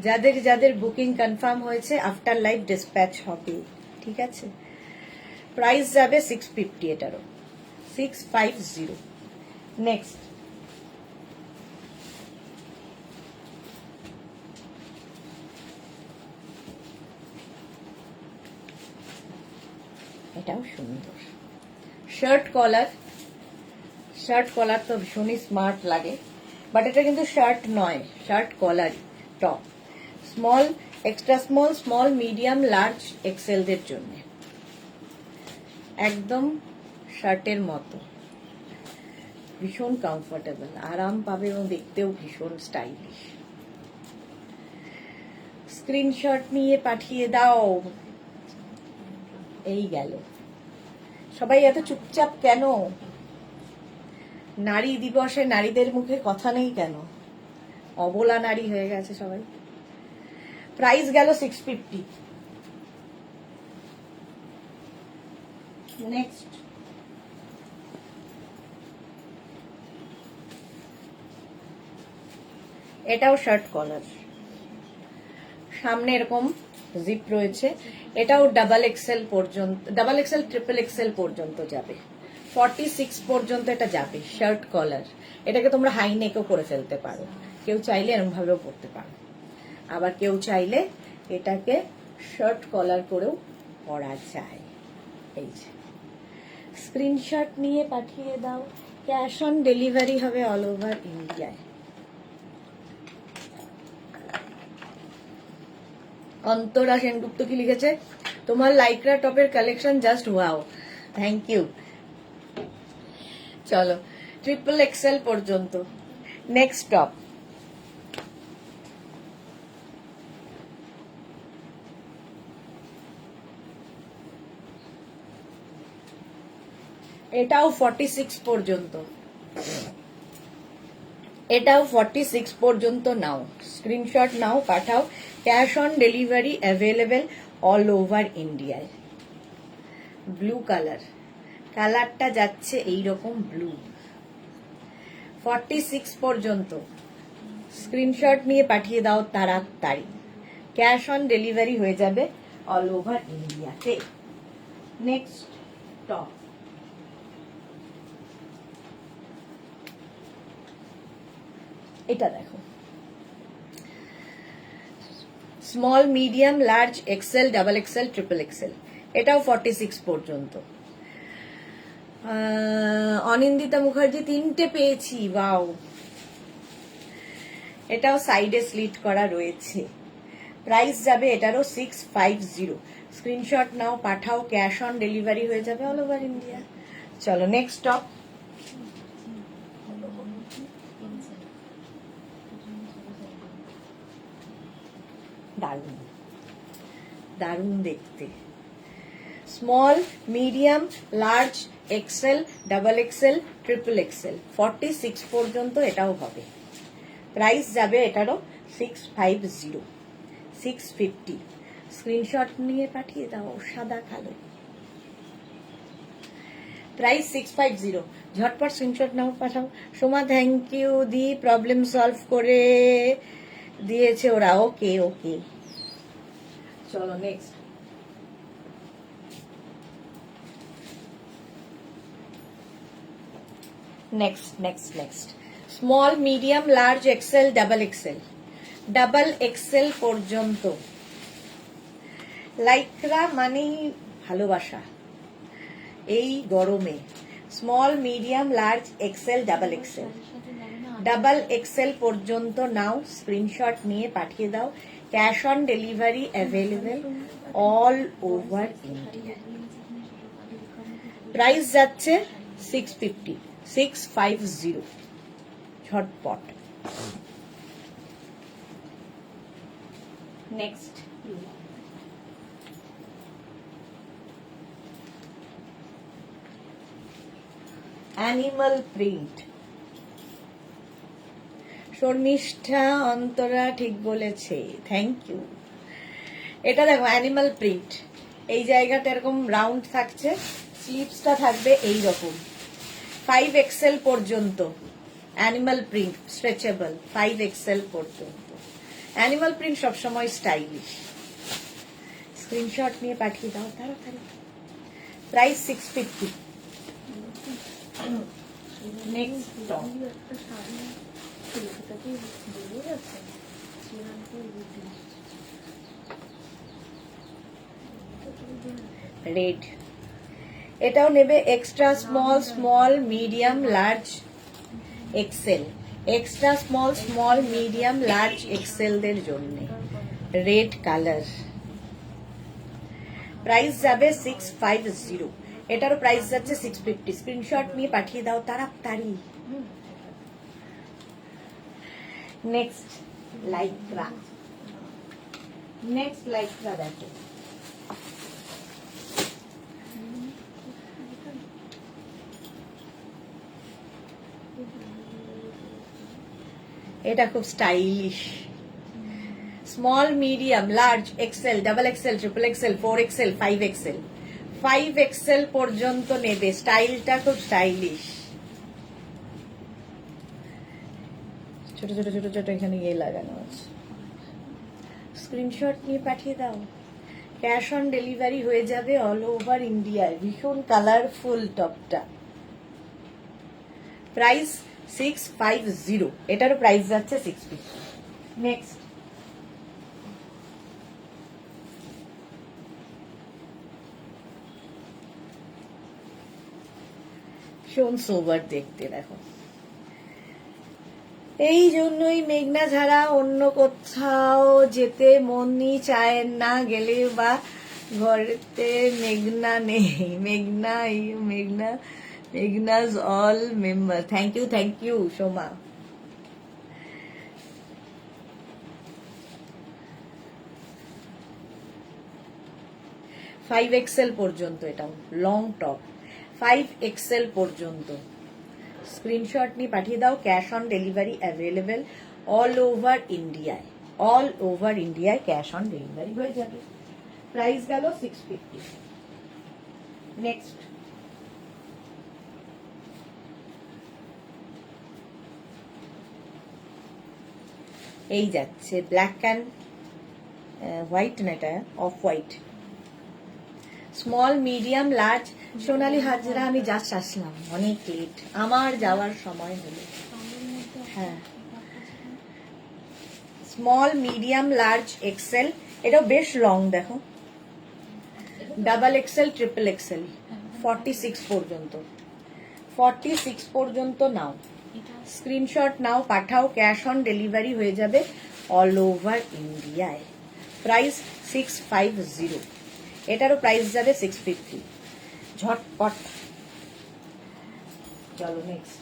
যাদের যাদের বুকিং কনফার্ম হয়েছে আফটার লাইভ ডিসপ্যাচ হবে, ঠিক আছে। প্রাইস যাবে 650, এটারও 650। নেক্সট, এটাও সুন্দর। শার্ট কলার, শার্ট কলার তো ভীষণই স্মার্ট লাগে, বাট এটা কিন্তু শার্ট নয়, shirt collar top. Small, extra small, small, medium, large, এক্সেলদের জন্য। একদম শার্টের মতো, ভীষণ কমফোর্টেবল, আরাম পাবে এবং দেখতেও ভীষণ স্টাইলিশ। স্ক্রিনশট নিয়ে পাঠিয়ে দাও। এই গেল। সবাই এত চুপচাপ কেন? নারী দিবসে নারীদের মুখে কথা নেই কেন? অবলা নারী হয়ে গেছে সবাই। প্রাইস গেল 650। নেক্সট, এটাও শার্ট কলার, সামনে এরকম জিপ রয়েছে। এটাও ডাবল এক্সেল পর্যন্ত, ডাবল এক্সেল, ট্রিপল এক্সেল পর্যন্ত যাবে। 46 পর্যন্ত এটা যাবে। শার্ট কলার, এটাকে তোমরা হাই নেকও করে ফেলতে পারো, কেউ চাইলে এরকম ভাবেও পরতে পারো, আবার কেউ চাইলে এটাকে শার্ট কলার করেও পরা যায়। এই যে, স্ক্রিনশট নিয়ে পাঠিয়ে দাও। ক্যাশ অন ডেলিভারি হবে অল ওভার ইন্ডিয়ায়। অন্তরা সেনগুপ্ত কি লিখেছে? তোমার লাইক্রা টপের collection just wow, thank you. চলো ট্রিপল এক্সেল পর্যন্ত। নেক্সট টপ, এটাও 46 পর্যন্ত, এটাও 46 পর্যন্ত নাও। স্ক্রিনশট নাও, পাঠাও। Cash on delivery available all over ইন্ডিয়ায়। ব্লু কালার, কালারটা যাচ্ছে এইরকম ব্লু। 46 পর্যন্ত। স্ক্রিনশট নিয়ে পাঠিয়ে দাও তাড়াতাড়ি। ক্যাশ অন ডেলিভারি হয়ে যাবে অল ওভার ইন্ডিয়াতে। নেক্সট টপ, এটা দেখো, small medium large XL double XL triple Excel, এটাও 46 পর্যন্ত। অনিন্দিতা মুখার্জি 3টে পেয়েছি, ওয়াও। এটাও সাইডে স্লিট করা রয়েছে। প্রাইস যাবে এটারও 650। স্ক্রিনশট নাও, পাঠাও, ক্যাশ অন ডেলিভারি হয়ে যাবে অল ওভার ইন্ডিয়া। চলো নেক্সট টপ। দারুণ দারুণ দেখতে। Small medium large XL double XL triple XL 46 পর্যন্ত এটাও হবে। প্রাইস যাবে এটারও 650, 650। স্ক্রিনশট নিয়ে পাঠিয়ে দাও, সাদা কালো। প্রাইস 650, ঝটপট স্ক্রিনশট নাও, পাঠাও। সোমা থ্যাংক ইউ দি, প্রবলেম সলভ করে দিয়েছে ওরা। ওকে ওকে, চলো next. Next small medium large XL double XL পর্যন্ত। লাইক্রা মানেই ভালোবাসা এই গরমে। Small medium large XL double XL পর্যন্ত নাও, স্ক্রিনশট নিয়ে পাঠিয়ে দাও। Cash on delivery available all over India. Price যাচ্ছে 650, 650, ঝটপট। Next animal print. Sharmishtha Antara ঠিক বলেছে, থ্যাংক ইউ। এটা দেখো অ্যানিমাল প্রিন্ট, এই জায়গাটা এরকম রাউন্ড থাকছে, স্লিভসটা থাকবে এই রকম। 5 এক্সেল পর্যন্ত অ্যানিমাল প্রিন্ট, স্ট্রেচেবল 5 এক্সেল পর্যন্ত। অ্যানিমাল প্রিন্ট সবসময় স্টাইলিশ। স্ক্রিনশট নিয়ে পাঠিয়ে দাও তাড়াতাড়ি। প্রাইস 650। নেক্সট রেড, এটাও নেবে extra small medium large XL, extra small medium large এক্সেলদের জন্য রেড কালার। প্রাইস যাবে 650, এটারও প্রাইস যাচ্ছে 650। স্ক্রিনশট নিয়ে পাঠিয়ে দাও তাড়াতাড়ি। নেক্সট লাইক্রা দেখো। এটা খুব stylish. Small medium large XL double XL triple XL 4 XL 5 XL 5 XL পর্যন্ত নেবে। স্টাইলটা খুব স্টাইলিশ। ছোট ছোট ছোট ছোট এখানে ইয়ে লাগানো আছে। স্ক্রিনশট নিয়ে পাঠিয়ে দাও। ক্যাশ অন ডেলিভারি হয়ে যাবে অল ওভার ইন্ডিয়ায়। ভীষণ কালারফুল টপটা। প্রাইস 650, এটারও প্রাইস যাচ্ছে 650। নেক্সট ভীষণ সোবার দেখতে দেখো। এই জন্যই মেঘনা ছাড়া অন্য কোথাও যেতে মনই চায় না, গেলে বা ঘরেতে মেঘনা নেই। মেঘনা's all member. Thank you Soma. Five XL পর্যন্ত, এটা লং টপ 5 এক্সেল পর্যন্ত। স্ক্রিনশট নিয়ে পাঠিয়ে দাও। Cash on delivery available all over ইন্ডিয়ায় ক্যাশ অন ডেলিভারি হয়ে যাবে। প্রাইস গেল 650। নেক্সট এই যাচ্ছে ব্ল্যাক অ্যান্ড হোয়াইট, না এটা off white. Small medium large. Sonali Hazra, আমি জাস্ট আসলাম, অনেক লেট, আমার যাওয়ার সময় হলো। হ্যাঁ স্মল মিডিয়াম লার্জ এক্সেল, এটাও বেশ লং দেখো, ডাবল এক্সেল ট্রিপল এক্সেল 46 পর্যন্ত, 46 পর্যন্ত নাও, স্ক্রিনশট নাও, পাঠাও, ক্যাশ অন ডেলিভারি হয়ে যাবে অল ওভার ইন্ডিয়ায়। প্রাইস 650, এটারও প্রাইস যাবে 650, ঝটপট। চলো নেক্সট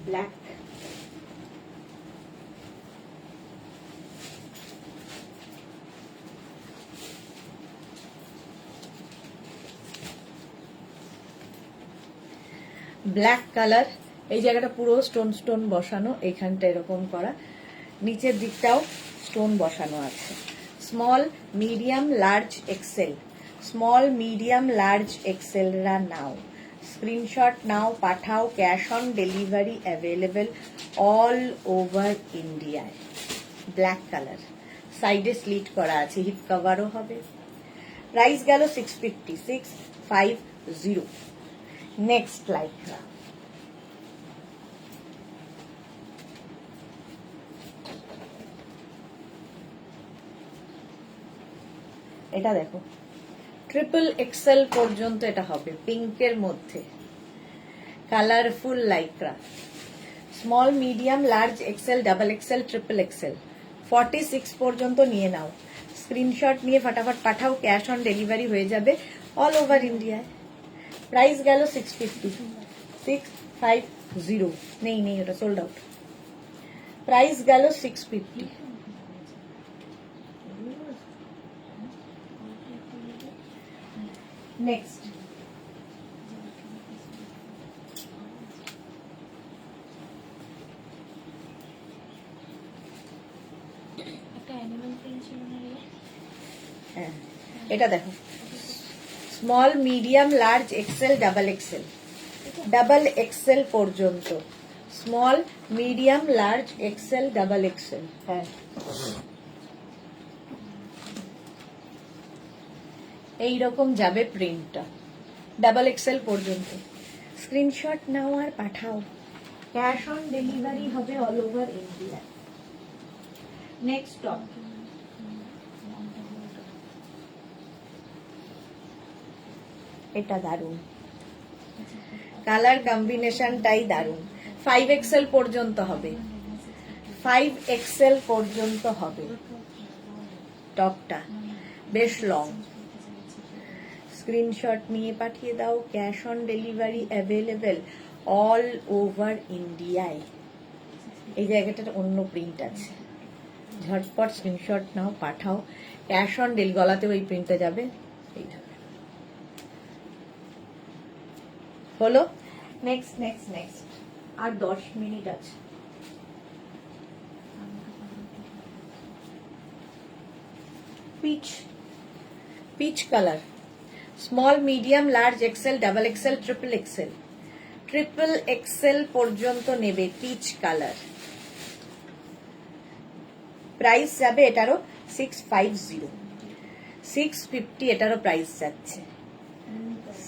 ব্ল্যাক, ব্ল্যাক কালার, এই জায়গাটা পুরো স্টোন স্টোন বসানো, এইখানটা এরকম করা, নিচের দিকটাও স্টোন বসানো আছে। Small medium large XL, small medium large এক্সেলরা নাও, স্ক্রিনশট নাও, পাঠাও, cash on delivery available all over ইন্ডিয়ায়। ব্ল্যাক কালার, সাইডে স্লিট করা আছে, হিপ কভারও হবে। প্রাইস গেল 650, 650। নেক্সট লাইকরা, এটা দেখো ট্রিপল এক্সেল পর্যন্ত এটা হবে, পিঙ্কের মধ্যে colourful Lycra. Small medium large XL double XL triple XL 46 পর্যন্ত নিয়ে নাও, স্ক্রিনশট নিয়ে ফটাফট পাঠাও, ক্যাশ অন ডেলিভারি হয়ে যাবে অল ওভার ইন্ডিয়ায়। প্রাইস গেল 650, 650, নেই নেই ওটা সোল্ড আউট। প্রাইস গেল 650। নেক্সট হ্যাঁ, এটা দেখো small medium large XL double XL, double XL পর্যন্ত, small medium large XL double XL. হ্যাঁ, এইরকম যাবে প্রিন্টটা, ডাবল এক্সেল পর্যন্ত। স্ক্রিনশট নাও আর পাঠাও, ক্যাশ অন ডেলিভারি হবে all over India. Next top, এটা দারুন, কালার কম্বিনেশনটাই দারুন। 5 এক্সেল পর্যন্ত হবে, 5 এক্সেল পর্যন্ত হবে টপটা, বেশ লং। স্ক্রিনশট নিয়ে পাঠিয়ে দাও, cash on delivery available all over ইন্ডিয়ায়। এই জায়গাটার অন্য প্রিন্ট আছে, ঝটপট স্ক্রিনশট নাও, পাঠাও, ক্যাশ অন ডেলিভারি, গলাতেও এই প্রিন্টটা যাবে। এইভাবে হলো। নেক্সট নেক্সট নেক্সট, আর 10 মিনিট আছে। Peach, peach colour, small medium large XL double XL triple XL, triple XL পর্যন্ত নেবে পিচ কালার। প্রাইস যাবে এটারও 650, 650 এটারও প্রাইস যাচ্ছে।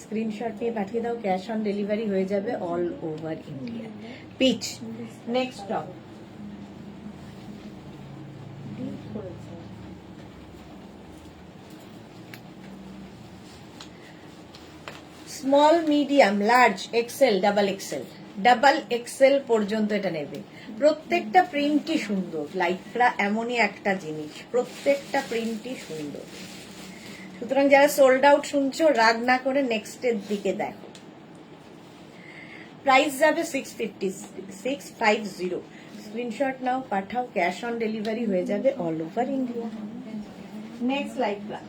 স্ক্রিনশট নিয়ে পাঠিয়ে দাও, ক্যাশ অন ডেলিভারি হয়ে যাবে all over India. Peach. Next top, small medium large XL double XL, double XL পর্যন্ত এটা নেবে। প্রত্যেকটা প্রিন্টই সুন্দর, লাইকরা এমনই একটা জিনিস, প্রত্যেকটা প্রিন্টই সুন্দর। সুতরাং যারা সোল্ড আউট শুনছো, রাগ না করে নেক্সটের দিকে দেখো। প্রাইস যাবে 650, 650। স্ক্রিনশট নাও, পাঠাও, ক্যাশ অন ডেলিভারি হয়ে যাবে অল ওভার ইন্ডিয়া। নেক্সট লাইকরা,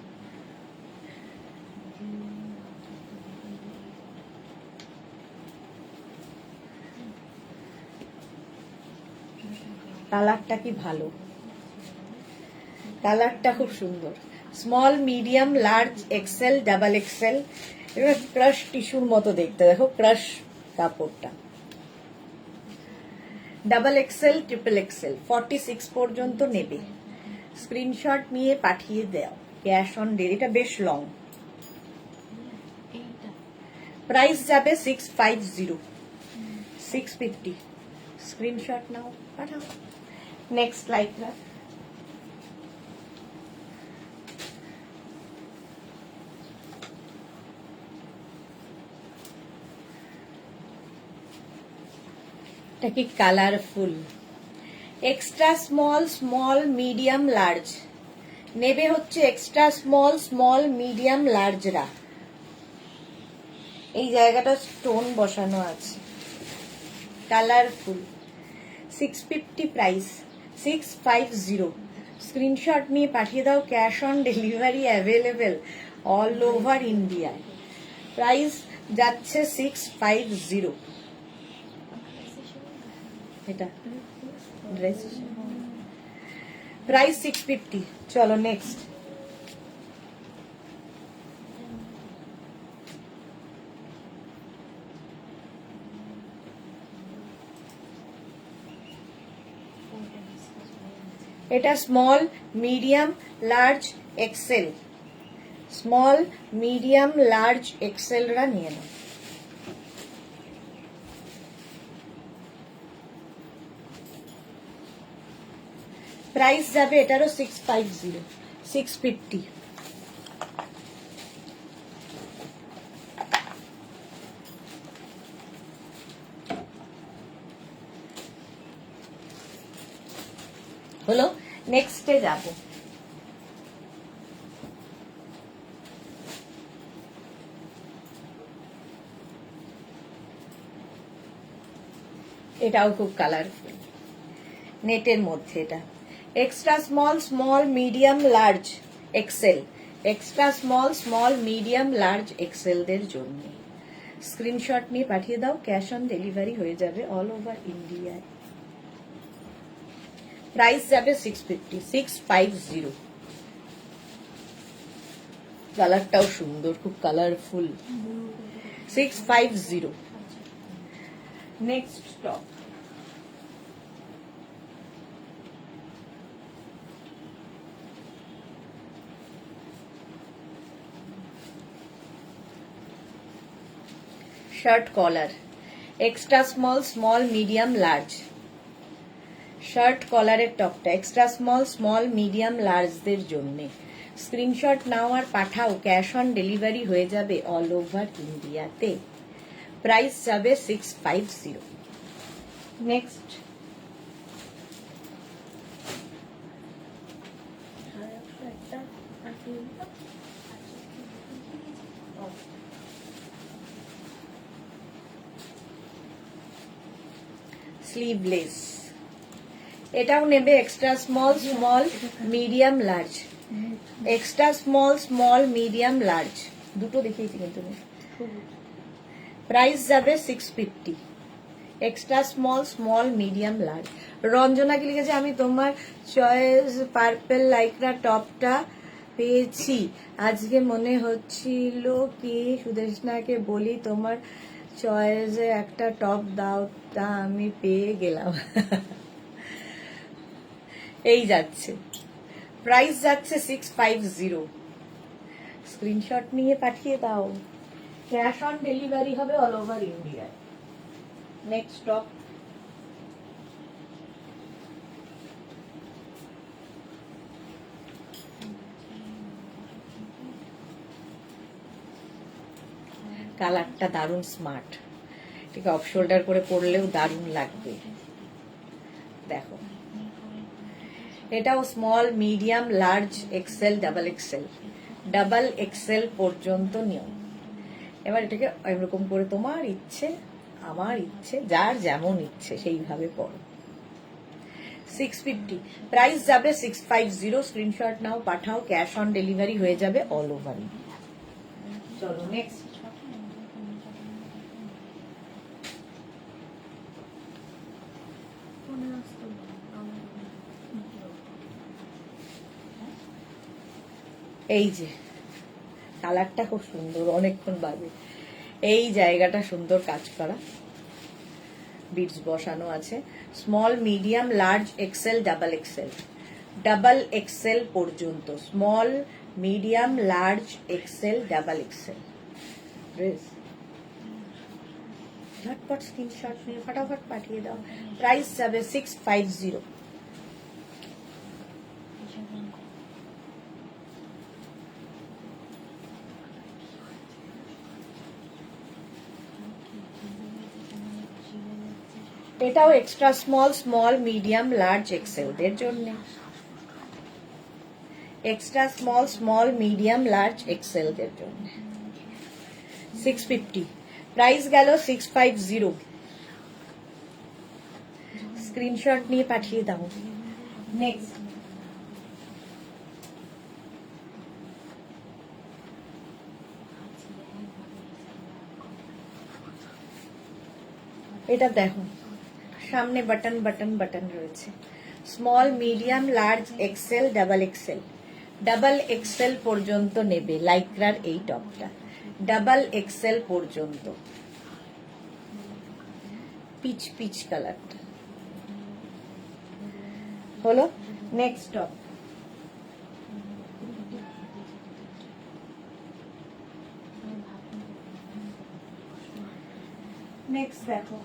কালারটা কি ভালো, কালারটা খুব সুন্দর। Small medium large XL double Excel, এটা ক্রাশ টিস্যুর মতো দেখতে, দেখো ক্রাশ কাপড়টা। ডাবল এক্সেল ট্রিপল এক্সেল 46 পর্যন্ত নেবে। স্ক্রিনশট নিয়ে পাঠিয়ে দাও, ক্যাশ অন ডেলিভারি। এটা বেশ লং, প্রাইস যাবে 650, 650। স্ক্রিনশট নাও, পাঠাও, নেক্সট লাইকরা, এটা কি colourful, extra small, small, medium, large নেবে হচ্ছে এক্সট্রা স্মল, স্মল, মিডিয়াম, লার্জরা। এই জায়গাটা স্টোন বসানো আছে, কালারফুল। 650 প্রাইস, 650। স্ক্রিনশট নিয়ে পাঠিয়ে দাও, cash on delivery available all over ইন্ডিয়ায়। প্রাইস যাচ্ছে 650। এটা ড্রেস প্রাইস 650। চলো নেক্সট, এটা small, medium, large, XL. Small, medium, large, এক্সেলরা নিয়ে নাও। প্রাইস যাবে এটারও 650, 650। হলো, নেক্সটে যাব। এটাও খুব কালারফুল, নেটের মধ্যে। এটা extra small, small, medium, large, XL. Extra small, small, medium, large, এক্সেলদের জন্য স্ক্রিনশট নিয়ে পাঠিয়ে দাও, ক্যাশ অন ডেলিভারি হয়ে যাবে অল ওভার ইন্ডিয়ায়। প্রাইস যাবে 650, 650। কালারটাও সুন্দর, খুব colourful, 650। Next stock, shirt collar, extra small, small, medium, large. Shirt কলারের টপটা এক্সট্রা স্মল, স্মল, মিডিয়াম, লার্জদের জন্য। স্ক্রিনশট নাও আর পাঠাও, ক্যাশ অন ডেলিভারি হয়ে যাবে অল ওভার ইন্ডিয়াতে। প্রাইস যাবে 650। Next, sleeveless. এটাও নেবে extra small, small, medium, large. Extra small, small, medium, large দুটো দেখিয়েছি কিন্তু। প্রাইস যাবে 650। Extra small, small, medium, large. Ranjana কি লিখেছে, আমি তোমার চয়েস পার্পল লাইকরা টপটা পেয়েছি, আজকে মনে হচ্ছিল কি সুদেশনাকে বলি তোমার চয়েসে একটা টপ দাও, তা আমি পেয়ে গেলাম। এই যাচ্ছে, প্রাইস যাচ্ছে 650। স্ক্রিনশট নিয়ে পাঠিয়ে দাও, ক্যাশ অন ডেলিভারি হবে অল ওভার ইন্ডিয়ায়। নেক্সট টপ, কালারটা দারুণ স্মার্ট, ঠিক অফ শোল্ডার করে পরলেও দারুণ লাগবে। দেখো, এটাও small, medium, large, XL, double XL. Double XL পর্যন্ত নিয়ম। এবার এটাকে এরকম করে তোমার ইচ্ছে, আমার ইচ্ছে, যার যেমন ইচ্ছে সেইভাবে পড়ো। 650। প্রাইস যাবে 650। স্ক্রিনশট নাও, পাঠাও, ক্যাশ অন ডেলিভারি হয়ে যাবে অল ওভার ইন্ডিয়া। চলো নেক্সট, এই যে কালারটা খুব সুন্দর, অনেকক্ষণ বাদে। এই জায়গাটা সুন্দর কাজ করা, বিটস বসানো আছে। Small, medium, large, XL, double XL. Double XL পর্যন্ত, small, medium, large, XL, double XL dress. ঝটপট স্ক্রিনশট নিয়ে ফটাফট পাঠিয়ে দাও। প্রাইস যাবে 650। এটাও extra small, small, medium, large, এক্সেলদের জন্য। Extra small, small, medium, large, এক্সেলদের জন্য 650। প্রাইস গেল 650। স্ক্রিনশট নিয়ে পাঠিয়ে দাও। নেক্সট, এটা দেখো, সামনে বাটন বাটন বাটন রয়েছে। Small, medium, large, XL, double XL. Double XL পর্যন্ত নেবে লাইক্রার এই টপটা, ডাবল এক্সেল পর্যন্ত। পিচ পিচ কালারটা হলো। নেক্সট টপ, নেক্সট দেখো,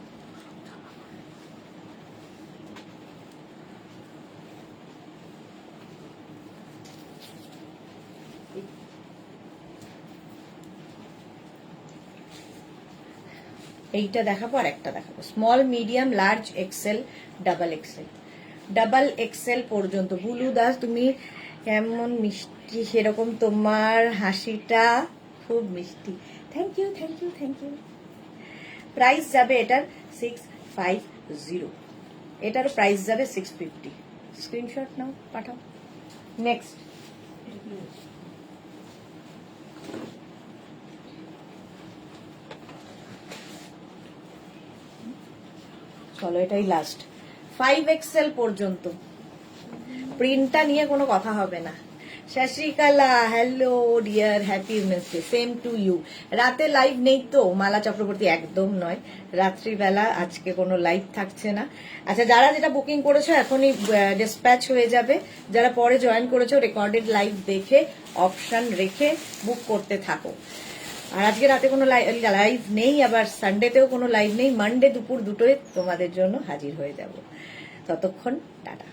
এইটা দেখাবো আর একটা দেখাবো। Small, medium, large, XL, double XL. Double XL পর্যন্ত। বুলু দাস, তুমি কেমন মিষ্টি, সেরকম তোমার হাসিটা খুব মিষ্টি। Thank you, thank you, thank you. Price যাবে এটার 650। এটার প্রাইস যাবে 650। স্ক্রিনশট নাও, পাঠাও। নেক্সট, চলো এটাই লাস্ট। 5XL পর্যন্ত। প্রিন্টটা নিয়ে কোনো কথা হবে না। Shashikala, hello dear, happy women's day. Same to you. রাতে লাইভ নেই তো মালা চক্রবর্তী, একদম নয়। রাত্রিবেলা আজকে কোনো লাইভ থাকছে না। আচ্ছা, যারা যেটা বুকিং করেছো এখনই ডিসপ্যাচ হয়ে যাবে। যারা পরে জয়েন করেছো রেকর্ডেড লাইভ দেখে অপশন রেখে বুক করতে থাকো। আর আজকে রাতে কোনো লাইভ নেই, আবার সানডেতেও কোনো লাইভ নেই। মানডে দুপুর 2টোয় তোমাদের জন্য হাজির হয়ে যাব। ততক্ষণ টাটা।